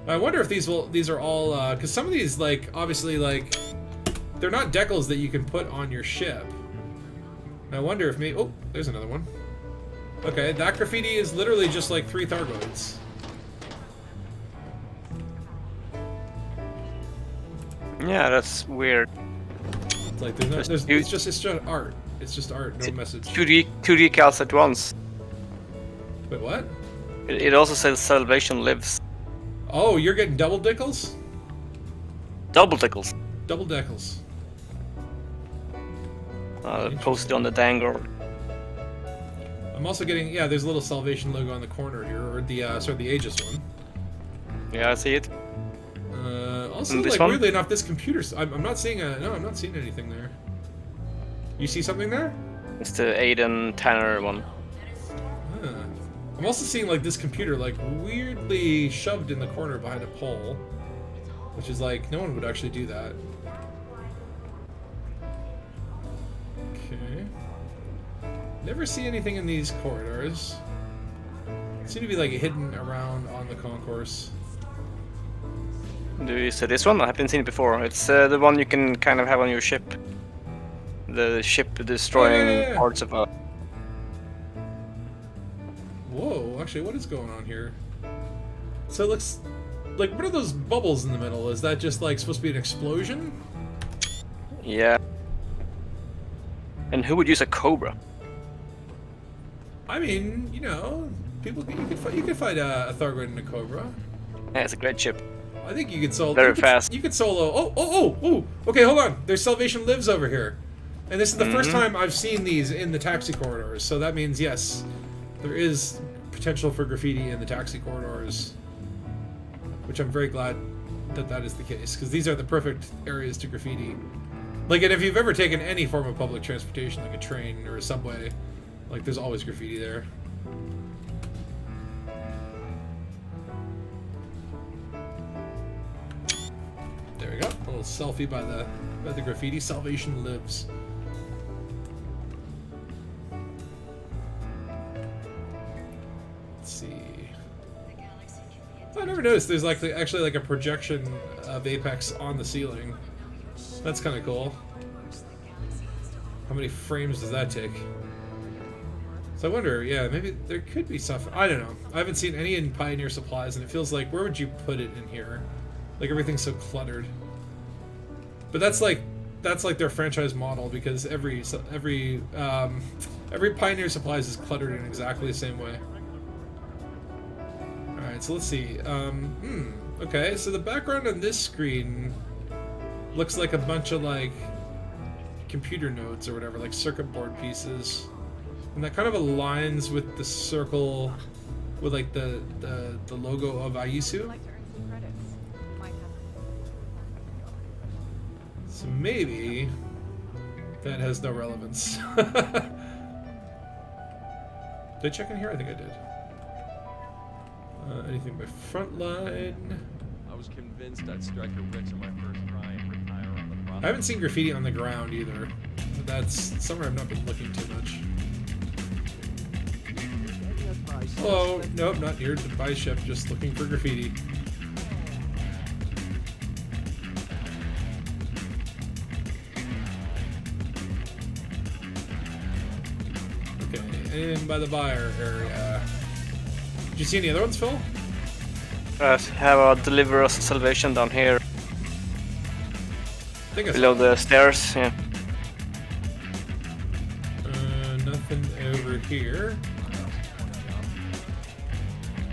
I wonder if these are all... because some of these, like, obviously, like... They're not decals that you can put on your ship. And I wonder if maybe... Oh, there's another one. Okay, that graffiti is literally just like 3 Thargoids. Yeah, that's weird. It's like it's just art. It's just art, no message. 2 decals at once. Wait, what? It also says Salvation Lives. Oh, you're getting double decals? Double decals. Double decals. Posted on the Dangus. I'm also getting, yeah, there's a little Salvation logo on the corner here, or the, sorry, the Aegis one. Yeah, I see it. Also, like, weirdly enough, this computer's, I'm not seeing I'm not seeing anything there. You see something there? It's the Aiden Tanner one. Huh. I'm also seeing, like, this computer, like, weirdly shoved in the corner behind a pole. Which is, like, no one would actually do that. Okay. Never see anything in these corridors. Seem to be, like, hidden around on the concourse. Do you see this one? I haven't seen it before. It's the one you can kind of have on your ship. The ship destroying parts of a... Whoa, actually, what is going on here? So it looks like, what are those bubbles in the middle? Is that just like supposed to be an explosion? Yeah. And who would use a cobra? I mean, you know, you could fight a Thargoid and a Cobra. Yeah, it's a great ship. I think you could solo. Very fast. You could solo. Oh! Okay, hold on. There's Salvation Lives over here, and this is the first time I've seen these in the taxi corridors. So that means yes, there is potential for graffiti in the taxi corridors, which I'm very glad that is the case, because these are the perfect areas to graffiti. Like, and if you've ever taken any form of public transportation, like a train or a subway, like there's always graffiti there. There we go. A little selfie by the graffiti. Salvation Lives. Let's see. I never noticed there's like actually like a projection of Apex on the ceiling. That's kind of cool. How many frames does that take? So I wonder, yeah, maybe there could be stuff. I don't know. I haven't seen any in Pioneer Supplies, and it feels like, where would you put it in here? Like, everything's so cluttered. But that's like their franchise model, because every Pioneer Supplies is cluttered in exactly the same way. All right, so let's see. Okay, so the background on this screen looks like a bunch of like computer nodes or whatever, like circuit board pieces, and that kind of aligns with the circle with like the logo of Aisu. Like to earn some credits. Might have. So maybe that has no relevance. Did I check in here? I think I did. Anything by Frontline? I was convinced I'd strike a rich on my first try and retire on the I haven't seen graffiti on the ground either. But that's somewhere I've not been looking too much. Oh, nope, not here to buy ship, just looking for graffiti. Okay, and by the buyer area. Did you see any other ones, Phil? Have a Deliver Us Salvation down here. I think I Below saw the stairs, yeah. nothing over here.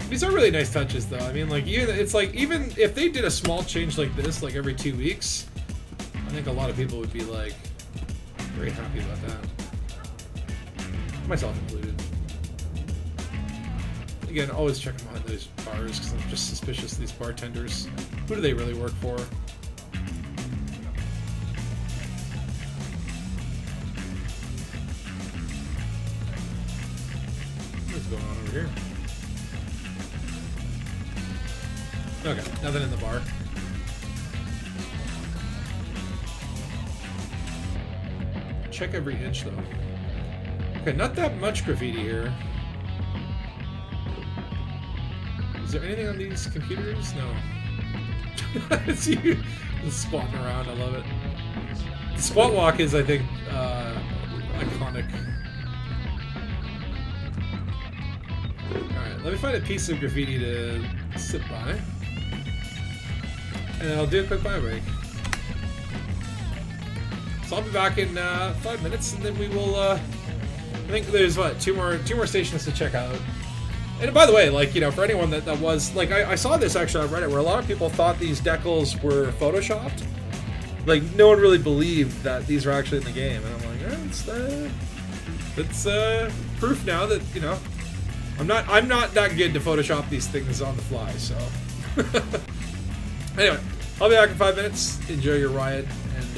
These are really nice touches, though. I mean, like, even if they did a small change like this, like every 2 weeks, I think a lot of people would be like very happy about that. Myself included. Again, always check behind those bars because I'm just suspicious of these bartenders. Who do they really work for? What's going on over here? Okay, nothing in the bar. Check every inch, though. Okay, not that much graffiti here. Is there anything on these computers? No. It's you just squatting around. I love it. The squat walk is, I think, iconic. Alright, let me find a piece of graffiti to sit by. And I'll do a quick bio break. So I'll be back in 5 minutes, and then we will. I think there's what two more stations to check out. And by the way, like, you know, for anyone that was like, I saw this actually on Reddit where a lot of people thought these decals were photoshopped. Like, no one really believed that these were actually in the game, and I'm like, it's proof now that, you know, I'm not that good to Photoshop these things on the fly. So anyway, I'll be back in 5 minutes. Enjoy your riot, and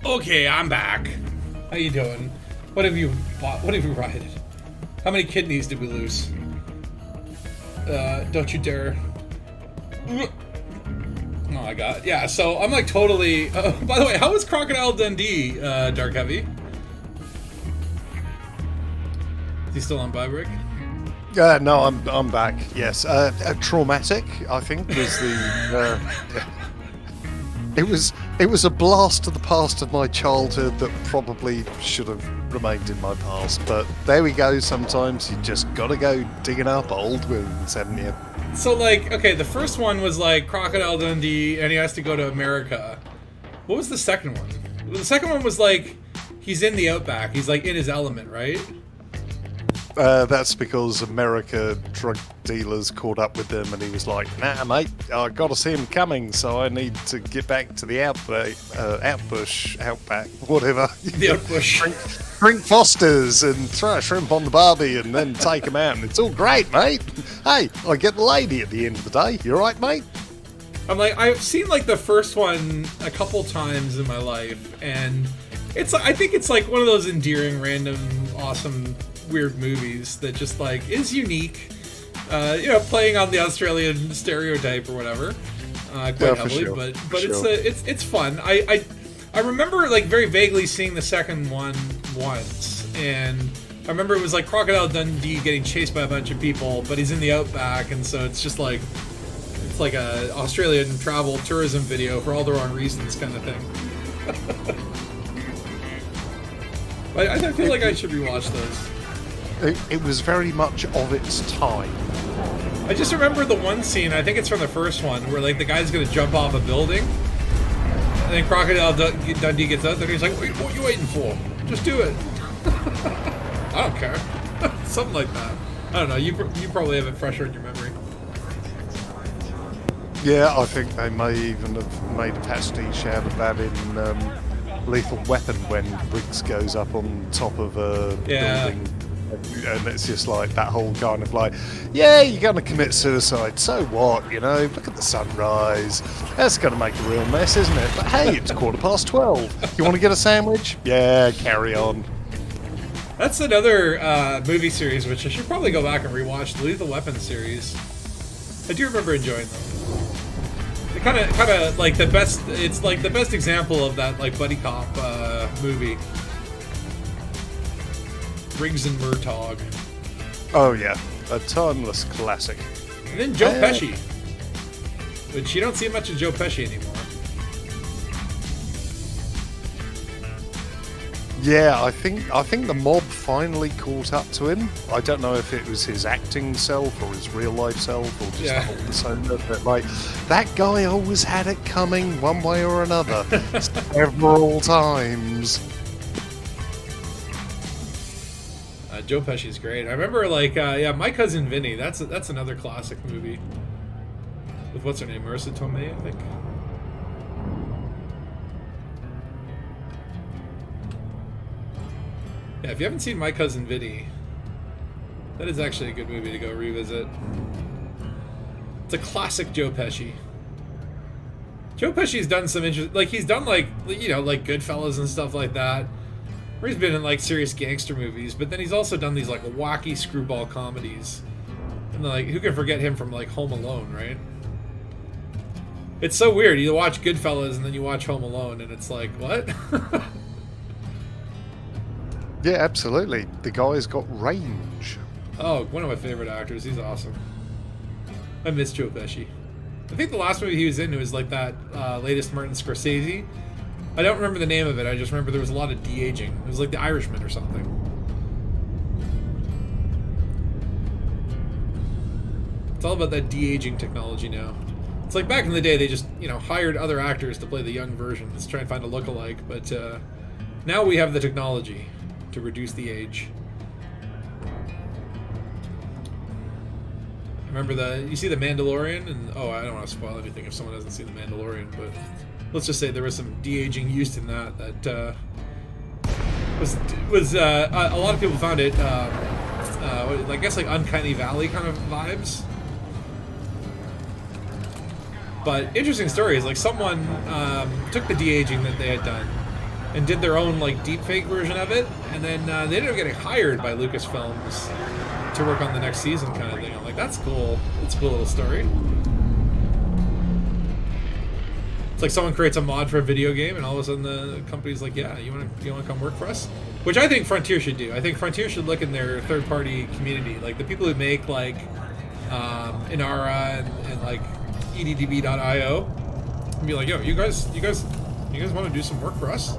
Okay, I'm back. How you doing? What have you bought? What have you rioted? How many kidneys did we lose? Don't you dare. Oh my god. Yeah, so I'm like totally... by the way, how was Crocodile Dundee, Dark Heavy? Is he still on Bybrick? No, I'm back. Yes, traumatic. I think was the. It was a blast to the past of my childhood that probably should have remained in my past. But there we go. Sometimes you just gotta go digging up old wounds, haven't you? So like, okay, the first one was like Crocodile Dundee, and he has to go to America. What was the second one? The second one was like he's in the outback. He's like in his element, right? That's because America drug dealers caught up with him, and he was like, "Nah, mate, I got to see him coming, so I need to get back to the outback, whatever. The outbush. Drink Fosters and throw a shrimp on the barbie, and then take him out, and it's all great, mate. Hey, I get the lady at the end of the day. You all right, mate?" I'm like, I've seen like the first one a couple times in my life, and I think it's like one of those endearing, random, awesome, weird movies that just like is unique, playing on the Australian stereotype or whatever, quite heavily, sure. but sure. it's fun. I remember like very vaguely seeing the second one once, and I remember it was like Crocodile Dundee getting chased by a bunch of people, but he's in the outback, and so it's just like it's like a Australian travel tourism video for all the wrong reasons kind of thing. I feel like I should rewatch those. It was very much of its time. I just remember the one scene, I think it's from the first one, where like the guy's gonna jump off a building, and then Crocodile Dundee gets out there and he's like, what are you waiting for? Just do it. I don't care. Something like that. I don't know, you probably have it fresher in your memory. Yeah, I think they may even have made a pastiche out of that in Lethal Weapon when Riggs goes up on top of a building. And it's just like that whole kind of like, yeah, you're going to commit suicide, so what, look at the sunrise. That's going to make a real mess, isn't it? But hey, it's 12:15. You want to get a sandwich? Yeah, carry on. That's another movie series which I should probably go back and rewatch, the Lethal Weapon series. I do remember enjoying them. They kind of like the best, it's like the best example of that like buddy cop movie. Riggs and Murtaugh. Oh yeah, a timeless classic. And then Joe Pesci, which you don't see much of Joe Pesci anymore. Yeah, I think the mob finally caught up to him. I don't know if it was his acting self or his real life self or just the whole persona, but like that guy always had it coming one way or another, several times. Joe Pesci's great. I remember, like, My Cousin Vinny. That's another classic movie. With what's her name, Marissa Tomei, I think. Yeah, if you haven't seen My Cousin Vinny, that is actually a good movie to go revisit. It's a classic Joe Pesci. Joe Pesci's done some interesting, like he's done like like Goodfellas and stuff like that. Where he's been in like serious gangster movies, but then he's also done these like wacky screwball comedies. And like, who can forget him from like Home Alone, right? It's so weird. You watch Goodfellas and then you watch Home Alone, and it's like, what? Yeah, absolutely. The guy's got range. Oh, one of my favorite actors. He's awesome. I miss Joe Pesci. I think the last movie he was in was like that latest Martin Scorsese. I don't remember the name of it. I just remember there was a lot of de-aging. It was like The Irishman or something. It's all about that de-aging technology now. It's like back in the day, they just hired other actors to play the young versions, try and find a look-alike. But now we have the technology to reduce the age. Remember you see The Mandalorian, and I don't want to spoil anything if someone hasn't seen The Mandalorian, but let's just say there was some de-aging used in that was a lot of people found it I guess like Uncanny Valley kind of vibes. But interesting story is like someone took the de-aging that they had done and did their own like deepfake version of it, and then they ended up getting hired by Lucasfilms to work on the next season, kind of thing. I'm like, that's cool. That's a cool little story. It's like someone creates a mod for a video game, and all of a sudden the company's like, "Yeah, you want to come work for us?" Which I think Frontier should do. I think Frontier should look in their third-party community, like the people who make like Inara and like EDDB.io, and be like, "Yo, you guys want to do some work for us?"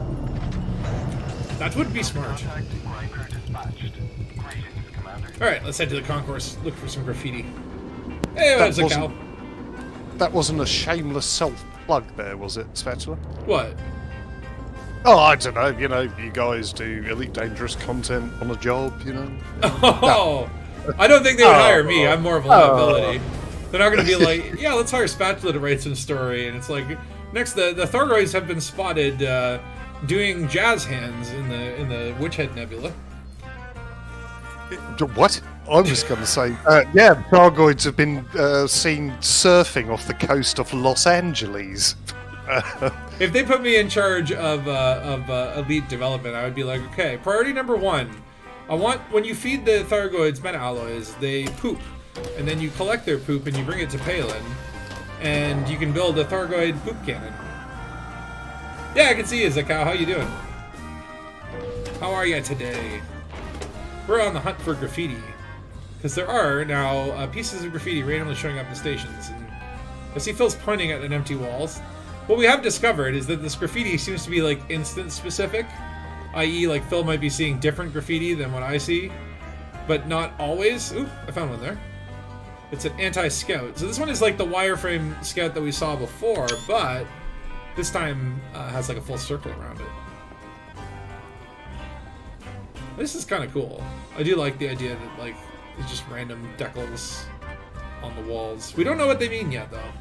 That would be smart. All right, let's head to the concourse. Look for some graffiti. Hey, there's a cow. That wasn't a shameless self-plug there, was it, Spatula? What? Oh, I don't know. You know, you guys do Elite Dangerous content on a job, you know? Oh, I don't think they would hire me. I'm more of a liability. They're not going to be like, yeah, let's hire Spatula to write some story. And it's like, next, the Thargoids have been spotted doing jazz hands in the Witchhead Nebula. What? I was going to say, yeah, the Thargoids have been seen surfing off the coast of Los Angeles. If they put me in charge of elite development, I would be like, okay, priority number 1. I want, when you feed the Thargoids meta-alloys, they poop. And then you collect their poop and you bring it to Palin. And you can build a Thargoid poop cannon. Yeah, I can see you, Zakao. How you doing? How are you today? We're on the hunt for graffiti. Because there are now pieces of graffiti randomly showing up in stations. And I see Phil's pointing at an empty walls. What we have discovered is that this graffiti seems to be like instance specific, i.e. like Phil might be seeing different graffiti than what I see, but not always. Ooh, I found one there. It's an anti-scout. So this one is like the wireframe scout that we saw before, but this time has like a full circle around it. This is kind of cool. I do like the idea that like it's just random decals on the walls. We don't know what they mean yet though.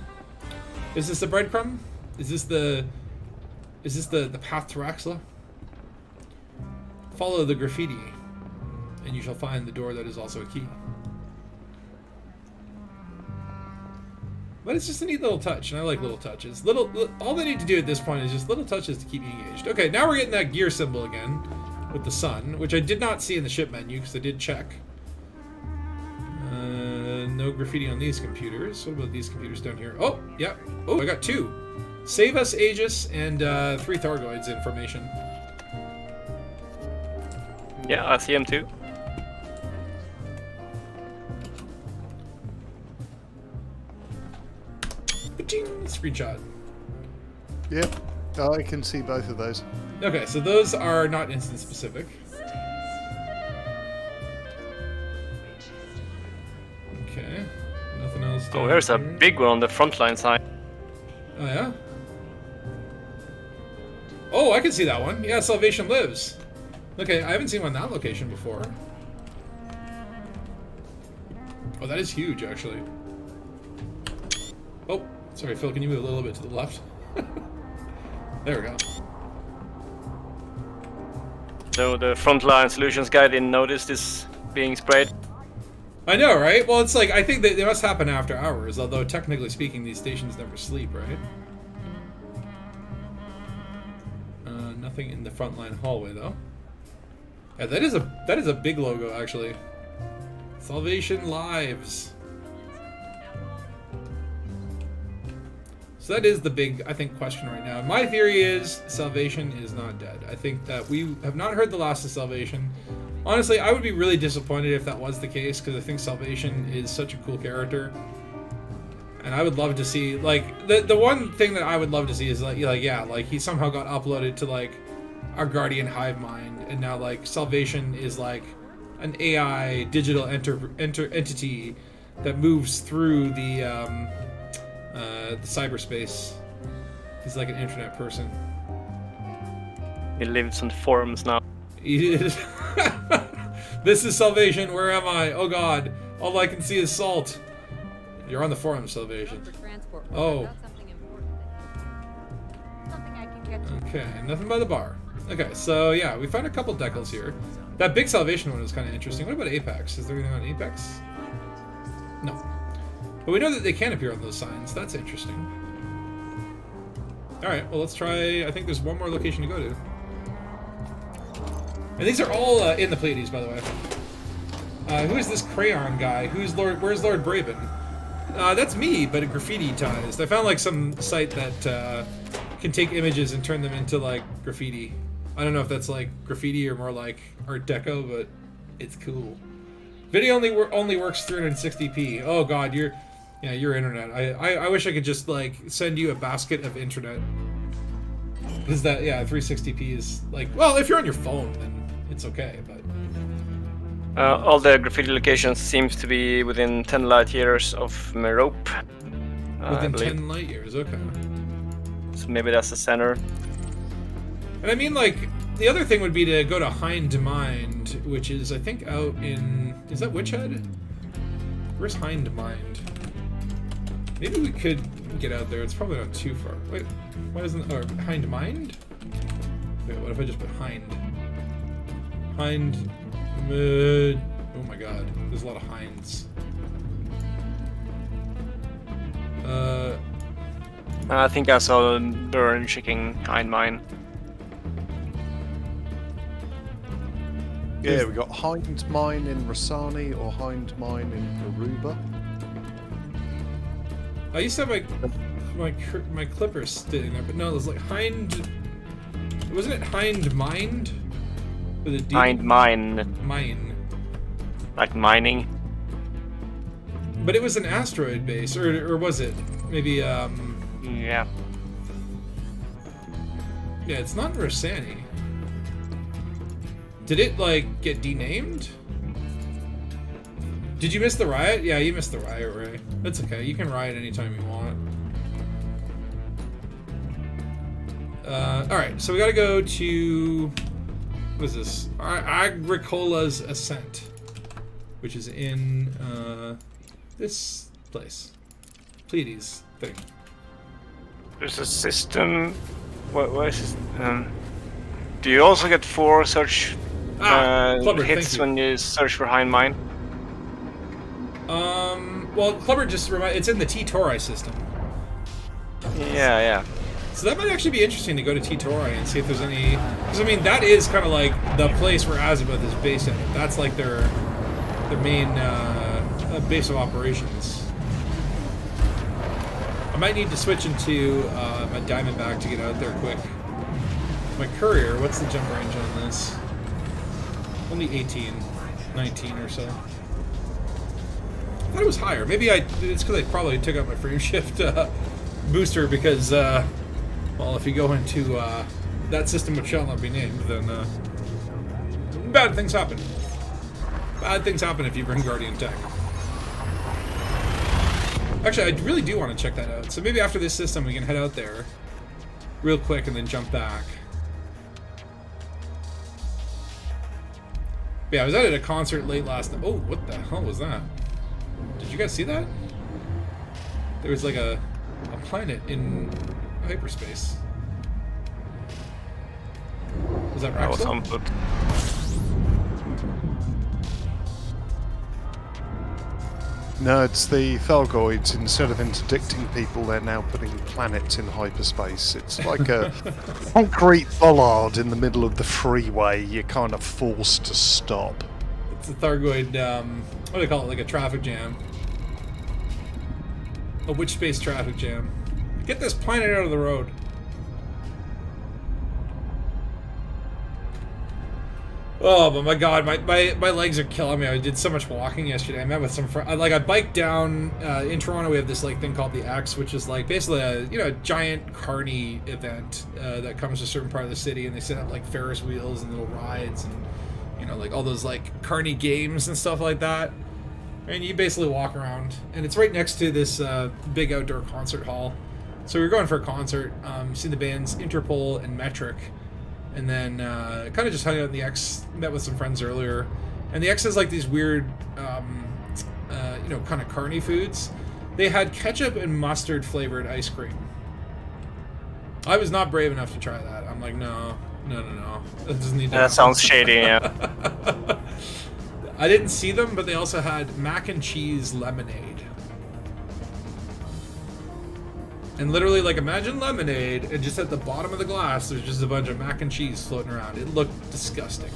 Is this the breadcrumb? Is this the path to Raxla? Follow the graffiti, and you shall find the door that is also a key. But it's just a neat little touch, and I like little touches. All they need to do at this point is just little touches to keep you engaged. Okay, now we're getting that gear symbol again with the sun, which I did not see in the ship menu because I did check. No graffiti on these computers. What about these computers down here? Oh, yeah. Oh, I got 2. Save us, Aegis, and 3 Thargoids information. Yeah, I see him too. Screenshot. Yep, oh, I can see both of those. Okay, so those are not instance specific. Okay, nothing else. Oh, there's a big one on the front line side. Oh, yeah? Oh, I can see that one. Yeah, Salvation Lives. Okay, I haven't seen one in that location before. Oh, that is huge, actually. Oh, sorry, Phil, can you move a little bit to the left? There we go. So the frontline solutions guy didn't notice this being sprayed. I know, right? Well, it's like, I think that they must happen after hours, although technically speaking, these stations never sleep, right? Nothing in the frontline hallway, though. Yeah, that is a big logo, actually. Salvation Lives. So that is the big, I think, question right now. My theory is Salvation is not dead. I think that we have not heard the last of Salvation. Honestly, I would be really disappointed if that was the case, because I think Salvation is such a cool character. And I would love to see, like, the one thing that I would love to see is, like yeah, like, he somehow got uploaded to, like, our Guardian hive mind, and now, like, Salvation is, like, an AI digital entity that moves through the cyberspace. He's like an internet person. He lives on the forums now. He is. This is Salvation. Where am I? Oh God! All I can see is salt. You're on the forum, Salvation. Oh. Okay, nothing by the bar. Okay, so yeah, we found a couple decals here. That big Salvation one was kind of interesting. What about Apex? Is there anything on Apex? No. But we know that they can appear on those signs. That's interesting. Alright, well let's try... I think there's one more location to go to. And these are all in the Pleadies, by the way. Who is this crayon guy? Where's Lord Braven? That's me, but graffiti-tized. I found like some site that can take images and turn them into like graffiti. I don't know if that's like graffiti or more like Art Deco, but it's cool. Video only works 360p. Oh god, your internet. I wish I could just like send you a basket of internet. Because that 360p is like, well, if you're on your phone then it's okay, but all the graffiti locations seems to be within 10 light years of Merope. within 10 light years, okay. So maybe that's the center. And I mean, like, the other thing would be to go to Hind Mind, which is, I think, out in... Is that Witchhead? Where's Hind Mind? Maybe we could get out there. It's probably not too far. Wait, why isn't... Or Hind Mind? Wait, what if I just put Hind? Hind... oh my god, there's a lot of Hinds. I think I saw Burn checking behind mine. Yeah, we got Hind Mine in Rasani or Hind Mine in Aruba. I used to have my clippers sitting there, but no, it was like Hind... Wasn't it Hind Mind? With a D? Hind Mine. Mine. Like mining. But it was an asteroid base, or was it? Maybe, Yeah. Yeah, it's not Rosani. Did it, like, get denamed? Did you miss the riot? Yeah, you missed the riot, Ray. That's okay. You can riot anytime you want. Alright, so we gotta go to... What is this? Agricola's Ascent. Which is in, this place. Pleadies thing. There's a system. What is this? Do you also get 4 search Clubber, hits thank you. when you search for Hind Mine? Well, Clubber just it's in the T-Tori system. Yeah. So that might actually be interesting to go to T-Tori and see if there's any... Because, I mean, that is kind of like the place where Azimuth is based in. That's like their main base of operations. I might need to switch into my Diamondback to get out there quick. My Courier, what's the jump range on this? Only 18, 19 or so. I thought it was higher. Maybe it's because I probably took out my frame shift booster because, well, if you go into that system which shall not be named, then bad things happen. Bad things happen if you bring Guardian Tech. Actually, I really do want to check that out. So maybe after this system we can head out there real quick and then jump back. But yeah, I was out at a concert late last night. Oh, what the hell was that? Did you guys see that? There was like a planet in hyperspace. Was that That was Raxel? on foot. No, it's the Thargoids. Instead of interdicting people, they're now putting planets in hyperspace. It's like a concrete bollard in the middle of the freeway. You're kind of forced to stop. It's a Thargoid, what do they call it? Like a traffic jam. A witch space traffic jam. Get this planet out of the road. Oh, but my god, my legs are killing me. I did so much walking yesterday. I met with some friends. Like, I biked down, in Toronto we have this, like, thing called the X, which is, like, basically a, a giant carny event that comes to a certain part of the city, and they set up, like, Ferris wheels and little rides and, like, all those, like, carny games and stuff like that. And you basically walk around, and it's right next to this big outdoor concert hall. So we were going for a concert, seen the bands Interpol and Metric. And then kind of just hung out in the X, met with some friends earlier. And the X has like these weird, kind of carny foods. They had ketchup and mustard flavored ice cream. I was not brave enough to try that. I'm like, no. That doesn't need to That happen. sounds shady, yeah. I didn't see them, but they also had mac and cheese lemonade. And literally, like, imagine lemonade, and just at the bottom of the glass, there's just a bunch of mac and cheese floating around. It looked disgusting.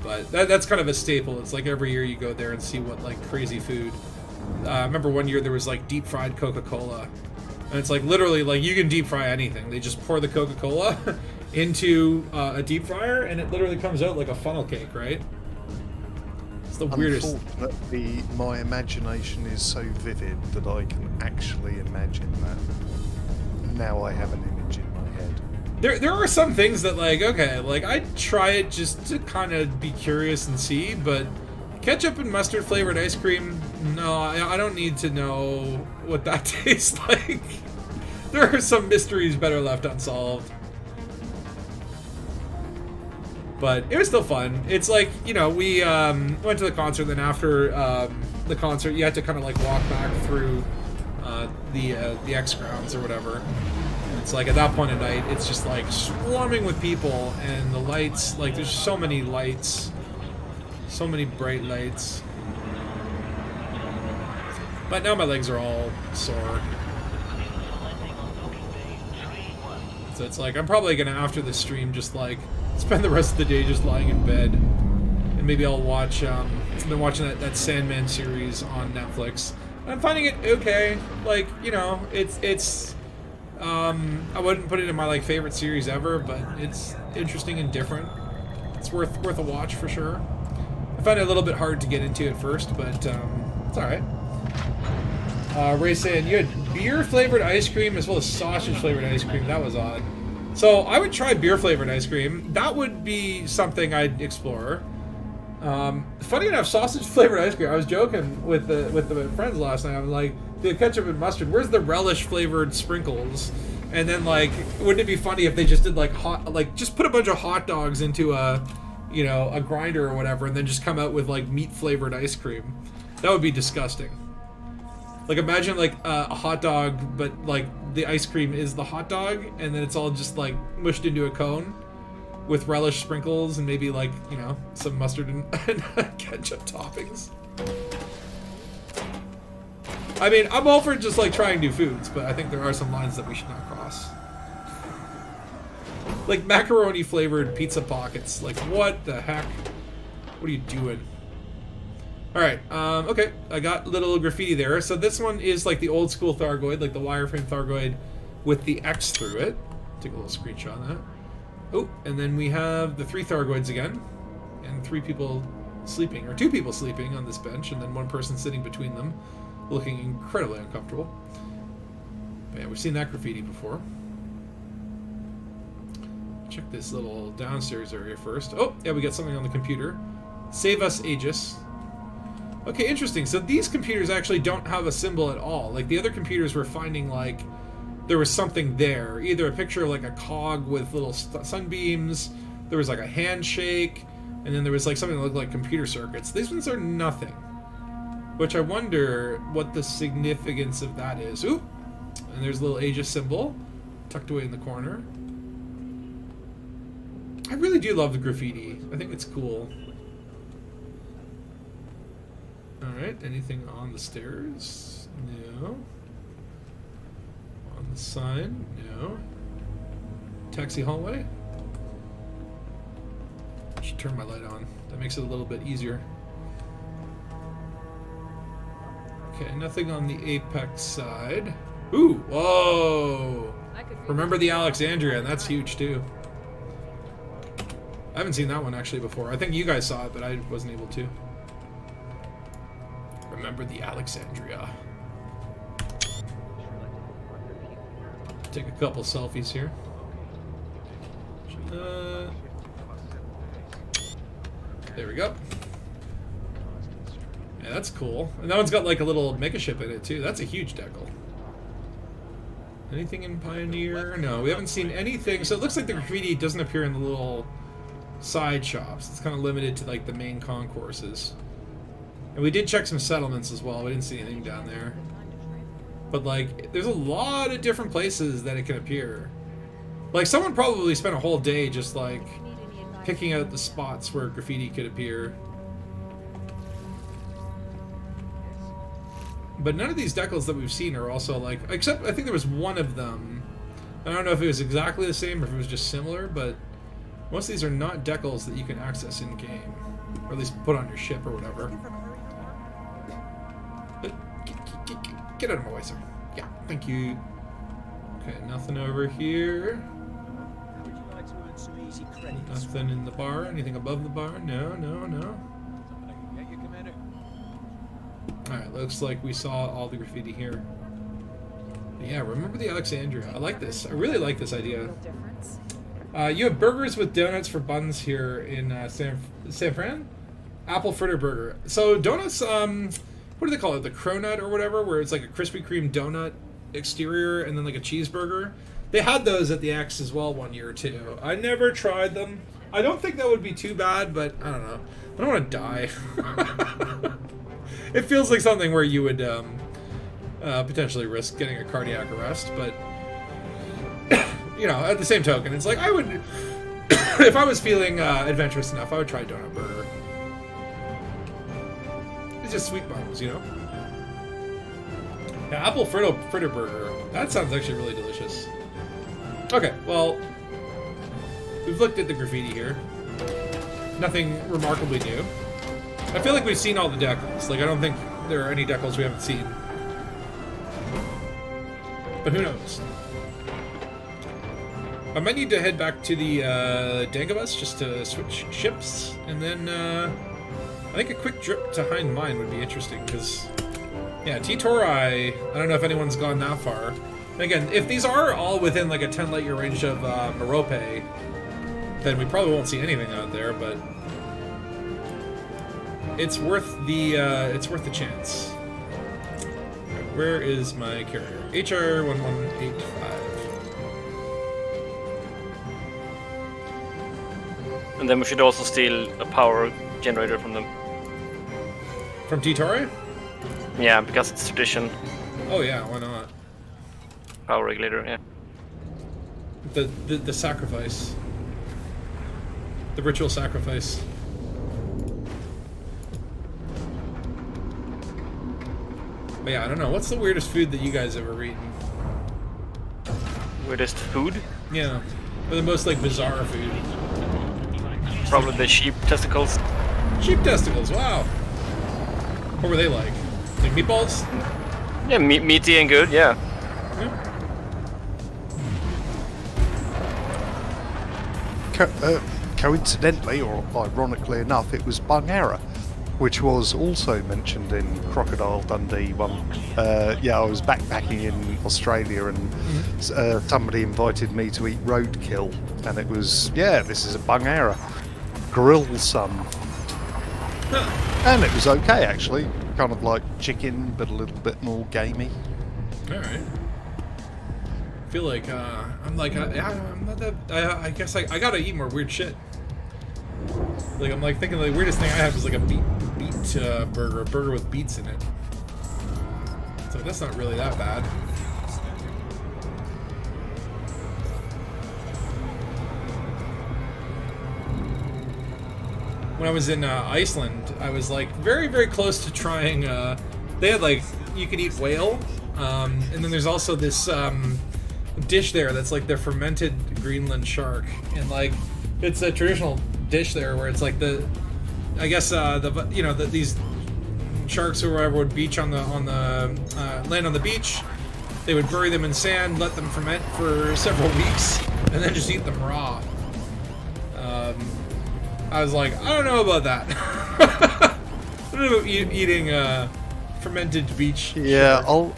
But that's kind of a staple. It's like every year you go there and see what like crazy food. I remember one year there was like deep fried Coca-Cola, and it's like literally like you can deep fry anything. They just pour the Coca-Cola into a deep fryer, and it literally comes out like a funnel cake, right? It's the weirdest. Unfortunately, my imagination is so vivid that I can actually imagine that. Now I have an image in my head. There are some things that like, okay, like I'd try it just to kind of be curious and see, but ketchup and mustard flavored ice cream, no, I don't need to know what that tastes like. There are some mysteries better left unsolved. But it was still fun. It's like, you know, we went to the concert, then after the concert, you had to kind of like walk back through the X grounds or whatever. And it's like at that point at night, it's just like swarming with people, and the lights, like there's so many lights, so many bright lights. But now my legs are all sore. So it's like I'm probably gonna, after the stream, just like spend the rest of the day just lying in bed, and maybe I'll watch. I've been watching that Sandman series on Netflix. I'm finding it okay. Like, you know, it's. I wouldn't put it in my like favorite series ever, but it's interesting and different. It's worth a watch for sure. I found it a little bit hard to get into at first, but it's all right. Ray saying you had beer flavored ice cream as well as sausage flavored ice cream. That was odd. So I would try beer flavored ice cream. That would be something I'd explore. Funny enough, sausage flavored ice cream. I was joking with the friends last night. I'm like, the ketchup and mustard. Where's the relish flavored sprinkles? And then like, wouldn't it be funny if they just did like just put a bunch of hot dogs into a grinder or whatever, and then just come out with like meat flavored ice cream? That would be disgusting. Like imagine like a hot dog, but like the ice cream is the hot dog, and then it's all just like mushed into a cone with relish sprinkles and maybe like, you know, some mustard and ketchup toppings. I mean, I'm all for just like trying new foods, but I think there are some lines that we should not cross. Like macaroni flavored pizza pockets. Like what the heck? What are you doing? Alright, okay, I got little graffiti there. So this one is like the old school Thargoid, like the wireframe Thargoid with the X through it. Take a little screenshot of that. Oh, and then we have the 3 Thargoids again, and 3 people sleeping, or 2 people sleeping on this bench, and then 1 person sitting between them, looking incredibly uncomfortable. But yeah, we've seen that graffiti before. Check this little downstairs area first. Oh, yeah, we got something on the computer. Save us, Aegis. Okay, interesting. So these computers actually don't have a symbol at all. Like the other computers were finding like there was something there. Either a picture of like a cog with little sunbeams, there was like a handshake, and then there was like something that looked like computer circuits. These ones are nothing. Which I wonder what the significance of that is. Ooh! And there's a little Aegis symbol tucked away in the corner. I really do love the graffiti. I think it's cool. Alright, anything on the stairs? No. On the sign? No. Taxi hallway? I should turn my light on. That makes it a little bit easier. Okay, nothing on the Apex side. Ooh! Whoa! Remember the Alexandria, and that's huge too. I haven't seen that one actually before. I think you guys saw it, but I wasn't able to. Remember the Alexandria. Take a couple selfies here. There we go. Yeah, that's cool. And that one's got like a little mega ship in it too. That's a huge decal. Anything in Pioneer? No, we haven't seen anything. So it looks like the graffiti doesn't appear in the little side shops. It's kind of limited to like the main concourses. And we did check some settlements as well. We didn't see anything down there. But like, there's a lot of different places that it can appear. Like, someone probably spent a whole day just like picking out the spots where graffiti could appear. But none of these decals that we've seen are also like, except I think there was one of them. I don't know if it was exactly the same or if it was just similar, but Most of these are not decals that you can access in game, or at least put on your ship or whatever. Get out of my way, sir. Yeah, thank you. Okay, nothing over here. Would you like to earn some easy credits? Nothing in the bar. Anything above the bar? No, no, no. Something I can get you, Commander. Alright, looks like we saw all the graffiti here. Yeah, remember the Alexandria. I like this. I really like this idea. Real difference. You have burgers with donuts for buns here in San Fran? Apple fritter burger. So donuts, what do they call it? The cronut or whatever, where it's like a Krispy Kreme donut exterior and then like a cheeseburger. They had those at the X as well one year or two. I never tried them. I don't think that would be too bad, but I don't know. I don't want to die. It feels like something where you would potentially risk getting a cardiac arrest, but you know, at the same token, it's like I would, if I was feeling adventurous enough, I would try a donut burger. It's just sweet buns, you know? Yeah, apple fritter burger. That sounds actually really delicious. Okay, well, we've looked at the graffiti here. Nothing remarkably new. I feel like we've seen all the decals. Like, I don't think there are any decals we haven't seen. But who knows? I might need to head back to the Dangus just to switch ships, and then I think a quick trip to Hind Mine would be interesting, because, yeah, T-Torai, I don't know if anyone's gone that far. And again, if these are all within like a 10 light year range of Merope, then we probably won't see anything out there, but it's worth the chance. Right, where is my carrier? HR1185. And then we should also steal a power generator from them. From T-Torai? Yeah, because it's tradition. Oh yeah, why not? Power regulator, yeah. The sacrifice. The ritual sacrifice. But yeah, I don't know. What's the weirdest food that you guys ever eaten? Weirdest food? Yeah. Or the most like bizarre food. Probably the sheep testicles. Sheep testicles, wow. What were they like? Like meatballs? Yeah, meaty and good, yeah. Coincidentally, or ironically enough, it was Bungara, which was also mentioned in Crocodile Dundee one. Yeah, I was backpacking in Australia, and somebody invited me to eat roadkill, and it was, yeah, this is a Bungara. Grill some. And it was okay, actually. Kind of like chicken, but a little bit more gamey. Alright. I feel like, I'm like, I'm not that, I guess I gotta eat more weird shit. Like, I'm like thinking the weirdest thing I have is like a beet burger, a burger with beets in it. So that's not really that bad. When I was in Iceland, I was like very, very close to trying, they had like, you could eat whale, and then there's also this dish there that's like the fermented Greenland shark, and like, it's a traditional dish there where it's like the, I guess these sharks or whatever would beach on the land on the beach. They would bury them in sand, let them ferment for several weeks, and then just eat them raw. I was like, I don't know about that. I don't know about eating fermented beach. Yeah, shark.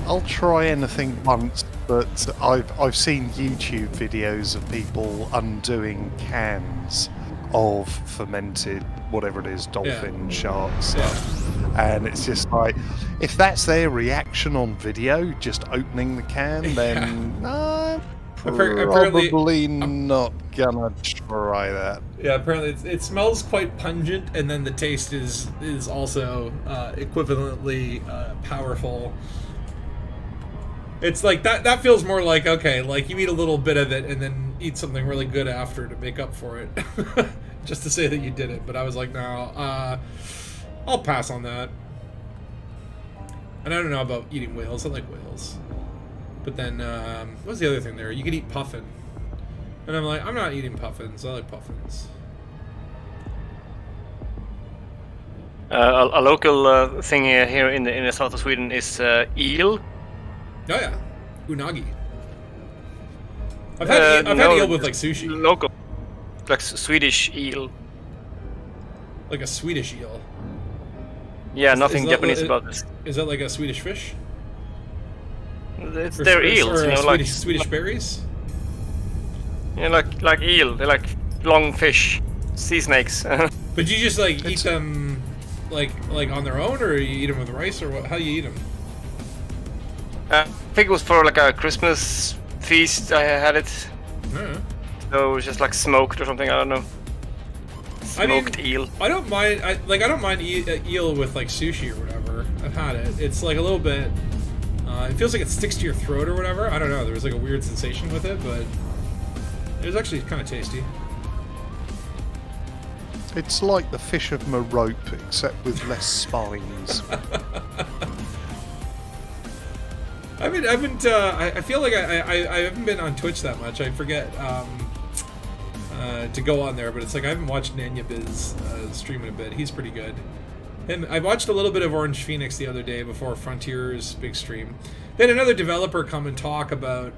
I'll try anything once, but I've seen YouTube videos of people undoing cans of fermented whatever it is, dolphin, shark stuff, and it's just like, if that's their reaction on video, just opening the can, then probably not gonna try that. Yeah, apparently it smells quite pungent, and then the taste is also equivalently powerful. It's like that feels more like, okay, like you eat a little bit of it and then eat something really good after to make up for it. Just to say that you did it. But I was like, no, I'll pass on that. And I don't know about eating whales. I like whales. But then, what was the other thing there? You could eat puffin. And I'm like, I'm not eating puffins. I like puffins. A local thing here in the south of Sweden is eel. Oh yeah, unagi. I've had eel with like sushi. Local, like Swedish eel. Like a Swedish eel. Yeah, Is nothing that- Japanese about this. Is that like a Swedish fish? It's their eels, or you know, Swedish berries? Yeah, like eel. They're like long fish, sea snakes. But you just like eat them like on their own, or you eat them with rice, or what? How do you eat them? I think it was for like a Christmas feast. I had it, so it was just like smoked or something. I don't know. Smoked eel. I don't mind. I don't mind eel with like sushi or whatever. I've had it. It's like a little bit. It feels like it sticks to your throat or whatever. I don't know. There was like a weird sensation with it, but it was actually kind of tasty. It's like the fish of Merope, except with less spines. I feel like I haven't been on Twitch that much. I forget to go on there, but it's like I haven't watched Nanya Biz stream in a bit. He's pretty good. And I watched a little bit of Orange Phoenix the other day before Frontier's big stream. Then another developer come and talk about,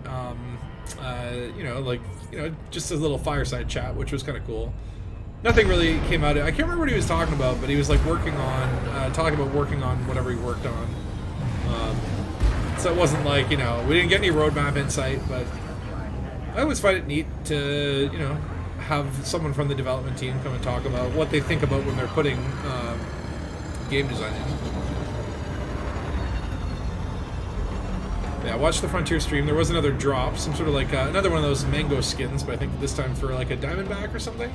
just a little fireside chat, which was kind of cool. Nothing really came out of it. I can't remember what he was talking about, but he was like working on whatever he worked on. So it wasn't like, we didn't get any roadmap insight, but I always find it neat to, have someone from the development team come and talk about what they think about when they're putting game design in. Yeah, I watched the Frontier stream. There was another drop, some sort of like another one of those mango skins, but I think this time for like a diamondback or something.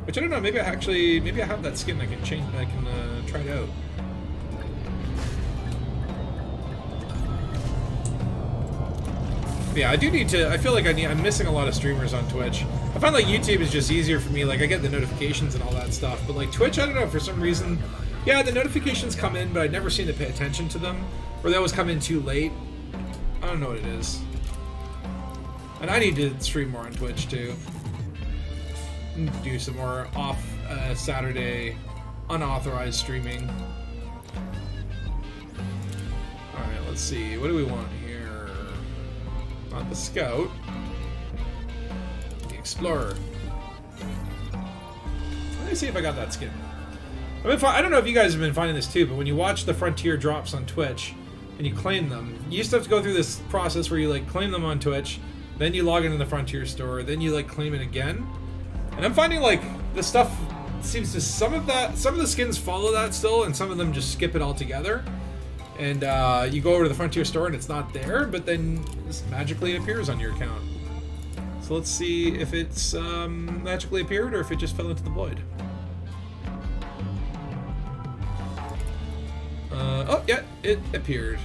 Which I don't know. Maybe I have that skin. I can change. I can try it out. Yeah, I do need to. I feel like I'm missing a lot of streamers on Twitch. I find like YouTube is just easier for me. Like I get the notifications and all that stuff, but like Twitch, I don't know, for some reason. Yeah, the notifications come in, but I never seem to pay attention to them, or they always come in too late. I don't know what it is. And I need to stream more on Twitch too. Do some more off Saturday unauthorized streaming. Alright, let's see. What do we want here? Not the Scout. The Explorer. Let me see if I got that skin. I don't know if you guys have been finding this too, but when you watch the Frontier drops on Twitch and you claim them, you used to have to go through this process where you like claim them on Twitch, then you log into the Frontier store, then you like claim it again. And I'm finding like the stuff seems to some of the skins follow that still, and some of them just skip it altogether. And you go over to the Frontier store and it's not there, but then this magically appears on your account. So let's see if it's magically appeared or if it just fell into the void. Oh yeah, it appeared.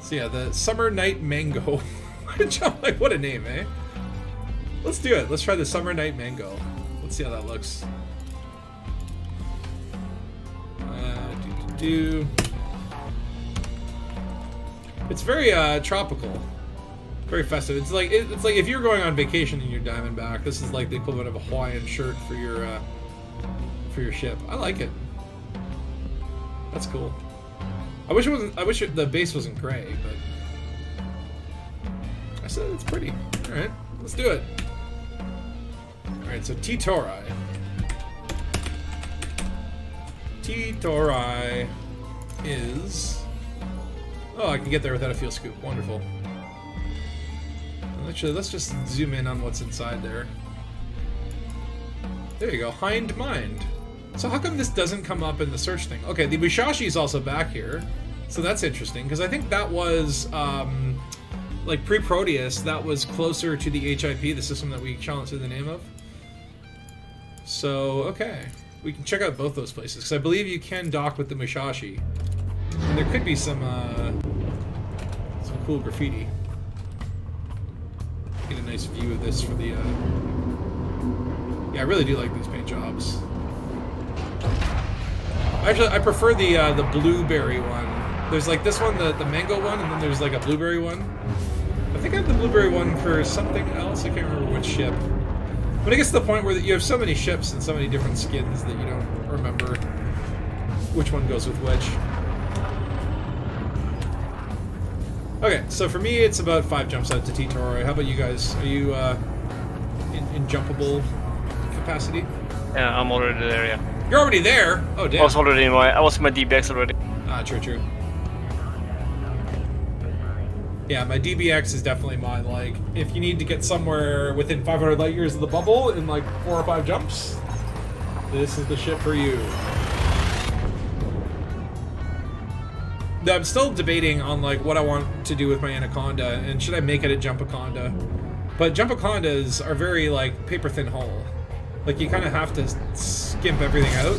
So yeah, the Summer Night Mango. Which I'm like, what a name, eh? Let's do it. Let's try the Summer Night Mango. Let's see how that looks. It's very tropical, very festive. It's like if you're going on vacation in your Diamondback, this is like the equivalent of a Hawaiian shirt for your ship. I like it. That's cool. I wish the base wasn't gray, but I said it's pretty. All right, let's do it. All right, so T-Torai. T-Torai is... Oh, I can get there without a fuel scoop. Wonderful. Actually, let's just zoom in on what's inside there. There you go, Hind Mind. So how come this doesn't come up in the search thing? Okay, the Musashi is also back here. So that's interesting, because I think that was, like pre-Proteus, that was closer to the HIP, the system that we challenged the name of. So, okay. We can check out both those places, because I believe you can dock with the Musashi. And there could be some cool graffiti. Get a nice view of this for the, Yeah, I really do like these paint jobs. Actually, I prefer the blueberry one. There's like this one, the mango one, and then there's like a blueberry one. I think I have the blueberry one for something else. I can't remember which ship. But it gets to the point where you have so many ships and so many different skins that you don't remember which one goes with which. Okay, so for me, it's about 5 jumps out to T-Toro. How about you guys? Are you in jumpable capacity? Yeah, I'm already there. Yeah. You're already there. Oh damn. I was already in my DBX already. Ah, true. Yeah, my DBX is definitely mine. Like, if you need to get somewhere within 500 light years of the bubble in like 4 or 5 jumps, this is the ship for you. I'm still debating on like what I want to do with my Anaconda, and should I make it a Jumpaconda? But Jumpacondas are very like paper thin hull. Like you kind of have to skimp everything out,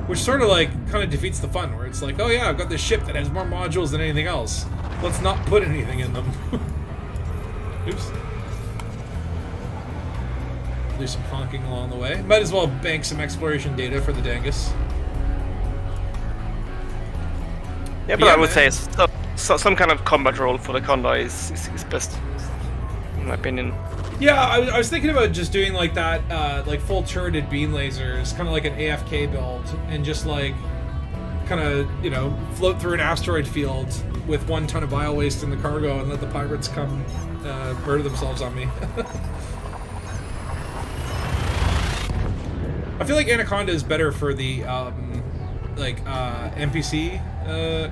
which sort of like kind of defeats the fun. Where it's like, oh yeah, I've got this ship that has more modules than anything else. Let's not put anything in them. Oops. Do some honking along the way. Might as well bank some exploration data for the Dangus. Yeah, but Yeah, I would man. say some kind of combat role for the Conda is best, in my opinion. Yeah, I was thinking about just doing like that, like full turreted beam lasers, kind of like an AFK build, and just like, kind of, you know, float through an asteroid field with 1 ton of bio waste in the cargo and let the pirates come murder themselves on me. I feel like Anaconda is better for the NPC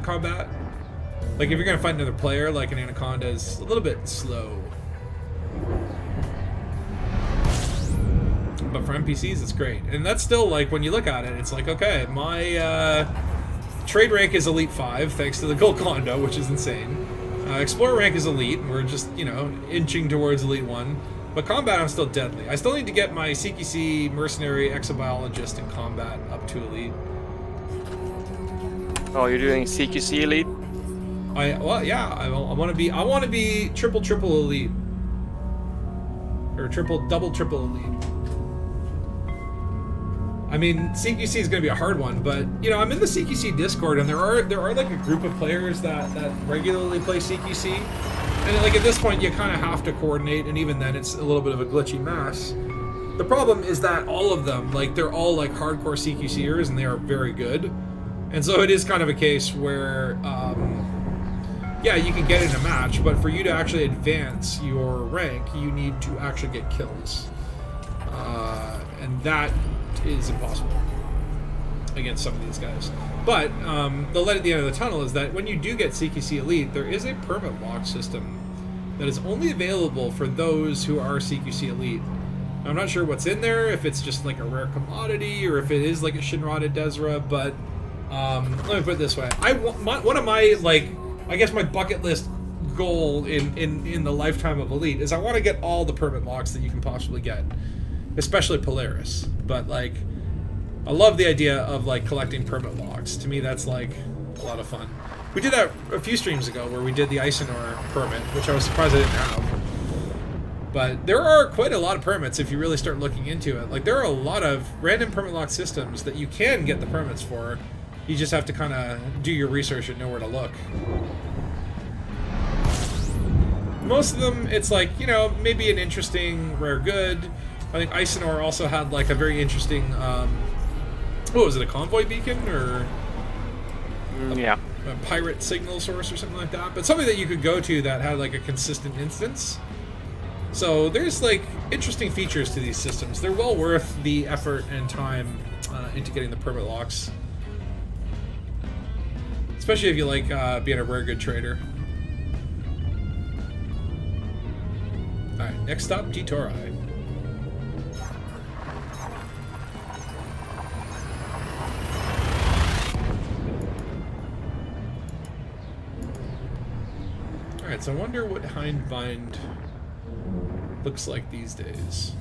combat. Like if you're gonna fight another player, like an Anaconda is a little bit slow. But for NPCs, it's great. And that's still like, when you look at it, it's like, okay, my trade rank is Elite 5, thanks to the Golconda, which is insane. Explorer rank is Elite, and we're just, you know, inching towards Elite 1. But combat, I'm still deadly. I still need to get my CQC Mercenary Exobiologist in combat up to Elite. Oh, you're doing CQC Elite? I want to be triple elite. Or double triple elite. I mean, CQC is going to be a hard one, but you know, I'm in the CQC Discord, and there are like a group of players that regularly play CQC, and like at this point, you kind of have to coordinate, and even then, it's a little bit of a glitchy mess. The problem is that all of them, like, they're all like hardcore CQCers, and they are very good, and so it is kind of a case where, yeah, you can get in a match, but for you to actually advance your rank, you need to actually get kills, and that is impossible against some of these guys. But the light at the end of the tunnel is that when you do get CQC Elite, there is a permit lock system that is only available for those who are CQC Elite. I'm not sure what's in there, if it's just like a rare commodity or if it is like a Shinrada Desra, but let me put it this way. One of my, like, I guess my bucket list goal in the lifetime of Elite is I want to get all the permit locks that you can possibly get, especially Polaris. But like, I love the idea of like collecting permit locks. To me, that's like a lot of fun. We did that a few streams ago where we did the Icenor permit, which I was surprised I didn't have. But there are quite a lot of permits if you really start looking into it. Like, there are a lot of random permit lock systems that you can get the permits for. You just have to kind of do your research and know where to look. Most of them, it's like, you know, maybe an interesting rare good. I think Icenor also had like a very interesting, what was it, a convoy beacon or Yeah. a pirate signal source or something like that? But something that you could go to that had like a consistent instance. So there's like interesting features to these systems. They're well worth the effort and time into getting the permit locks. Especially if you like being a rare good trader. Alright, next stop, T-Toro. Alright, so I wonder what Hindbind looks like these days.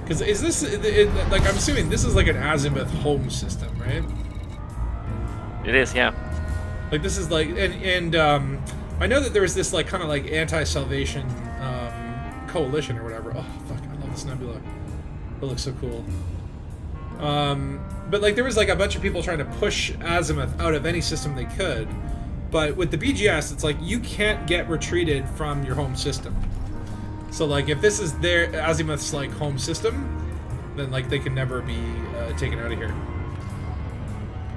Because is this, like, I'm assuming this is like an azimuth home system, right? It is, yeah. Like, this is like, and I know that there was this, like, kind of like anti-salvation coalition or whatever. Oh, fuck, I love this nebula. It looks so cool. But, like, there was, like, a bunch of people trying to push azimuth out of any system they could. But with the BGS, it's like you can't get retreated from your home system. So like if this is their Azimuth's like home system, then like they can never be taken out of here.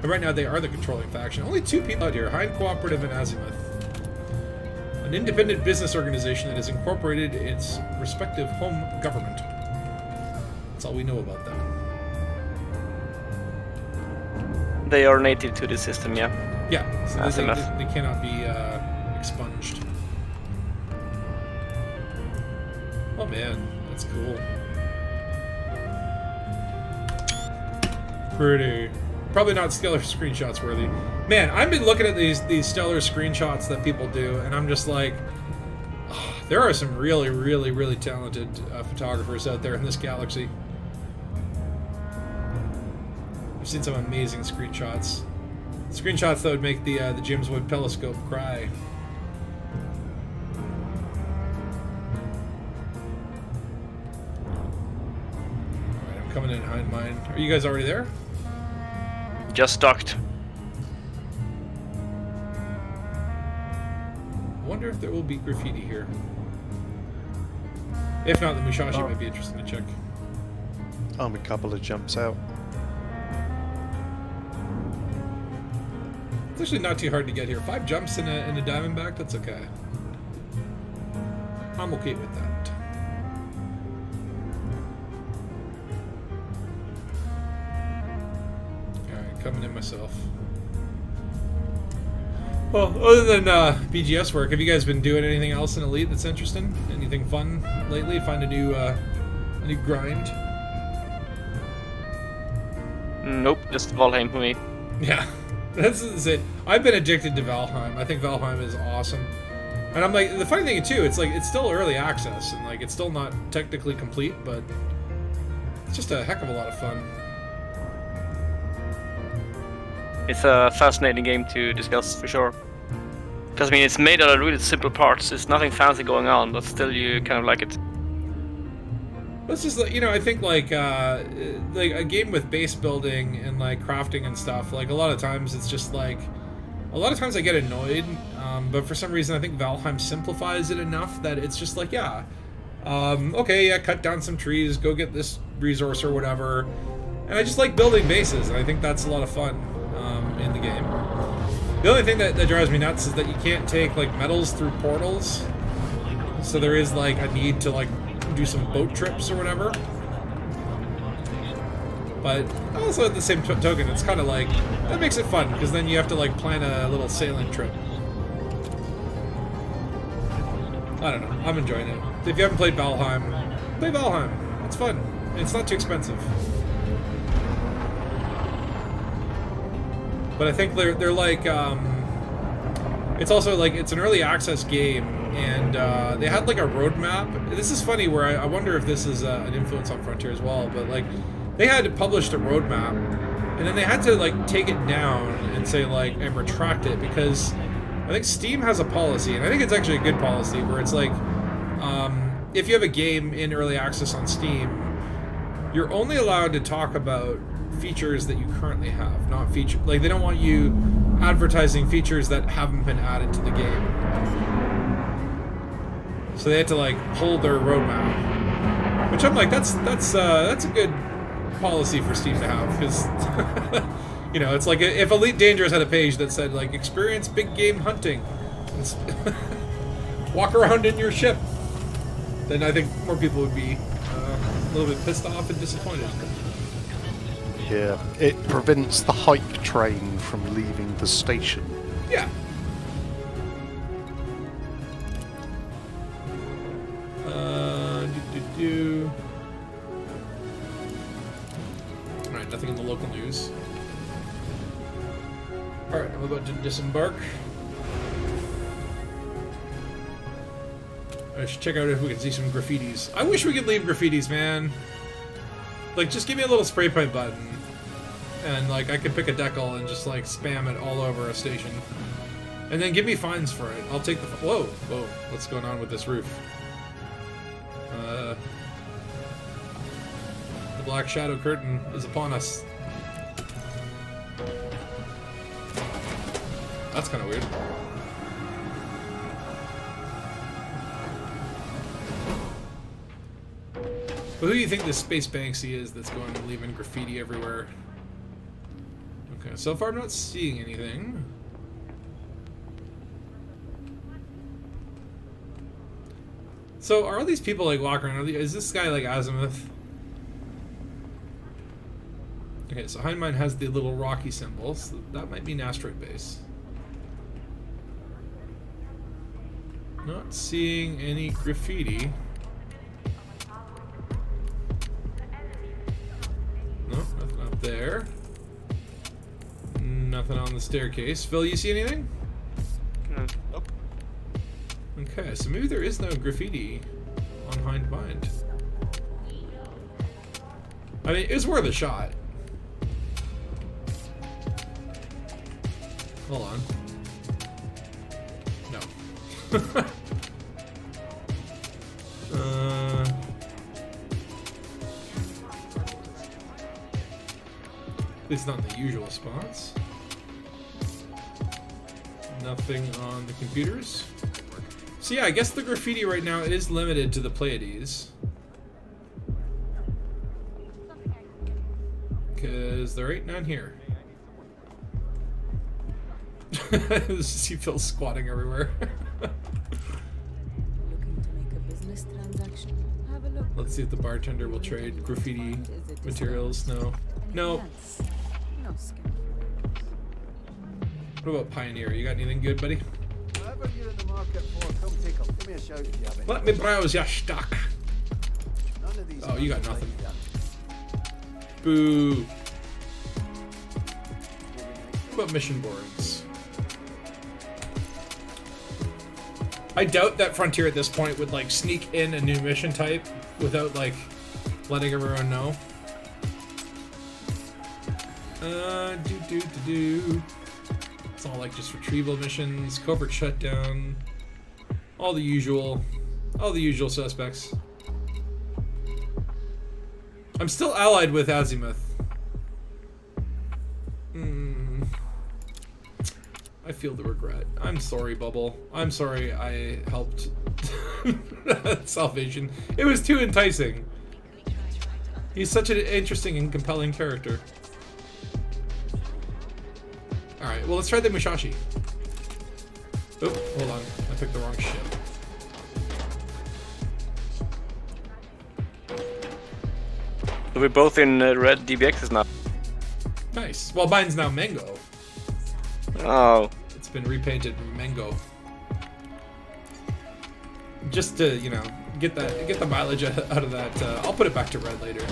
But right now they are the controlling faction. Only 2 people out here: Hind Cooperative and Azimuth. An independent business organization that has incorporated its respective home government. That's all we know about that. They are native to the system, yeah. Yeah, so Azimuth. they cannot be expunged. Oh man, that's cool. Pretty. Probably not stellar screenshots worthy. Man, I've been looking at these stellar screenshots that people do, and I'm just like, oh, there are some really, really, really talented photographers out there in this galaxy. I've seen some amazing screenshots. Screenshots that would make the James Webb Telescope cry. Alright, I'm coming in behind mine. Are you guys already there? Just docked. I wonder if there will be graffiti here. If not, then Mushashi might be interesting to check. I'm a couple of jumps out. It's actually not too hard to get here. 5 jumps in a Diamondback, that's okay. I'm okay with that. Alright, coming in myself. Well, other than BGS work, have you guys been doing anything else in Elite that's interesting? Anything fun lately? Find a new grind? Nope, just Valheim for me. Yeah, that's it. I've been addicted to Valheim. I think Valheim is awesome. And I'm like, the funny thing too, it's like, it's still early access, and like, it's still not technically complete, but it's just a heck of a lot of fun. It's a fascinating game to discuss for sure. Because I mean, it's made out of really simple parts. There's nothing fancy going on, but still you kind of like it. It's just like, you know, I think like a game with base building and like crafting and stuff, like a lot of times it's just like, a lot of times I get annoyed, but for some reason I think Valheim simplifies it enough that it's just like, yeah, okay, yeah, cut down some trees, go get this resource or whatever. And I just like building bases, and I think that's a lot of fun in the game. The only thing that drives me nuts is that you can't take like metals through portals, so there is like a need to like do some boat trips or whatever. But also at the same token, it's kind of like, that makes it fun, because then you have to like plan a little sailing trip. I don't know, I'm enjoying it. If you haven't played Valheim, play Valheim. It's fun. It's not too expensive. But I think they're like, it's also like, it's an early access game, and they had like a roadmap. This is funny, where I wonder if this is an influence on Frontier as well, but like, they had published a roadmap, and then they had to like take it down and say like, and retract it, because I think Steam has a policy, and I think it's actually a good policy, where it's like, if you have a game in early access on Steam, you're only allowed to talk about features that you currently have, not feature, like they don't want you advertising features that haven't been added to the game. So they had to like pull their roadmap, which I'm like, that's a good policy for Steam to have, because you know, it's like if Elite Dangerous had a page that said like, experience big game hunting, walk around in your ship, then I think more people would be a little bit pissed off and disappointed. Yeah, it prevents the hype train from leaving the station. Yeah. Alright, nothing in the local news. Alright, I'm about to disembark. I should check out if we can see some graffitis. I wish we could leave graffitis, man. Like, just give me a little spray paint button, and like I could pick a decal and just like spam it all over a station, and then give me fines for it. I'll take the. Whoa, what's going on with this roof? The black shadow curtain is upon us. That's kind of weird. But who do you think this Space Banksy is that's going and leaving graffiti everywhere? Okay, so far I'm not seeing anything. So are all these people like walking around? Is this guy like Azimuth? Okay, so Hindmine has the little rocky symbols. So that might be an asteroid base. Not seeing any graffiti. Nope, nothing up there. Nothing on the staircase. Phil, you see anything? Nope. Okay, so maybe there is no graffiti on Hindmind. I mean, it's worth a shot. Hold on. No. At least not in the usual spots. Nothing on the computers. So yeah, I guess the graffiti right now is limited to the Pleadies. Because there ain't none here. See Phil squatting everywhere. Looking to make a business transaction? Have a look. Let's see if the bartender will trade graffiti materials. No. No. Anything else? No scam. What about Pioneer? You got anything good, buddy? Whatever you're in the market for, come take 'em. Give me a shout if you have any. Let me browse your stock. None of these Oh, you got are nothing. like that. Boo. What about mission boards? I doubt that Frontier at this point would like sneak in a new mission type without like letting everyone know. It's all like just retrieval missions, covert shutdown, all the usual suspects. I'm still allied with Azimuth. I feel the regret. I'm sorry, Bubble. I'm sorry I helped Salvation. It was too enticing. He's such an interesting and compelling character. Alright, well let's try the Musashi. Oh, hold on. I picked the wrong ship. So we're both in red DBXs now. Nice. Well, mine's now Mango. Oh. It's been repainted Mango. Just to, you know, get the mileage out of that. I'll put it back to red later.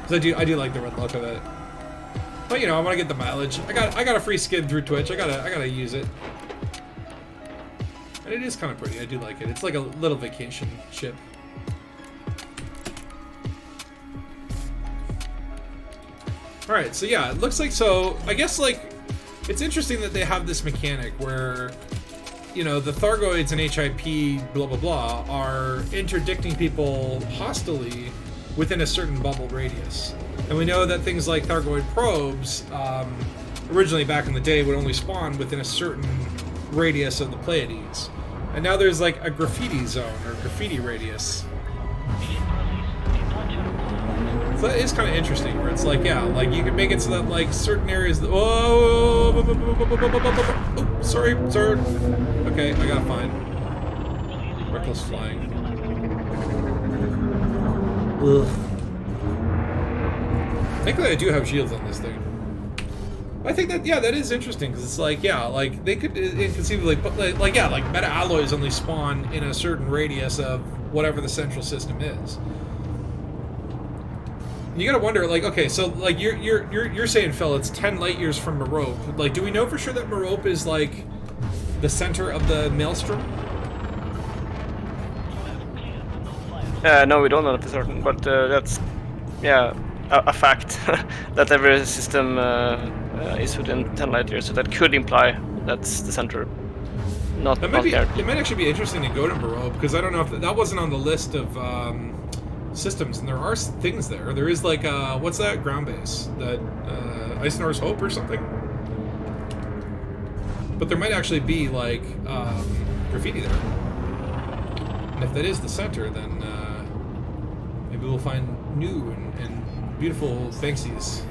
Cause I do like the red look of it. But you know, I want to get the mileage. I got a free skid through Twitch. I gotta use it. And it is kind of pretty. I do like it. It's like a little vacation ship. All right, so yeah, it looks like so. I guess like it's interesting that they have this mechanic where, you know, the Thargoids and HIP blah blah blah are interdicting people hostilely within a certain bubble radius. And we know that things like Thargoid probes, originally back in the day, would only spawn within a certain radius of the Pleiades. And now there's like a graffiti zone or graffiti radius. So that is kind of interesting, where it's like, yeah, like you can make it so that like certain areas. Oh, sorry. Okay, I gotta find. Reckless flying. Ugh. Thankfully, I do have shields on this thing. I think that, yeah, that is interesting, because it's like, yeah, like, they could inconceivably put, like, yeah, like, meta alloys only spawn in a certain radius of whatever the central system is. You gotta wonder, like, okay, so, like, you're saying, Phil, it's 10 light years from Merope. Like, do we know for sure that Merope is, like, the center of the Maelstrom? No, we don't know for certain, but that's, yeah, a fact that every system is within 10 light years, so that could imply that's the center. Not there. It might actually be interesting to go to Merope, because I don't know if that wasn't on the list of systems, and there are things there. There is like, what's that ground base? That Eisenor's Hope or something? But there might actually be like graffiti there. And if that is the center, then maybe we will find new and beautiful fancies.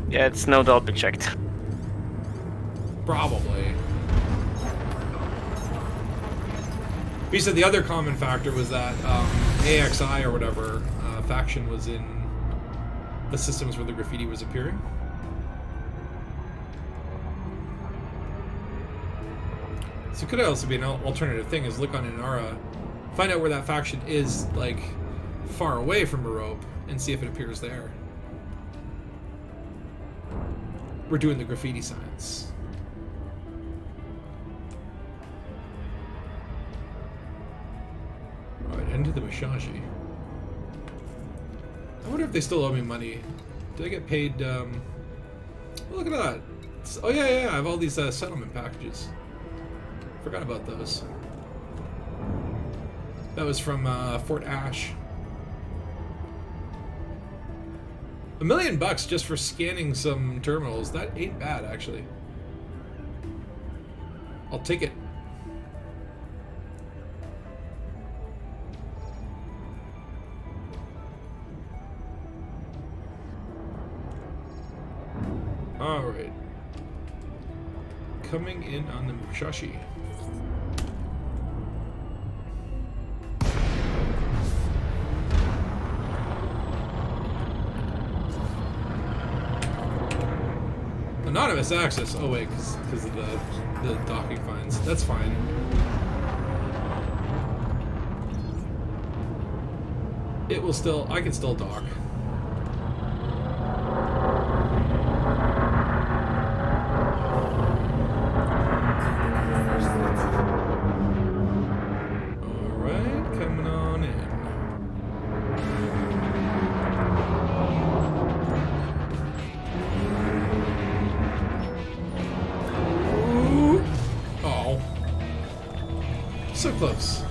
Yeah, it's no doubt been checked. Probably. He said the other common factor was that AXI or whatever faction was in the systems where the graffiti was appearing. So it could also be an alternative thing, is look on Inara, find out where that faction is, like, far away from Merope, and see if it appears there. We're doing the graffiti science. Alright, into the Mushashi. I wonder if they still owe me money. Did I get paid, oh, look at that. Oh yeah, I have all these settlement packages. Forgot about those. That was from Fort Ash. $1 million just for scanning some terminals. That ain't bad, actually. I'll take it. All right. Coming in on the Mushashi. Anonymous access. Oh wait, because of the docking fines. That's fine. It will still. I can still dock. All right, coming on in. So close.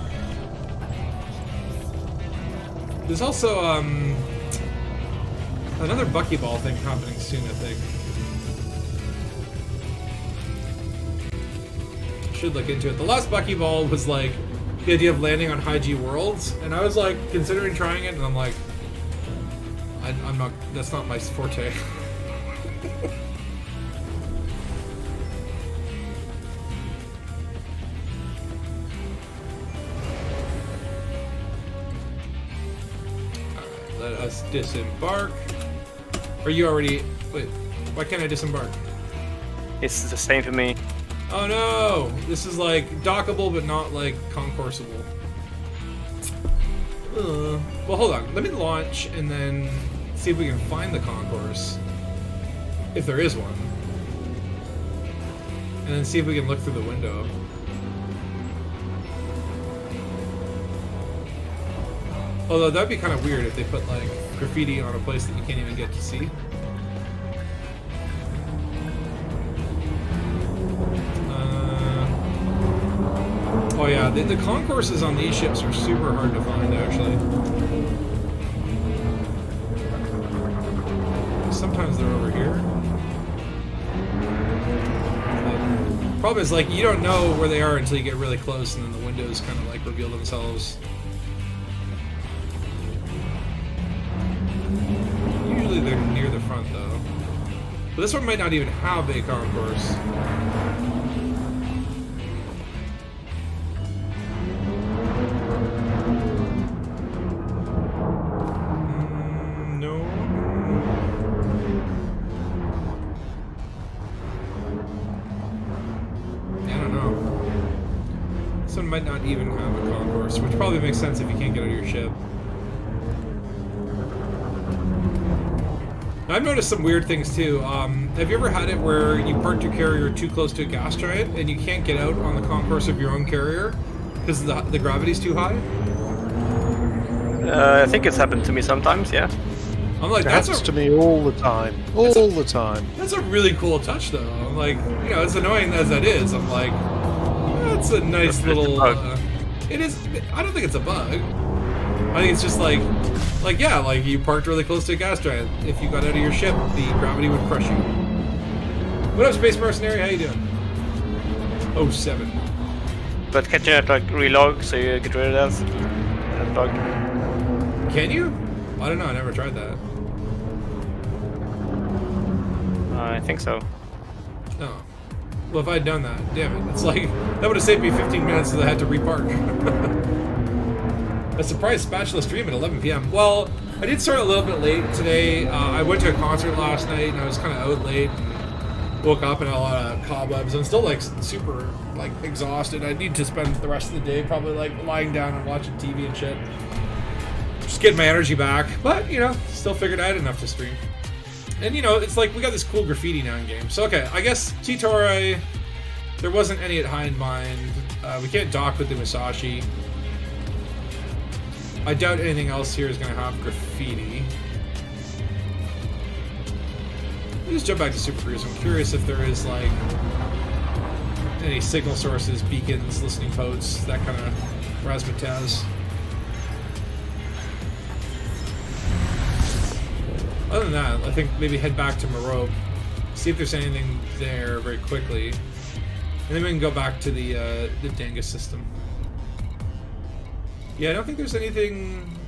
There's also another buckyball thing happening soon, I think. Should look into it. The last buckyball was like the idea of landing on high G worlds, and I was like considering trying it, and I'm like, I'm not. That's not my forte. Let us disembark. Are you already... Wait, why can't I disembark? It's the same for me. Oh no! This is like dockable but not like concourseable. Well, hold on. Let me launch and then see if we can find the concourse. If there is one. And then see if we can look through the window. Although that'd be kind of weird if they put like graffiti on a place that you can't even get to see. Oh yeah, the concourses on these ships are super hard to find actually. Sometimes they're over here. The problem is like you don't know where they are until you get really close and then the windows kind of like reveal themselves. Usually they're near the front though. But this one might not even have a concourse. No. I don't know. This one might not even have a concourse, which probably makes sense if you can't get out of your ship. I've noticed some weird things too. Have you ever had it where you parked your carrier too close to a gas giant and you can't get out on the concourse of your own carrier because the gravity's too high? I think it's happened to me sometimes, yeah. I'm like, It happens to me all the time. All the time. That's a really cool touch though. I'm like, you know, as annoying as that is, I'm like, that's a nice It's little... a bug. It is... I don't think it's a bug. I think it's just like, yeah, like you parked really close to a gas giant. If you got out of your ship, the gravity would crush you. What up, Space Mercenary? How you doing? 07. But can't you not like relog so you get rid of that? bug. Can you? I don't know. I never tried that. I think so. Oh. Well, if I'd done that, damn it. It's like, that would have saved me 15 minutes because I had to repark. A surprise spatula stream at 11 p.m. Well, I did start a little bit late today. I went to a concert last night and I was kind of out late. And woke up and had a lot of cobwebs. I'm still like super like exhausted. I need to spend the rest of the day probably like lying down and watching TV and shit. Just getting my energy back. But, you know, still figured I had enough to stream. And, you know, it's like, we got this cool graffiti now in game. So, okay, I guess T-Tori, there wasn't any at Hind Mind. We can't dock with the Musashi. I doubt anything else here is going to have graffiti. Let me just jump back to Super Cruise. I'm curious if there is, like, any signal sources, beacons, listening posts, that kind of razzmatazz. Other than that, I think maybe head back to Merope, see if there's anything there very quickly, and then we can go back to the Dangus system. Yeah, I don't think there's anything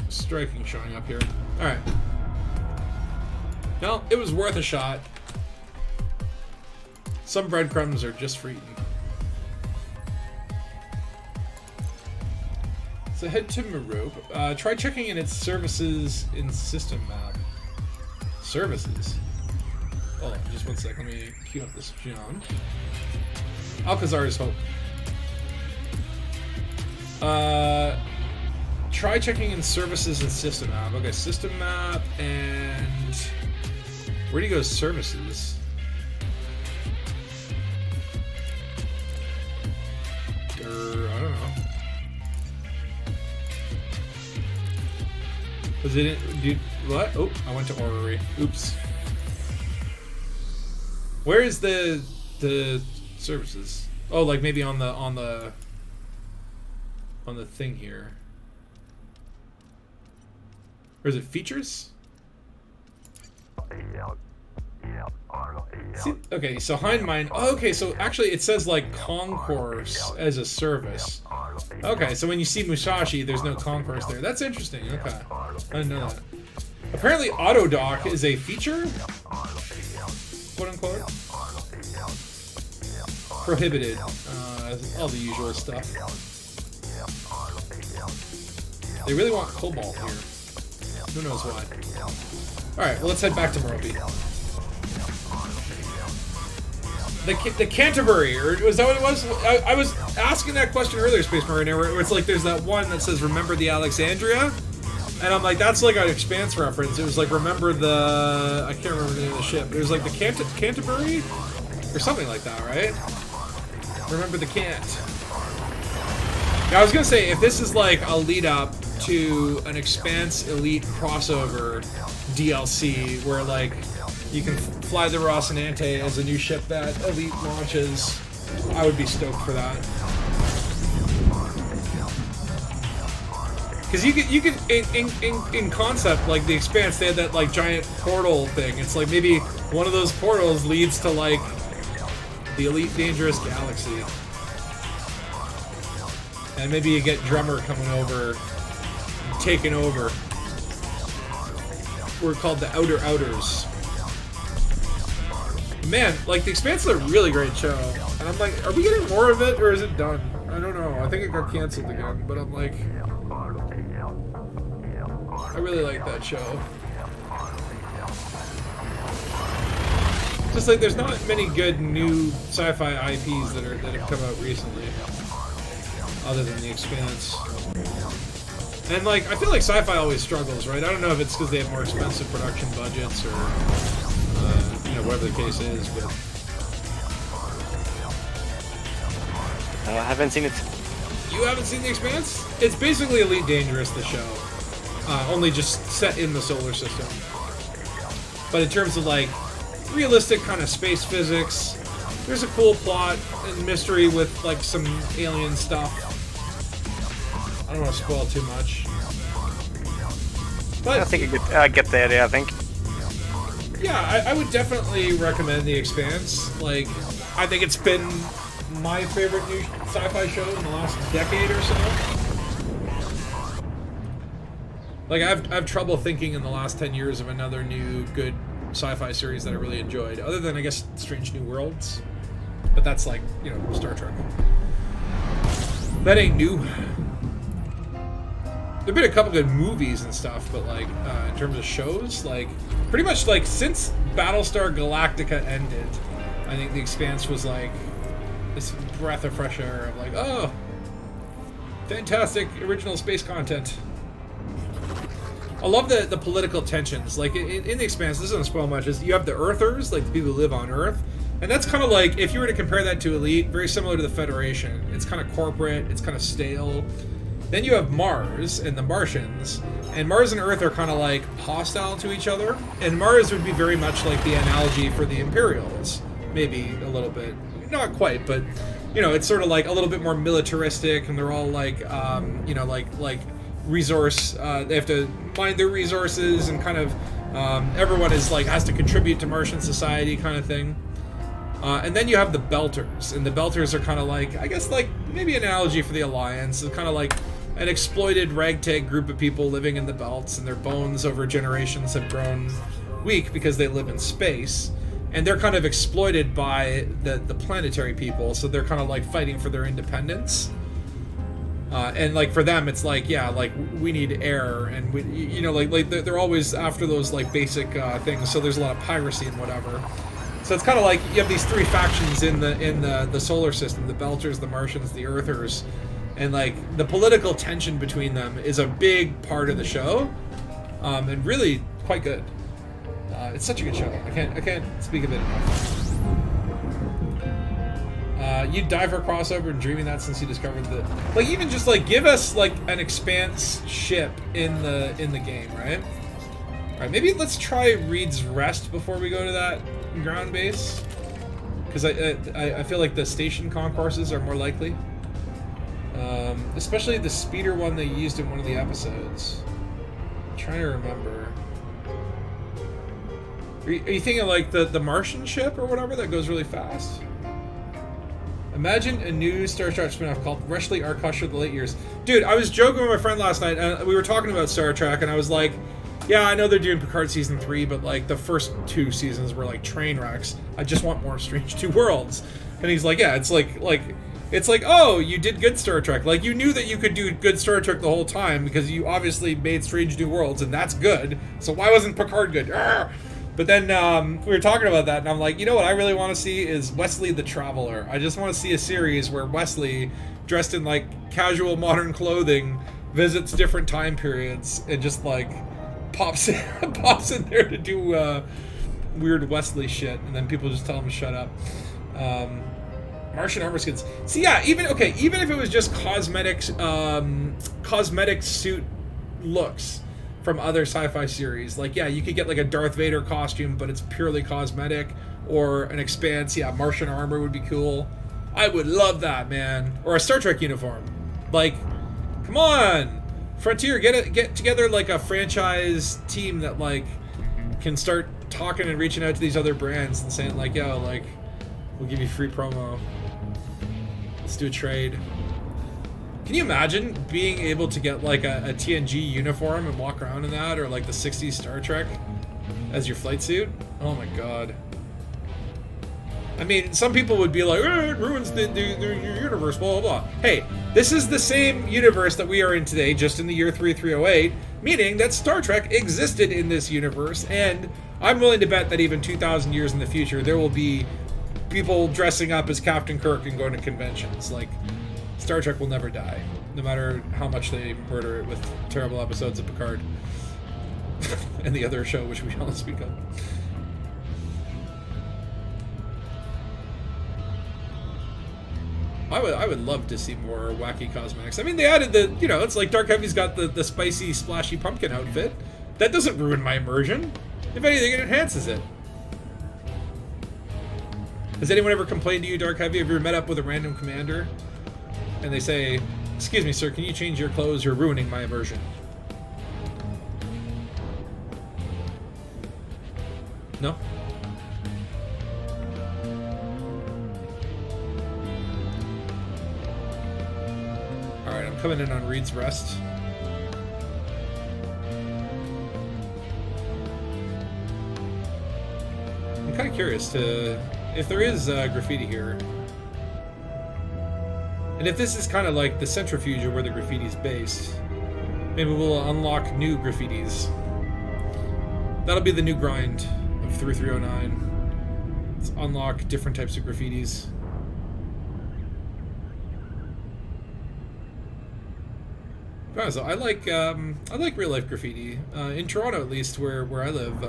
striking showing up here. All right. No, it was worth a shot. Some breadcrumbs are just for eating. So head to Merope. Try checking in its services in system map. Services. Oh, just one sec. Let me queue up this John. Alcazar's Hope. Try checking in services and system map. Okay, system map and where do you go? Services. I don't know. Was it? Dude, what? Oh, I went to Orrery. Oops. Where is the services? Oh, like maybe on the thing here. Or is it features? See, okay, so Hind Mind. Oh, okay, so actually it says like concourse as a service. Okay, so when you see Musashi, there's no concourse there. That's interesting. Okay, I didn't know that. Apparently, auto dock is a feature, quote unquote. Prohibited. All the usual stuff. They really want cobalt here. Who knows why? Alright, well, let's head back to Merope. The Canterbury, or was that what it was? I was asking that question earlier, Space Marine, where it's like there's that one that says, remember the Alexandria? And I'm like, that's like an Expanse reference. It was like, remember the... I can't remember the name of the ship. It was like the Canterbury? Or something like that, right? Remember the Cant. Now, I was gonna say, if this is like a lead-up to an Expanse Elite crossover DLC, where like you can fly the Rocinante as a new ship that Elite launches, I would be stoked for that. Because you could in concept, like the Expanse, they had that like giant portal thing. It's like maybe one of those portals leads to like the Elite Dangerous Galaxy, and maybe you get Drummer coming over, taking over. We're called the Outer Outers. Man, like the Expanse is a really great show, and I'm like, are we getting more of it or is it done? I don't know. I think it got canceled again, but I'm like, I really like that show. Just like there's not many good new sci-fi IPs that have come out recently, other than the Expanse. And like I feel like sci-fi always struggles, right? I don't know if it's because they have more expensive production budgets or you know, whatever the case is, but I haven't seen it. You haven't seen the Expanse? It's basically Elite Dangerous, the show, only just set in the solar system. But in terms of like realistic kind of space physics, there's a cool plot and mystery with like some alien stuff. I don't want to spoil too much. But I think I get the idea, I think. Yeah, I would definitely recommend The Expanse. Like, I think it's been my favorite new sci-fi show in the last decade or so. Like I've trouble thinking in the last 10 years of another new good sci-fi series that I really enjoyed, other than I guess Strange New Worlds. But that's like, you know, Star Trek. That ain't new. There've been a couple good movies and stuff, but like in terms of shows, like pretty much like since Battlestar Galactica ended, I think The Expanse was like this breath of fresh air of like, oh, fantastic original space content. I love the political tensions. Like in The Expanse, this doesn't spoil much, is you have the Earthers, like the people who live on Earth, and that's kind of like, if you were to compare that to Elite, very similar to the Federation. It's kind of corporate, it's kind of stale. Then you have Mars and the Martians, and Mars and Earth are kind of like hostile to each other, and Mars would be very much like the analogy for the Imperials, maybe a little bit, not quite, but you know, it's sort of like a little bit more militaristic, and they're all like, you know, like resource, they have to mine their resources, and kind of everyone is like has to contribute to Martian society kind of thing. And then you have the Belters, and the Belters are kind of like, I guess like maybe an analogy for the Alliance. It's kind of like an exploited ragtag group of people living in the belts, and their bones over generations have grown weak because they live in space, and they're kind of exploited by the planetary people, so they're kind of like fighting for their independence. And like for them, it's like, yeah, like we need air, and we, you know, like they're always after those like basic things. So there's a lot of piracy and whatever. So it's kind of like you have these three factions in the solar system: the Belters, the Martians, the Earthers, and like the political tension between them is a big part of the show, and really quite good. It's such a good show. I can't speak of it enough. You'd die for a crossover and dreaming that since you discovered the, like, even just like give us like an Expanse ship in the game, right? All right, maybe let's try Reed's Rest before we go to that ground base, because I feel like the station concourses are more likely, especially the speeder one they used in one of the episodes. I'm trying to remember. Are you thinking like the Martian ship or whatever that goes really fast? Imagine a new Star Trek spin-off called Reshley Arkosher The Late Years. Dude, I was joking with my friend last night, and we were talking about Star Trek, and I was like, yeah, I know they're doing Picard Season 3, but like the first 2 seasons were like train wrecks. I just want more Strange New Worlds. And he's like, yeah, it's like, oh, you did good Star Trek. Like, you knew that you could do good Star Trek the whole time, because you obviously made Strange New Worlds, and that's good. So why wasn't Picard good? Arrgh! But then we were talking about that, and I'm like, you know what I really want to see is Wesley the Traveler. I just want to see a series where Wesley, dressed in like casual modern clothing, visits different time periods and just like pops in there to do weird Wesley shit, and then people just tell him to shut up. Martian armor skins. See, yeah, even if it was just cosmetic suit looks from other sci-fi series, like, yeah, you could get like a Darth Vader costume, but it's purely cosmetic, or an Expanse, yeah, Martian armor would be cool. I would love that, man. Or a Star Trek uniform. Like, come on, Frontier, get together like a franchise team that like can start talking and reaching out to these other brands and saying like, yo, like, we'll give you free promo. Let's do a trade. Can you imagine being able to get like a TNG uniform and walk around in that, or like the 60s Star Trek as your flight suit? Oh my god. I mean, some people would be like, it ruins the universe, blah, blah, blah. Hey, this is the same universe that we are in today, just in the year 3308, meaning that Star Trek existed in this universe, and I'm willing to bet that even 2,000 years in the future, there will be people dressing up as Captain Kirk and going to conventions. Like, Star Trek will never die, no matter how much they murder it with terrible episodes of Picard and the other show, which we don't speak of. I would love to see more wacky cosmetics. I mean, they added the, you know, it's like Dark Heavy's got the spicy, splashy pumpkin outfit. That doesn't ruin my immersion. If anything, it enhances it. Has anyone ever complained to you, Dark Heavy? Have you ever met up with a random commander and they say, excuse me, sir, can you change your clothes? You're ruining my immersion. No? Alright, I'm coming in on Reed's Rest. kind of curious to if there is graffiti here. And if this is kind of like the centrifuge of where the graffiti is based, maybe we'll unlock new graffitis. That'll be the new grind of 3309. Let's unlock different types of graffitis. So I like real life graffiti. In Toronto, at least, where I live,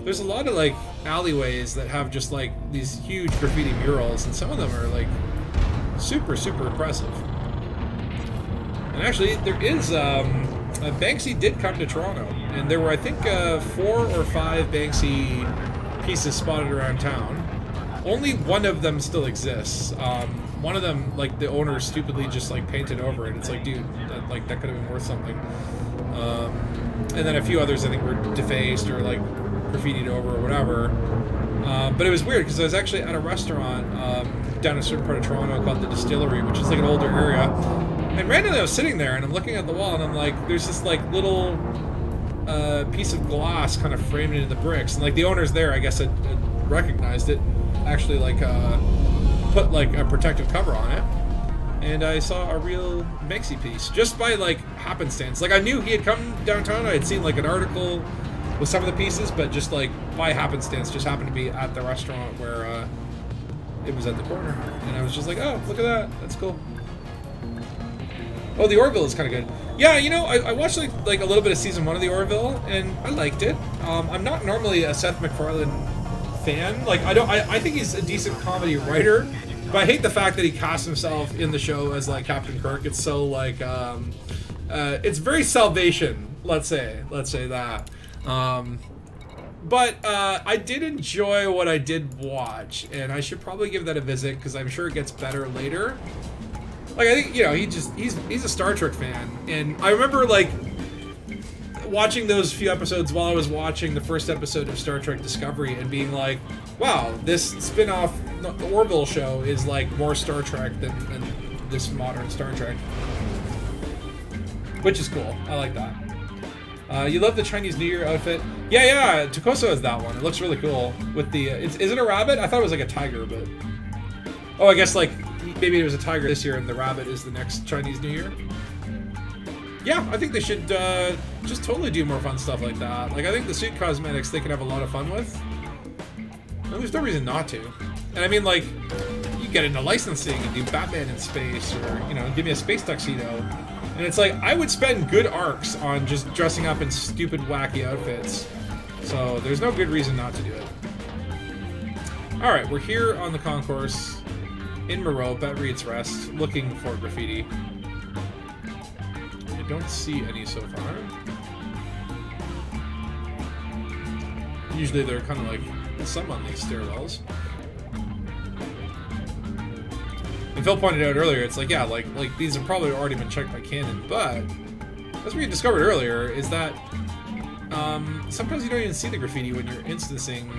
there's a lot of like alleyways that have just like these huge graffiti murals, and some of them are like super impressive. And actually, there is Banksy did come to Toronto, and there were I think 4 or 5 Banksy pieces spotted around town. Only one of them still exists. One of them, like the owner stupidly just like painted over it. It's like, dude, that could have been worth something. And then a few others I think were defaced or like graffitied over or whatever. But it was weird because I was actually at a restaurant down a certain part of Toronto called the Distillery, which is like an older area. And randomly I was sitting there and I'm looking at the wall and I'm like, there's this like little piece of glass kind of framed into the bricks. And like the owner's there, I guess had recognized it, actually like put like a protective cover on it. And I saw a real Banksy piece just by like happenstance. Like I knew he had come downtown. I had seen like an article with some of the pieces, but just like by happenstance, just happened to be at the restaurant where it was at the corner. And I was just like, oh, look at that. That's cool. Oh, the Orville is kind of good. Yeah, you know, I watched like a little bit of season 1 of the Orville, and I liked it. I'm not normally a Seth MacFarlane fan. Like I think he's a decent comedy writer, but I hate the fact that he casts himself in the show as like Captain Kirk. It's so like it's very Salvation, let's say that. But I did enjoy what I did watch, and I should probably give that a visit because I'm sure it gets better later. Like I think, you know, he's a Star Trek fan, and I remember like watching those few episodes while I was watching the first episode of Star Trek Discovery and being like, wow, this spin-off, the Orville show is like more Star Trek than this modern Star Trek. Which is cool. I like that. You love the Chinese New Year outfit? Yeah, Tokoso has that one. It looks really cool. With the, is it a rabbit? I thought it was like a tiger, but... Oh, I guess like, maybe it was a tiger this year and the rabbit is the next Chinese New Year? Yeah, I think they should just totally do more fun stuff like that. Like, I think the suit cosmetics they can have a lot of fun with. And there's no reason not to. And I mean, like, you get into licensing and do Batman in space, or, you know, give me a space tuxedo. And it's like, I would spend good arcs on just dressing up in stupid, wacky outfits. So there's no good reason not to do it. Alright, we're here on the concourse in Moreau, at Reed's Rest, looking for graffiti. I don't see any so far. Usually they're kind of like some on these stairwells. And Phil pointed out earlier, it's like, yeah, like these have probably already been checked by Canon, but as we discovered earlier, is that sometimes you don't even see the graffiti when you're instancing.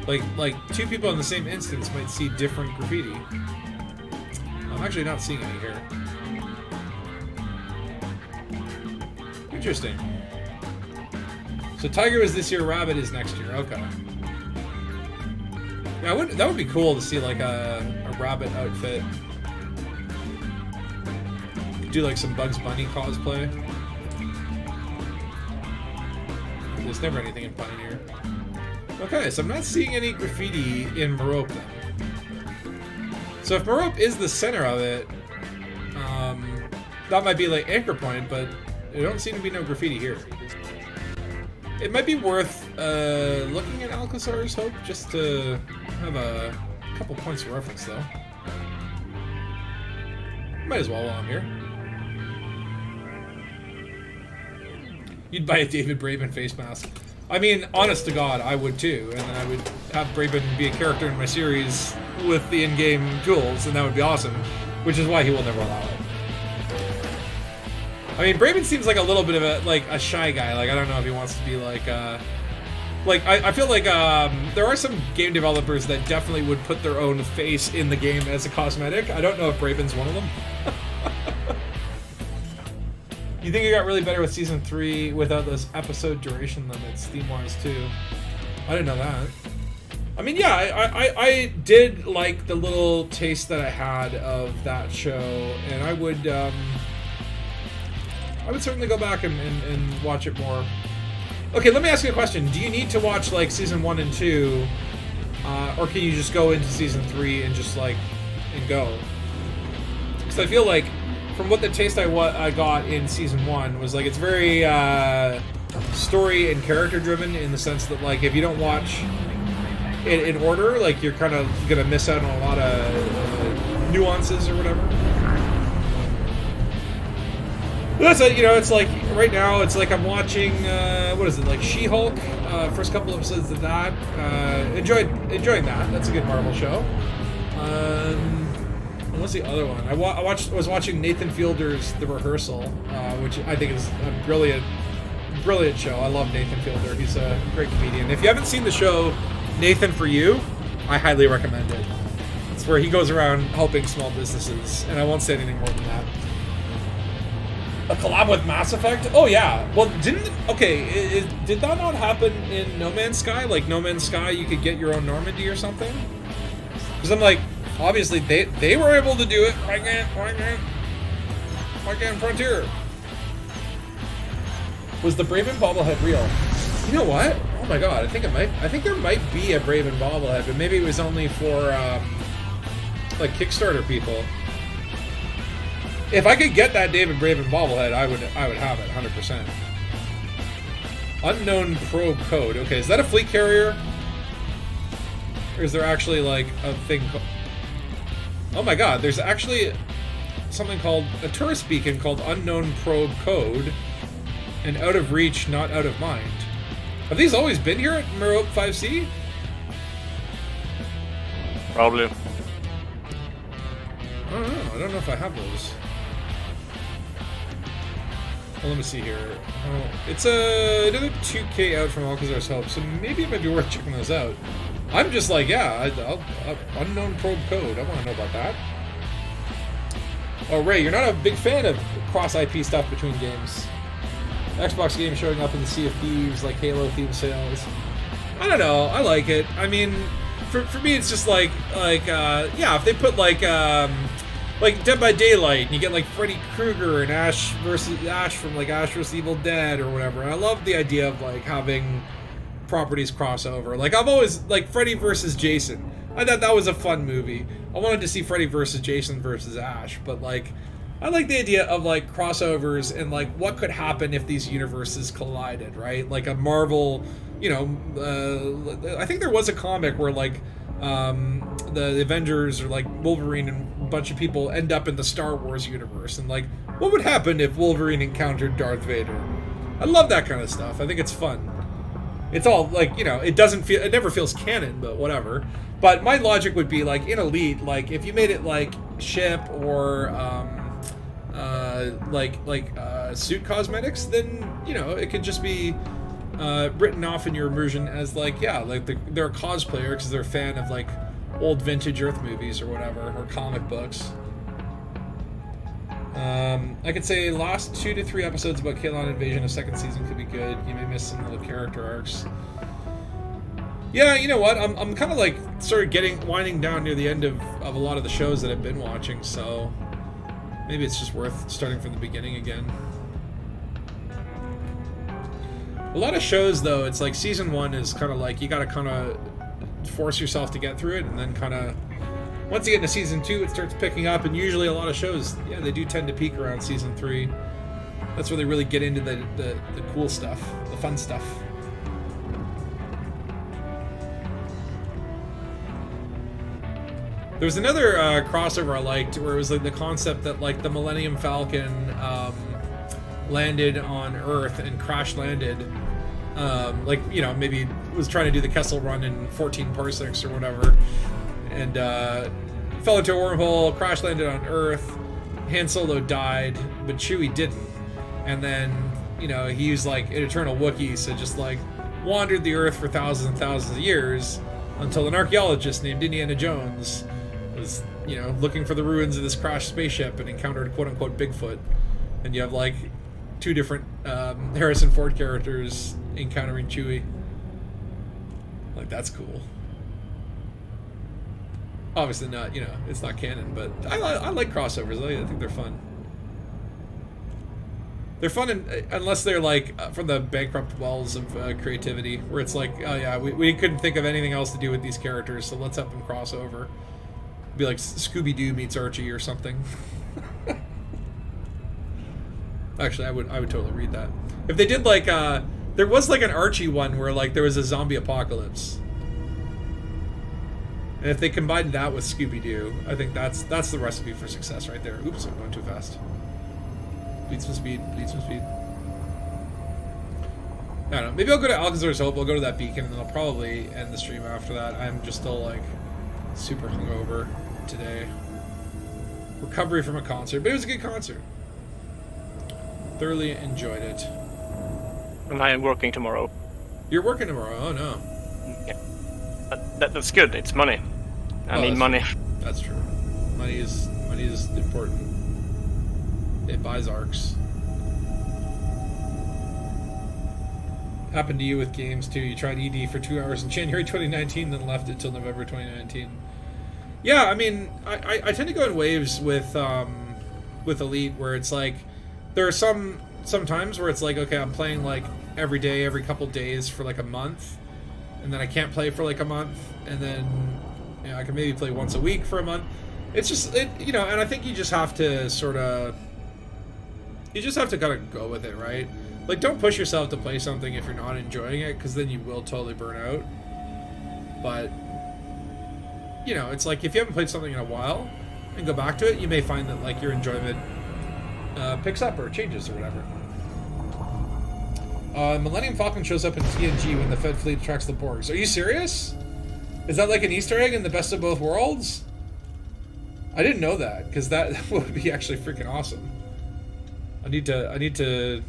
Like 2 people in the same instance might see different graffiti. I'm actually not seeing any here. Interesting. So Tiger was this year, Rabbit is next year. Okay. Yeah, that would be cool to see like a Rabbit outfit. Could do like some Bugs Bunny cosplay. There's never anything in Pioneer. Okay, so I'm not seeing any graffiti in Merope then. So if Merope is the center of it, that might be like anchor point, but there don't seem to be no graffiti here. It might be worth looking at Alcazar's Hope just to have a couple points of reference though. Might as well while I'm here. You'd buy a David Braben face mask. I mean, honest to God, I would too, and then I would have Braben be a character in my series with the in-game tools, and that would be awesome, which is why he will never allow it. I mean, Braben seems like a little bit of a shy guy. Like, I don't know if he wants to be like I feel like there are some game developers that definitely would put their own face in the game as a cosmetic. I don't know if Braben's one of them. You think it got really better with Season 3 without those episode duration limits, theme-wise, too? I didn't know that. I mean, yeah, I did like the little taste that I had of that show, and I would certainly go back and watch it more. Okay, let me ask you a question. Do you need to watch, like, season 1 and 2, or can you just go into season 3 and just, like, and go? Because I feel like, from what the taste I got in season 1 was, like, it's very story and character driven, in the sense that, like, if you don't watch it in order, like, you're kind of gonna miss out on a lot of nuances or whatever. That's it, you know, it's like, right now, it's like I'm watching, what is it, like She-Hulk, first couple episodes of that, enjoying that, that's a good Marvel show. And what's the other one? I was watching Nathan Fielder's The Rehearsal, which I think is a brilliant show. I love Nathan Fielder, he's a great comedian. If you haven't seen the show Nathan For You, I highly recommend it. It's where he goes around helping small businesses, and I won't say anything more than that. A collab with Mass Effect? Oh yeah. Well, did that not happen in No Man's Sky? Like, No Man's Sky, you could get your own Normandy or something? Because I'm like, obviously they were able to do it. Why can't Frontier? Was the Braven bobblehead real? You know what? Oh my god, I think there might be a Braven bobblehead, but maybe it was only for like Kickstarter people. If I could get that David Braven bobblehead, I would have it 100%. Unknown probe code. Okay, is that a fleet carrier? Or is there actually like a thing? Oh my god, there's actually something called a tourist beacon called Unknown Probe Code, and Out of Reach, Not Out of Mind. Have these always been here at Merope 5C? Probably. I don't know. I don't know if I have those. Well, let me see here. Oh, it's another 2K out from Alcazar's Hope, so maybe it might be worth checking those out. I'm just like, yeah, I'll Unknown Probe Code. I want to know about that. Oh, Ray, you're not a big fan of cross-IP stuff between games. Xbox games showing up in the Sea of Thieves, like Halo-themed sales. I don't know. I like it. I mean, for me, it's just like yeah, if they put like Dead by Daylight, and you get like Freddy Krueger and Ash from like Ash vs. Evil Dead or whatever. I love the idea of like having properties crossover. Like, I've always, like, Freddy versus Jason. I thought that was a fun movie. I wanted to see Freddy versus Jason versus Ash, but like, I like the idea of like crossovers and like what could happen if these universes collided, right? Like a Marvel, you know, I think there was a comic where like the Avengers or like Wolverine and a bunch of people end up in the Star Wars universe, and like, what would happen if Wolverine encountered Darth Vader? I love that kind of stuff. I think it's fun. It's all like, you know, it never feels canon, but whatever. But my logic would be like in Elite, like if you made it like ship or suit cosmetics, then, you know, it could just be written off in your immersion as like, yeah, like they're a cosplayer because they're a fan of like old vintage Earth movies or whatever, or comic books. I could say last 2 to 3 episodes about Kalon Invasion of second season could be good. You may miss some little character arcs. Yeah, you know what? I'm kind of like winding down near the end of a lot of the shows that I've been watching, so maybe it's just worth starting from the beginning again. A lot of shows, though, it's like season 1 is kind of like you gotta kind of force yourself to get through it, and then kind of once you get into season 2, it starts picking up, and usually a lot of shows, yeah, they do tend to peak around season 3. That's where they really get into the cool stuff, the fun stuff. There was another crossover I liked where it was like the concept that like the Millennium Falcon landed on Earth and crash landed, like, you know, maybe was trying to do the Kessel Run in 14 parsecs or whatever, and fell into a wormhole, crash landed on Earth. Han Solo died, but Chewie didn't. And then, you know, he used like an eternal Wookiee, so just like wandered the Earth for thousands and thousands of years until an archaeologist named Indiana Jones was, you know, looking for the ruins of this crashed spaceship and encountered quote-unquote Bigfoot. And you have like 2 different Harrison Ford characters encountering Chewie. Like, that's cool. Obviously not, you know, it's not canon, but I like crossovers. I think they're fun. They're fun unless they're like from the bankrupt wells of creativity, where it's like, oh yeah, we couldn't think of anything else to do with these characters, so let's have them cross over. Be like Scooby-Doo meets Archie or something. Actually, I would totally read that. If they did like, there was like an Archie one where like there was a zombie apocalypse. And if they combined that with Scooby-Doo, I think that's the recipe for success right there. Oops, I'm going too fast. Bleed some speed, bleed some speed. I don't know. Maybe I'll go to Alcazar's Hope, I'll go to that beacon, and then I'll probably end the stream after that. I'm just still, like, super hungover today. Recovery from a concert, but it was a good concert. Thoroughly enjoyed it. And I am working tomorrow. You're working tomorrow? Oh, no. Yeah. That's good. It's money. I need money. That's true. Money is important. It buys arcs. Happened to you with games too. You tried ED for 2 hours in January 2019, then left it till November 2019. Yeah, I mean, I tend to go in waves with Elite, where it's like there are some times where it's like, okay, I'm playing like every day, every couple days for like a month, and then I can't play for like a month, and then you know, I can maybe play once a week for a month. It's just you know, and I think you just have to sort of. You just have to kind of go with it, right? Like, don't push yourself to play something if you're not enjoying it, because then you will totally burn out. But, you know, it's like if you haven't played something in a while and go back to it, you may find that, like, your enjoyment picks up or changes or whatever. Millennium Falcon shows up in TNG when the Fed fleet tracks the Borgs. Are you serious? Is that like an Easter egg in the Best of Both Worlds? I didn't know that, because that would be actually freaking awesome. I need to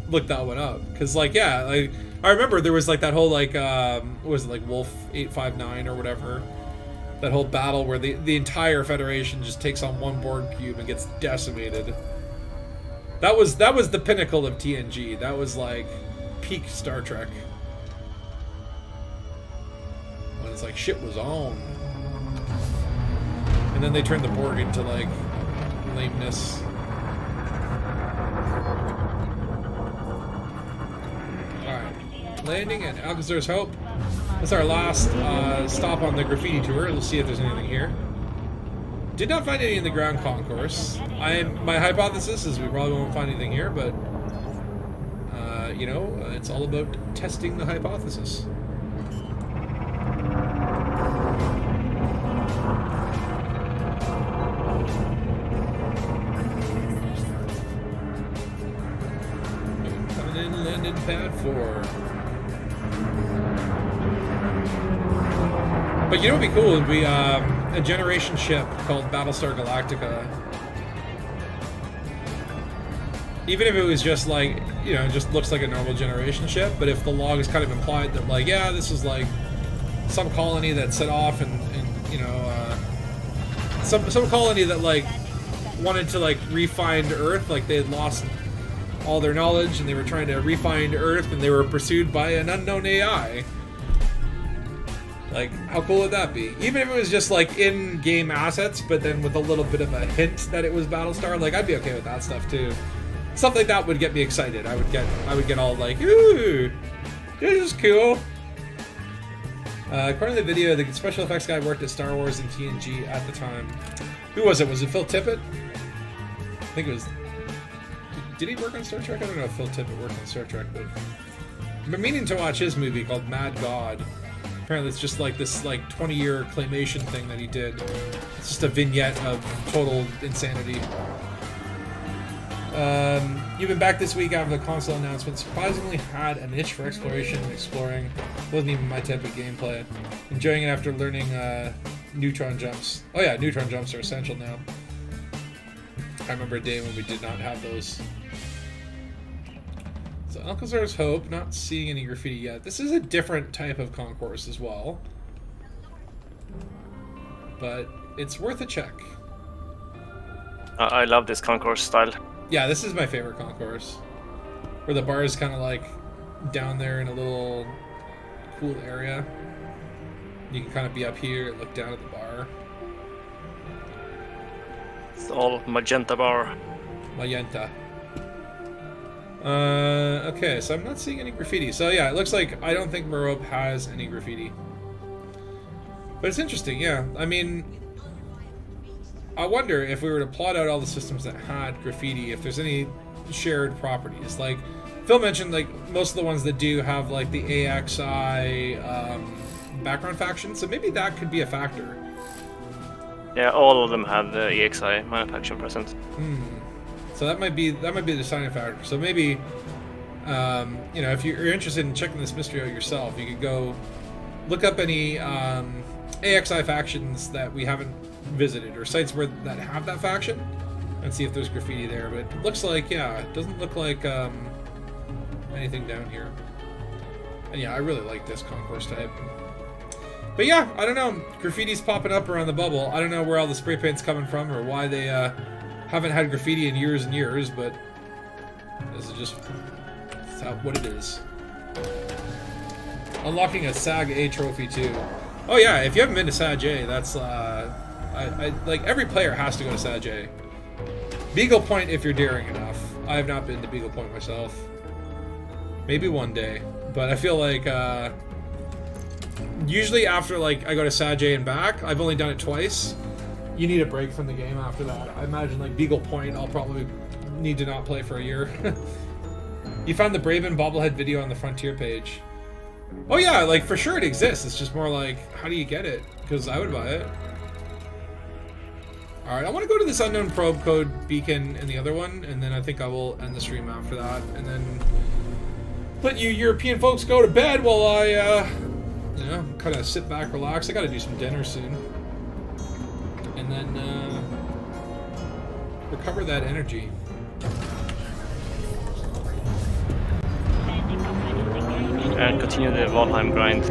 look that one up, because like, yeah, like I remember there was like that whole like what was it, like Wolf 859 or whatever, that whole battle where the entire Federation just takes on one Borg cube and gets decimated. That was the pinnacle of TNG. That was like peak Star Trek, when it's like shit was on, and then they turned the Borg into like lameness. Landing at Alcazar's Hope. That's our last stop on the Graffiti tour. Let's see if there's anything here. Did not find any in the ground concourse. My hypothesis is we probably won't find anything here, but you know, it's all about testing the hypothesis. Coming in, landing pad 4. But you know what'd be cool would be a generation ship called Battlestar Galactica. Even if it was just like, you know, just looks like a normal generation ship, but if the log is kind of implied that like, yeah, this is like some colony that set off and you know, some colony that like wanted to like re-find Earth, like they had lost all their knowledge and they were trying to re-find Earth and they were pursued by an unknown AI. Like, how cool would that be? Even if it was just like in-game assets, but then with a little bit of a hint that it was Battlestar, like I'd be okay with that stuff too. Stuff like that would get me excited. I would get all like, ooh, this is cool. According to the video, the special effects guy worked at Star Wars and TNG at the time. Who was it? Was it Phil Tippett? I think it was. Did he work on Star Trek? I don't know if Phil Tippett worked on Star Trek, but I've been meaning to watch his movie called Mad God. Apparently it's just like this like 20-year claymation thing that he did. It's just a vignette of total insanity. You've been back this week after the console announcement. Surprisingly had an itch for exploration and exploring. Wasn't even my type of gameplay. Enjoying it after learning neutron jumps. Oh yeah, neutron jumps are essential now. I remember a day when we did not have those. So Alcazar's Hope, not seeing any graffiti yet. This is a different type of concourse as well. But it's worth a check. I love this concourse style. Yeah, this is my favorite concourse. Where the bar is kind of like down there in a little cool area. You can kind of be up here and look down at the bar. It's all magenta bar. Magenta. Okay, so I'm not seeing any graffiti. So yeah, it looks like I don't think Merope has any graffiti. But it's interesting, yeah. I mean, I wonder if we were to plot out all the systems that had graffiti, if there's any shared properties. Like, Phil mentioned, like, most of the ones that do have, like, the AXI background faction, so maybe that could be a factor. Yeah, all of them have the EXI manufacturing present. So that might be the deciding factor. So maybe, you know, if you're interested in checking this mystery out yourself, you could go look up any AXI factions that we haven't visited, or sites where that have that faction, and see if there's graffiti there. But it looks like, yeah, it doesn't look like anything down here. And yeah, I really like this concourse type. But yeah, I don't know. Graffiti's popping up around the bubble. I don't know where all the spray paint's coming from, or why they haven't had graffiti in years and years, but this is just what it is. Unlocking a SAG A trophy too. Oh yeah, if you haven't been to SAG A, that's I like every player has to go to SAG A. Beagle Point if you're daring enough. I have not been to Beagle Point myself. Maybe one day, but I feel like usually after like I go to SAG A and back, I've only done it twice. You need a break from the game after that. I imagine like Beagle Point, I'll probably need to not play for a year. You found the Braven bobblehead video on the Frontier page. Oh yeah, like for sure it exists. It's just more like, how do you get it? Because I would buy it. Alright, I want to go to this unknown probe code beacon and the other one, and then I think I will end the stream after that, and then let you European folks go to bed while I, you know, kind of sit back, relax. I gotta do some dinner soon. And then, recover that energy. And continue the Valheim grind.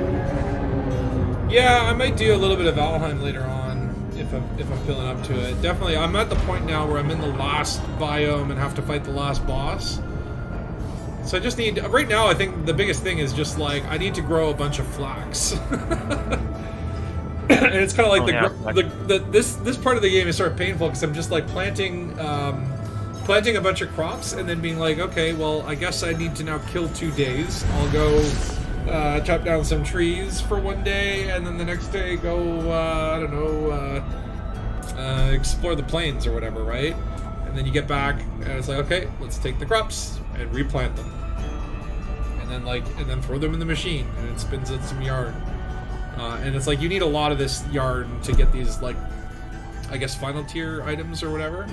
Yeah, I might do a little bit of Valheim later on if I'm feeling up to it. Definitely, I'm at the point now where I'm in the last biome and have to fight the last boss. So I just need, right now I think the biggest thing is just like, I need to grow a bunch of flax. And it's kind of like this part of the game is sort of painful because I'm just like planting a bunch of crops and then being like, okay, well, I guess I need to now kill 2 days. I'll go chop down some trees for one day, and then the next day go, I don't know, explore the plains or whatever, right? And then you get back, and it's like, okay, let's take the crops and replant them, and then throw them in the machine, and it spins out some yarn. And it's like you need a lot of this yarn to get these, like, I guess final tier items or whatever.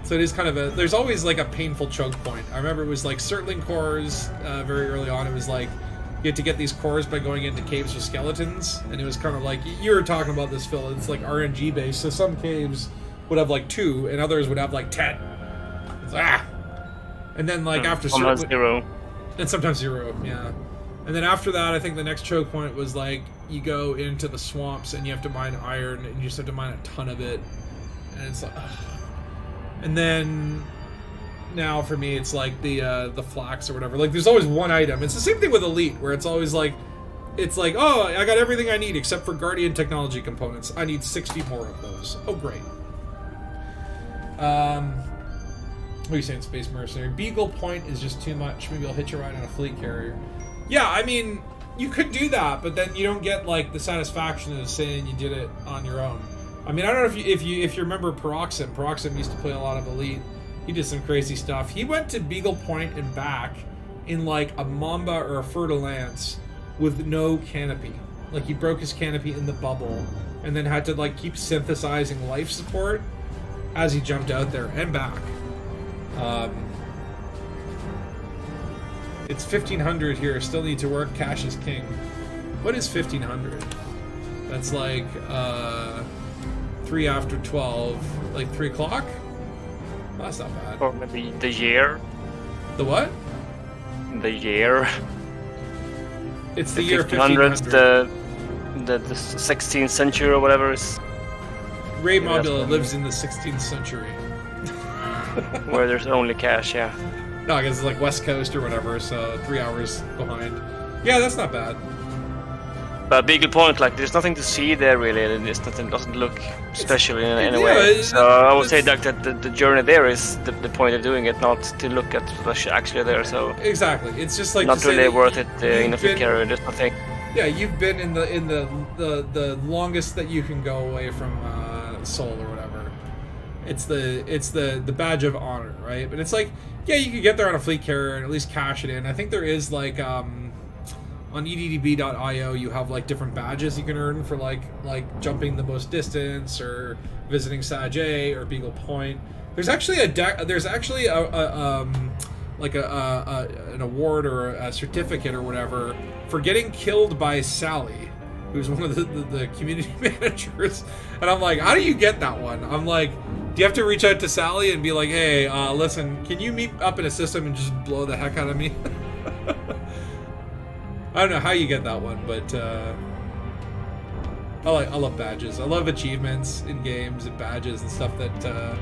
So it is kind of there's always like a painful choke point. I remember it was like circling cores very early on. It was like you had to get these cores by going into caves with skeletons, and it was kind of like, you were talking about this, Phil, it's like RNG based, so some caves would have like 2 and others would have like 10. It's and then like after sometimes 0. And sometimes 0, yeah. And then after that, I think the next choke point was like you go into the swamps and you have to mine iron, and you just have to mine a ton of it, and it's like, and then now for me it's like the flax or whatever. Like there's always one item. It's the same thing with Elite, where it's always like, it's like, oh, I got everything I need except for Guardian technology components. I need 60 more of those. Oh great. What are you saying, Space Mercenary? Beagle Point is just too much. Maybe I'll hitch a ride on a fleet carrier. Yeah, I mean, you could do that, but then you don't get like the satisfaction of saying you did it on your own. I mean, I don't know if you remember Paroxym. Paroxym used to play a lot of Elite. He did some crazy stuff. He went to Beagle Point and back in like a Mamba or a Fer-de-Lance with no canopy. Like he broke his canopy in the bubble and then had to like keep synthesizing life support as he jumped out there and back. It's 1500 here. Still need to work. Cash is king. What is 1500? That's like 3 after 12, like 3 o'clock. Oh, that's not bad. Or maybe the year. The what? The year. It's the year 1500. The 16th century or whatever is. Ray Mobula lives in the 16th century. Where there's only cash, yeah. No, I guess it's like West Coast or whatever, so 3 hours behind. Yeah, that's not bad. But Beagle Point, like, there's nothing to see there really. And it doesn't look special in any yeah, way. So I would say that the journey there is the point of doing it, not to look at what's actually there. So exactly, it's just like not to say really that worth it in a you've fleet been- carrier. There's nothing. Yeah, you've been in the longest that you can go away from Seoul or whatever. It's the badge of honor, right? But it's like, yeah, you could get there on a fleet carrier and at least cash it in. I think there is like on eddb.io you have like different badges you can earn for like jumping the most distance or visiting Sajay or Beagle Point. There's actually an award or a certificate or whatever for getting killed by Sally, who's one of the community managers. And I'm like, how do you get that one? I'm like, do you have to reach out to Sally and be like, hey, listen, can you meet up in a system and just blow the heck out of me? I don't know how you get that one, but I love badges. I love achievements in games and badges and stuff that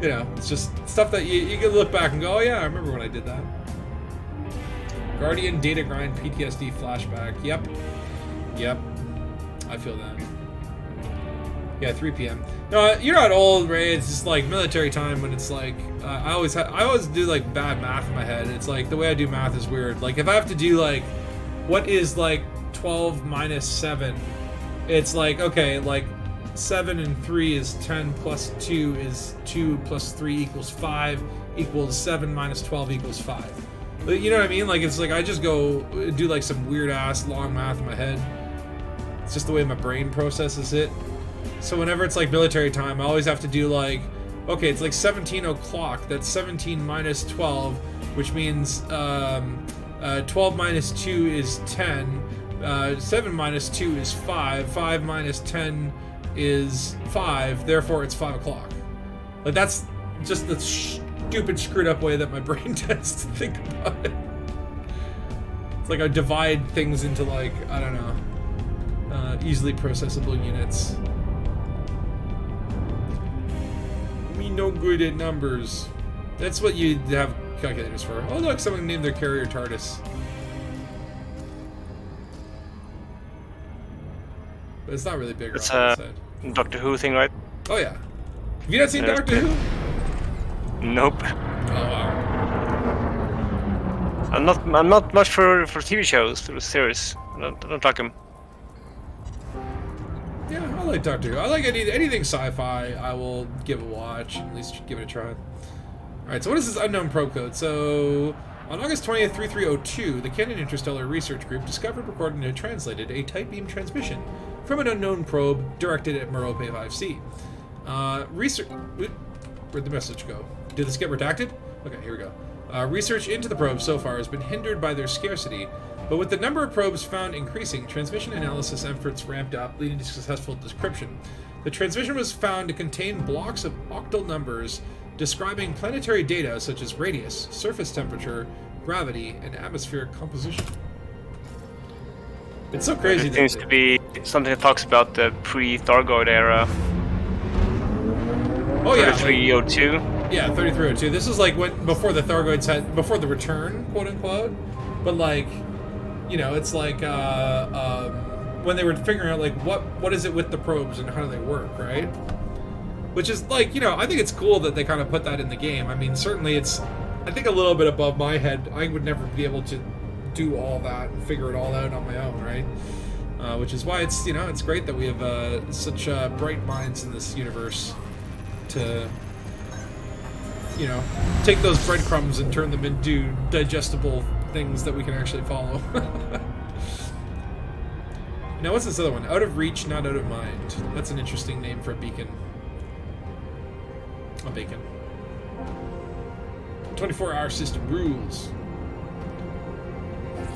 you know, it's just stuff that you can look back and go, oh yeah, I remember when I did that. Guardian data grind PTSD flashback. Yep, I feel that. Yeah, 3 p.m. No, you're not old, Ray. It's just like military time when it's like I always do like bad math in my head. It's like the way I do math is weird. Like if I have to do like what is like 12 minus 7, it's like okay, like 7 and 3 is 10 plus 2 is 2 plus 3 equals 5 equals 7 minus 12 equals 5. But you know what I mean? Like it's like I just go do like some weird ass long math in my head. It's just the way my brain processes it. So whenever it's like military time, I always have to do like, okay, it's like 17 o'clock. That's 17 minus 12, which means 12 minus 2 is 10. 7 minus 2 is 5. 5 minus 10 is 5. Therefore, it's 5 o'clock. Like that's just the stupid, screwed up way that my brain tends to think about it. It's like I divide things into like, I don't know, easily processable units. We no good at numbers. That's what you have calculators for. Oh look, someone named their carrier TARDIS. But it's not really bigger. It's on a the side. Doctor Who thing, right? Oh yeah. Have you not seen Yeah. Doctor Who? Nope. Oh wow. I'm not much for TV shows, for series. I don't like them. Yeah, I like Doctor Who. I like anything sci-fi. I will give a watch, at least give it a try. Alright, so what is this unknown probe code? So, on August 20th, 3302, the Canyon Interstellar Research Group discovered, recorded, and translated a tight beam transmission from an unknown probe directed at Merope 5C. Where'd the message go? Did this get redacted? Okay, here we go. Research into the probes so far has been hindered by their scarcity, but with the number of probes found increasing, transmission analysis efforts ramped up, leading to successful decryption. The transmission was found to contain blocks of octal numbers describing planetary data such as radius, surface temperature, gravity, and atmospheric composition. It's so crazy. It seems to be something that talks about the pre-Thargoid era. Oh yeah, 3302. Yeah, 3302. This is like when before the Thargoids had before the return, quote unquote. But like, you know, it's like when they were figuring out like what is it with the probes and how do they work, right? Which is like, you know, I think it's cool that they kind of put that in the game. I mean, certainly it's, I think a little bit above my head. I would never be able to do all that and figure it all out on my own, right? Which is why it's, you know, it's great that we have such bright minds in this universe to, you know, take those breadcrumbs and turn them into digestible things that we can actually follow. Now, what's this other one? Out of reach, not out of mind. That's an interesting name for a beacon. A beacon. 24-hour system rules.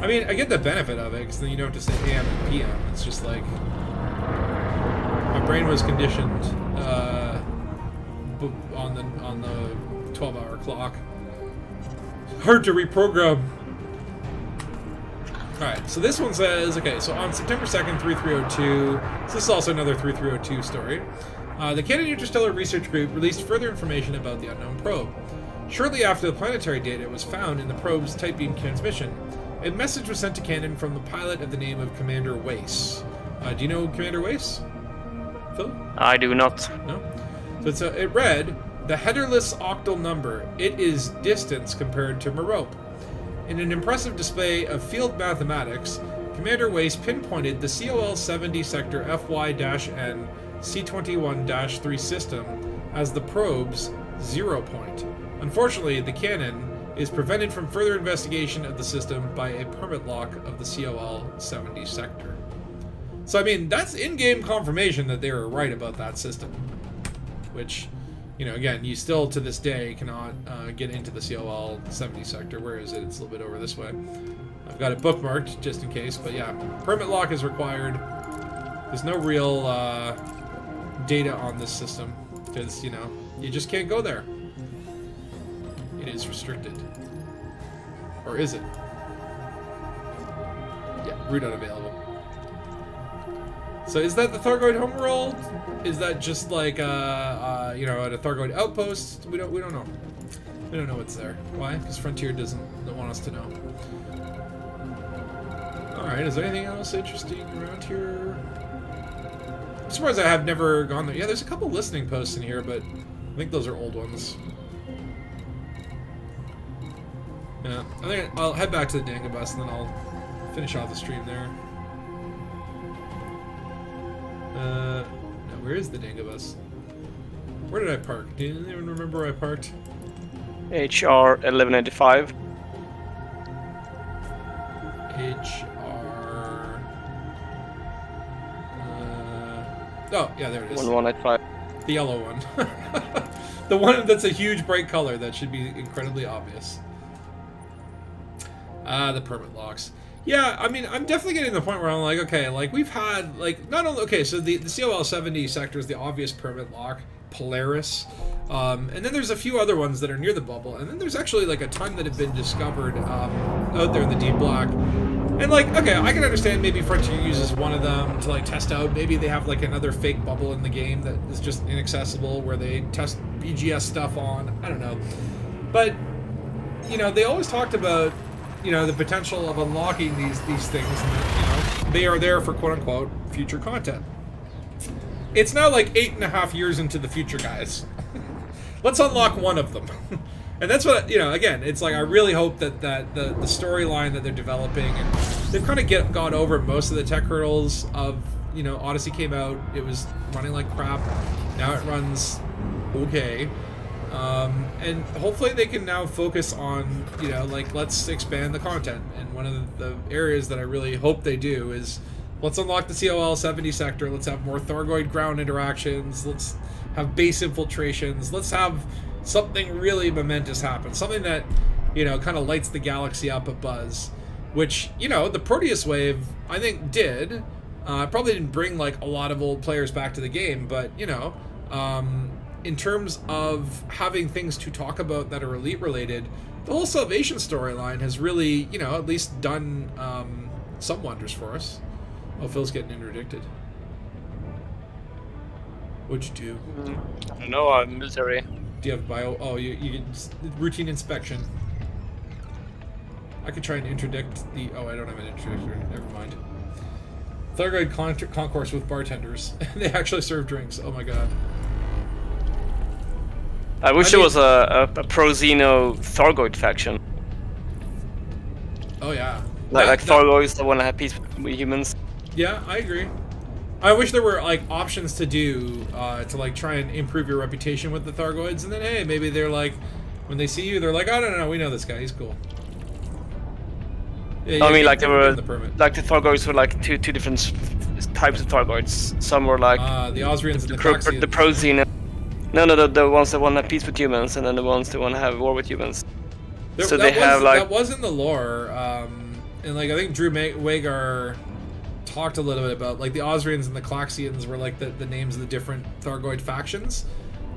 I mean, I get the benefit of it, because then you don't have to say AM and PM. It's just like, my brain was conditioned on the 12-hour clock. Hard to reprogram. Alright, so this one says, okay, so on September 2nd, 3302, so this is also another 3302 story, the Canyon Interstellar Research Group released further information about the unknown probe. Shortly after the planetary data was found in the probe's tight beam transmission, A message was sent to Cannon from the pilot of the name of Commander Wace. Do you know Commander Wace, Phil? I do not. No? So it read, the headerless octal number, it is distance compared to Merope. In an impressive display of field mathematics, Commander Wace pinpointed the COL-70 sector FY-N C21-3 system as the probe's 0 point. Unfortunately, the cannon is prevented from further investigation of the system by a permit lock of the COL-70 sector. So, I mean, that's in-game confirmation that they were right about that system. Which, you know, again, you still, to this day, cannot get into the COL-70 sector. Where is it? It's a little bit over this way. I've got it bookmarked, just in case. But yeah, permit lock is required. There's no real data on this system. Because, you know, you just can't go there. It is restricted. Or is it? Yeah, route unavailable. So is that the Thargoid homeworld? Is that just like you know, at a Thargoid outpost? We don't know. We don't know what's there. Why? Because Frontier doesn't want us to know. Alright, is there anything else interesting around here? I'm surprised I have never gone there. Yeah, there's a couple listening posts in here, but I think those are old ones. Yeah, I think I'll head back to the Dangus and then I'll finish off the stream there. No, where is the Dangus? Where did I park? Do you even remember where I parked? HR 1185. HR. Oh, yeah, there it is. 1185. The yellow one. The one that's a huge bright color that should be incredibly obvious. The permit locks. Yeah, I mean, I'm definitely getting to the point where I'm like, okay, like, we've had, like, not only, okay, so the COL-70 sector is the obvious permit lock, Polaris, and then there's a few other ones that are near the bubble, and then there's actually, like, a ton that have been discovered out there in the deep black. And, like, okay, I can understand maybe Frontier uses one of them to, like, test out. Maybe they have, like, another fake bubble in the game that is just inaccessible where they test BGS stuff on. I don't know. But, you know, they always talked about, you know, the potential of unlocking these things, and that, you know, they are there for quote-unquote future content. It's now like 8.5 years into the future, guys. Let's unlock one of them. And that's what, you know, again, it's like I really hope that the storyline that they're developing, and they've kind of got over most of the tech hurdles of, you know, Odyssey came out, it was running like crap, now it runs okay. And hopefully they can now focus on, you know, like, let's expand the content. And one of the areas that I really hope they do is, let's unlock the COL-70 sector, let's have more Thargoid ground interactions, let's have base infiltrations, let's have something really momentous happen. Something that, you know, kind of lights the galaxy up a buzz. Which, you know, the Proteus Wave, I think, did. Probably didn't bring, like, a lot of old players back to the game, but, you know, in terms of having things to talk about that are Elite related, the whole Salvation storyline has really, you know, at least done some wonders for us. Oh, Phil's getting interdicted. What'd you do? I don't know, I'm military. Do you have bio? Oh, you get routine inspection. I could try and interdict the... Oh, I don't have an interdictor. Never mind. Thargoid concourse with bartenders. They actually serve drinks. Oh my god. I wish there was a pro-Xeno Thargoid faction. Oh yeah. Like Thargoids that want to have peace with humans. Yeah, I agree. I wish there were, like, options to do to, like, try and improve your reputation with the Thargoids, and then, hey, maybe they're like, when they see you, they're like, oh, no, we know this guy, he's cool. Yeah, I mean, like, there were, the like, the Thargoids were, like, two different types of Thargoids. Some were, like, the Osrians and the the pro-Xeno. No, the ones that want to have peace with humans, and then the ones that want to have war with humans. So they have, like... That was in the lore, and, like, I think Drew Wagar talked a little bit about, like, the Osrians and the Klaxians were, like, the names of the different Thargoid factions.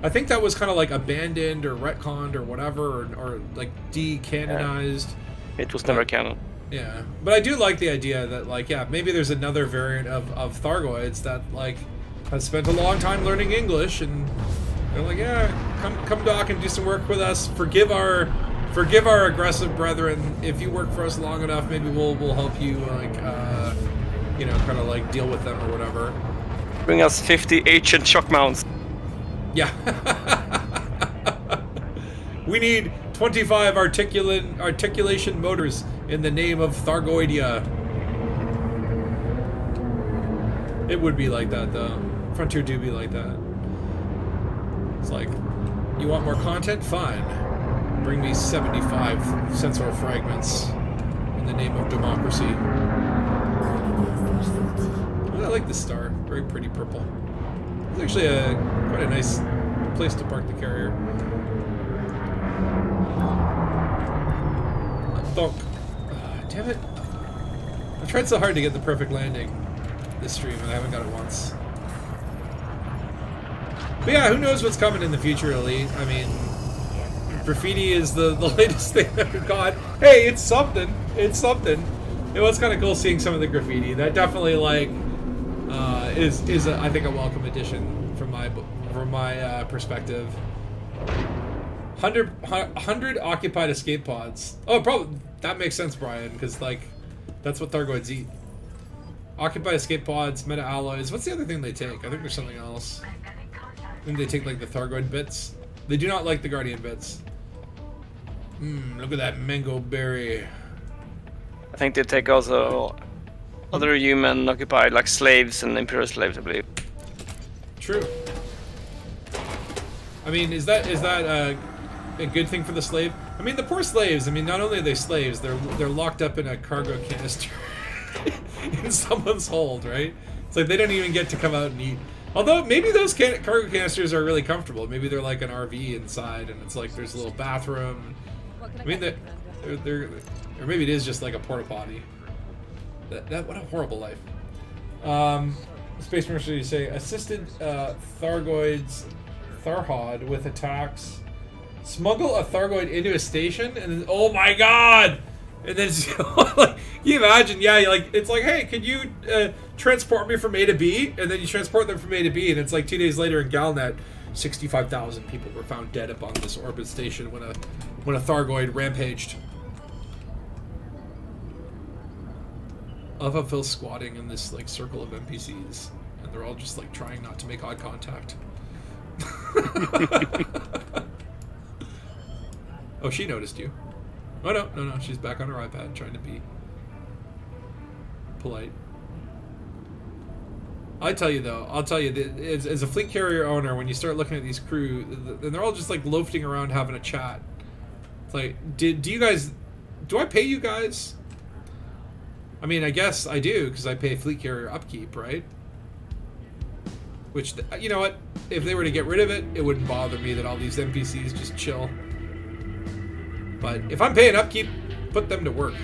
I think that was kind of, like, abandoned or retconned or whatever, or like, de-canonized. Yeah. It was never canon. Yeah. But I do like the idea that, like, yeah, maybe there's another variant of Thargoids that, like, has spent a long time learning English, and they're like, yeah, come dock and do some work with us, forgive our Forgive our aggressive brethren. If you work for us long enough, maybe we'll help you, like, you know, kind of like deal with them or whatever. Bring us 50 ancient shock mounts. Yeah. We need 25 articulation motors in the name of Thargoidia. It would be like that, though. Frontier do be like that. It's like, you want more content? Fine. Bring me 75 sensor fragments in the name of democracy. Oh, I like this star. Very pretty purple. It's actually quite a nice place to park the carrier. Thunk. Damn it. I've tried so hard to get the perfect landing this stream and I haven't got it once. But yeah, who knows what's coming in the future, Elite? I mean, Graffiti is the latest thing that we've got. Hey, it's something. It's something. It was kind of cool seeing some of the graffiti. That definitely, like, is I think a welcome addition from my perspective. 100 occupied escape pods. Oh, probably that makes sense, Brian, because like that's what Thargoids eat. Occupied escape pods, meta alloys. What's the other thing they take? I think there's something else. I think they take like the Thargoid bits. They do not like the Guardian bits. Look at that mango berry. I think they take also other human occupied, like slaves and imperial slaves, I believe. True. I mean, is that a good thing for the slave? I mean, the poor slaves. I mean, not only are they slaves, they're locked up in a cargo canister in someone's hold, right? It's like they don't even get to come out and eat. Although maybe those cargo canisters are really comfortable. Maybe they're like an RV inside, and it's like there's a little bathroom. I mean, they're or maybe it is just like a porta potty. That what a horrible life. Space Mercenary say assisted Thargoids Tharhod with attacks. Smuggle a Thargoid into a station and then, oh my god! And then like, can you imagine? Yeah, like it's like, hey, could you transport me from A to B? And then you transport them from A to B, and it's like 2 days later in Galnet, 65,000 people were found dead upon this orbit station when a Thargoid rampaged. I love how Phil's squatting in this like circle of NPCs, and they're all just like trying not to make eye contact. Oh, she noticed you. Oh no, she's back on her iPad trying to be polite. I'll tell you though, as a fleet carrier owner, when you start looking at these crew, and they're all just like loafing around having a chat. It's like, do I pay you guys? I mean, I guess I do, because I pay fleet carrier upkeep, right? Which, you know what? If they were to get rid of it, it wouldn't bother me that all these NPCs just chill. But if I'm paying upkeep, put them to work.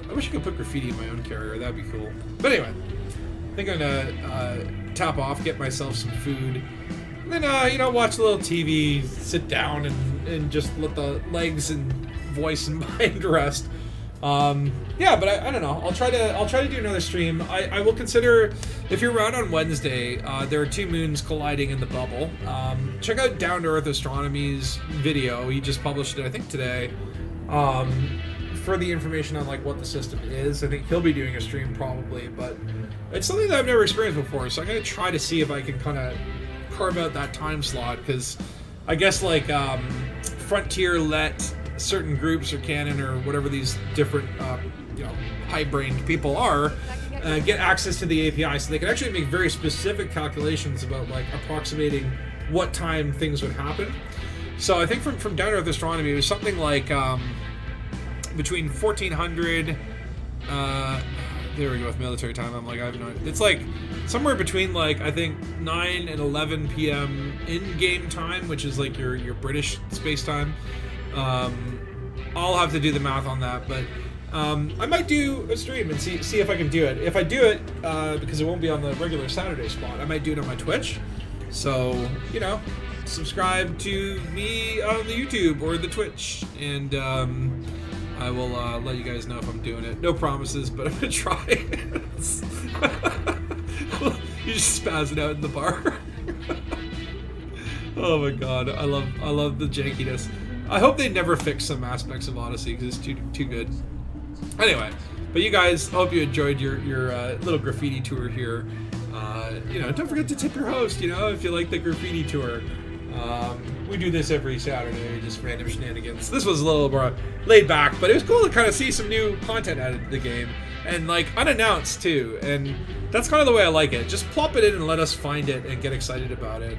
I wish I could put graffiti in my own carrier. That'd be cool. But anyway, I think I'm gonna tap off, get myself some food, and then, you know, watch a little TV, sit down, and just let the legs and voice and mind rest. Yeah, but I don't know. I'll try to do another stream. I will consider, if you're around on Wednesday, there are two moons colliding in the bubble. Check out Down to Earth Astronomy's video. He just published it, I think, today. For the information on like what the system is. I think he'll be doing a stream probably, but it's something that I've never experienced before. So I'm gonna try to see if I can kind of carve out that time slot, because I guess like Frontier let certain groups or canon or whatever these different you know, high-brained people are get access to the API, so they can actually make very specific calculations about like approximating what time things would happen. So I think from Down to Earth Astronomy, it was something like between 1400 there we go with military time. I'm like, I have no idea. It's like somewhere between like I think 9 and 11 p.m. in-game time, which is like your British space time. I'll have to do the math on that, but I might do a stream and see if I can do it. If I do it, because it won't be on the regular Saturday spot, I might do it on my Twitch. So, you know, subscribe to me on the YouTube or the Twitch, and I will let you guys know if I'm doing it. No promises, but I'm gonna try. You just spaz it out in the bar. Oh my god, I love the jankiness. I hope they never fix some aspects of Odyssey because it's too good. Anyway, but you guys, I hope you enjoyed your little graffiti tour here. You know, don't forget to tip your host, you know, if you like the graffiti tour. We do this every Saturday, just random shenanigans. This was a little more laid back, but it was cool to kind of see some new content out of the game. And, like, unannounced, too. And that's kind of the way I like it. Just plop it in and let us find it and get excited about it.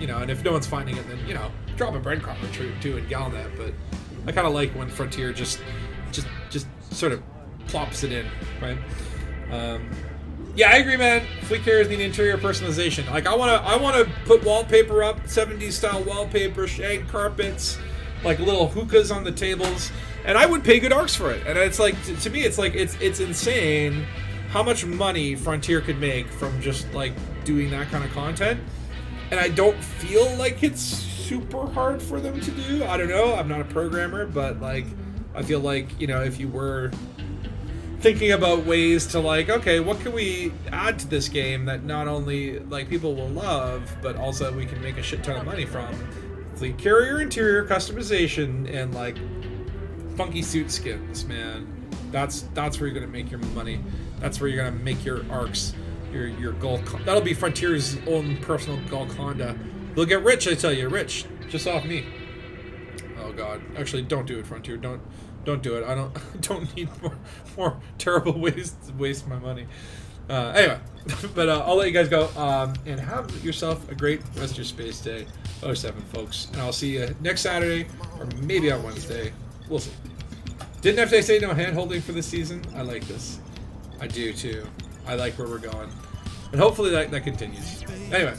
You know, and if no one's finding it, then, you know, drop a breadcrumb or two and Galnet. But I kind of like when Frontier just sort of plops it in, right? Yeah, I agree, man. Fleet carriers need interior personalization. Like, I wanna put wallpaper up, 70s style wallpaper, shag carpets, like little hookahs on the tables, and I would pay good arcs for it. And it's like, to me, it's like it's insane how much money Frontier could make from just like doing that kind of content. And I don't feel like it's super hard for them to do. I don't know. I'm not a programmer, but like, I feel like, you know, if you were thinking about ways to like, okay, what can we add to this game that not only like people will love, but also we can make a shit ton of money from. Fleet carrier interior customization and like funky suit skins, man. That's where you're gonna make your money. That's where you're gonna make your arcs, your gold. That'll be Frontier's own personal Golconda. They'll get rich, I tell you, rich just off me. Oh God, actually, don't do it, Frontier. Don't do it. I don't need more terrible ways to waste my money. Anyway, but I'll let you guys go and have yourself a great rest of your space day. 07, folks. And I'll see you next Saturday or maybe on Wednesday. We'll see. Didn't FJ say no hand holding for this season? I like this. I do too. I like where we're going. And hopefully that continues. Anyway,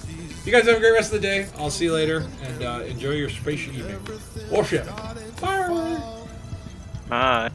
you guys have a great rest of the day. I'll see you later and enjoy your space evening. Or ship. Bye. Bye.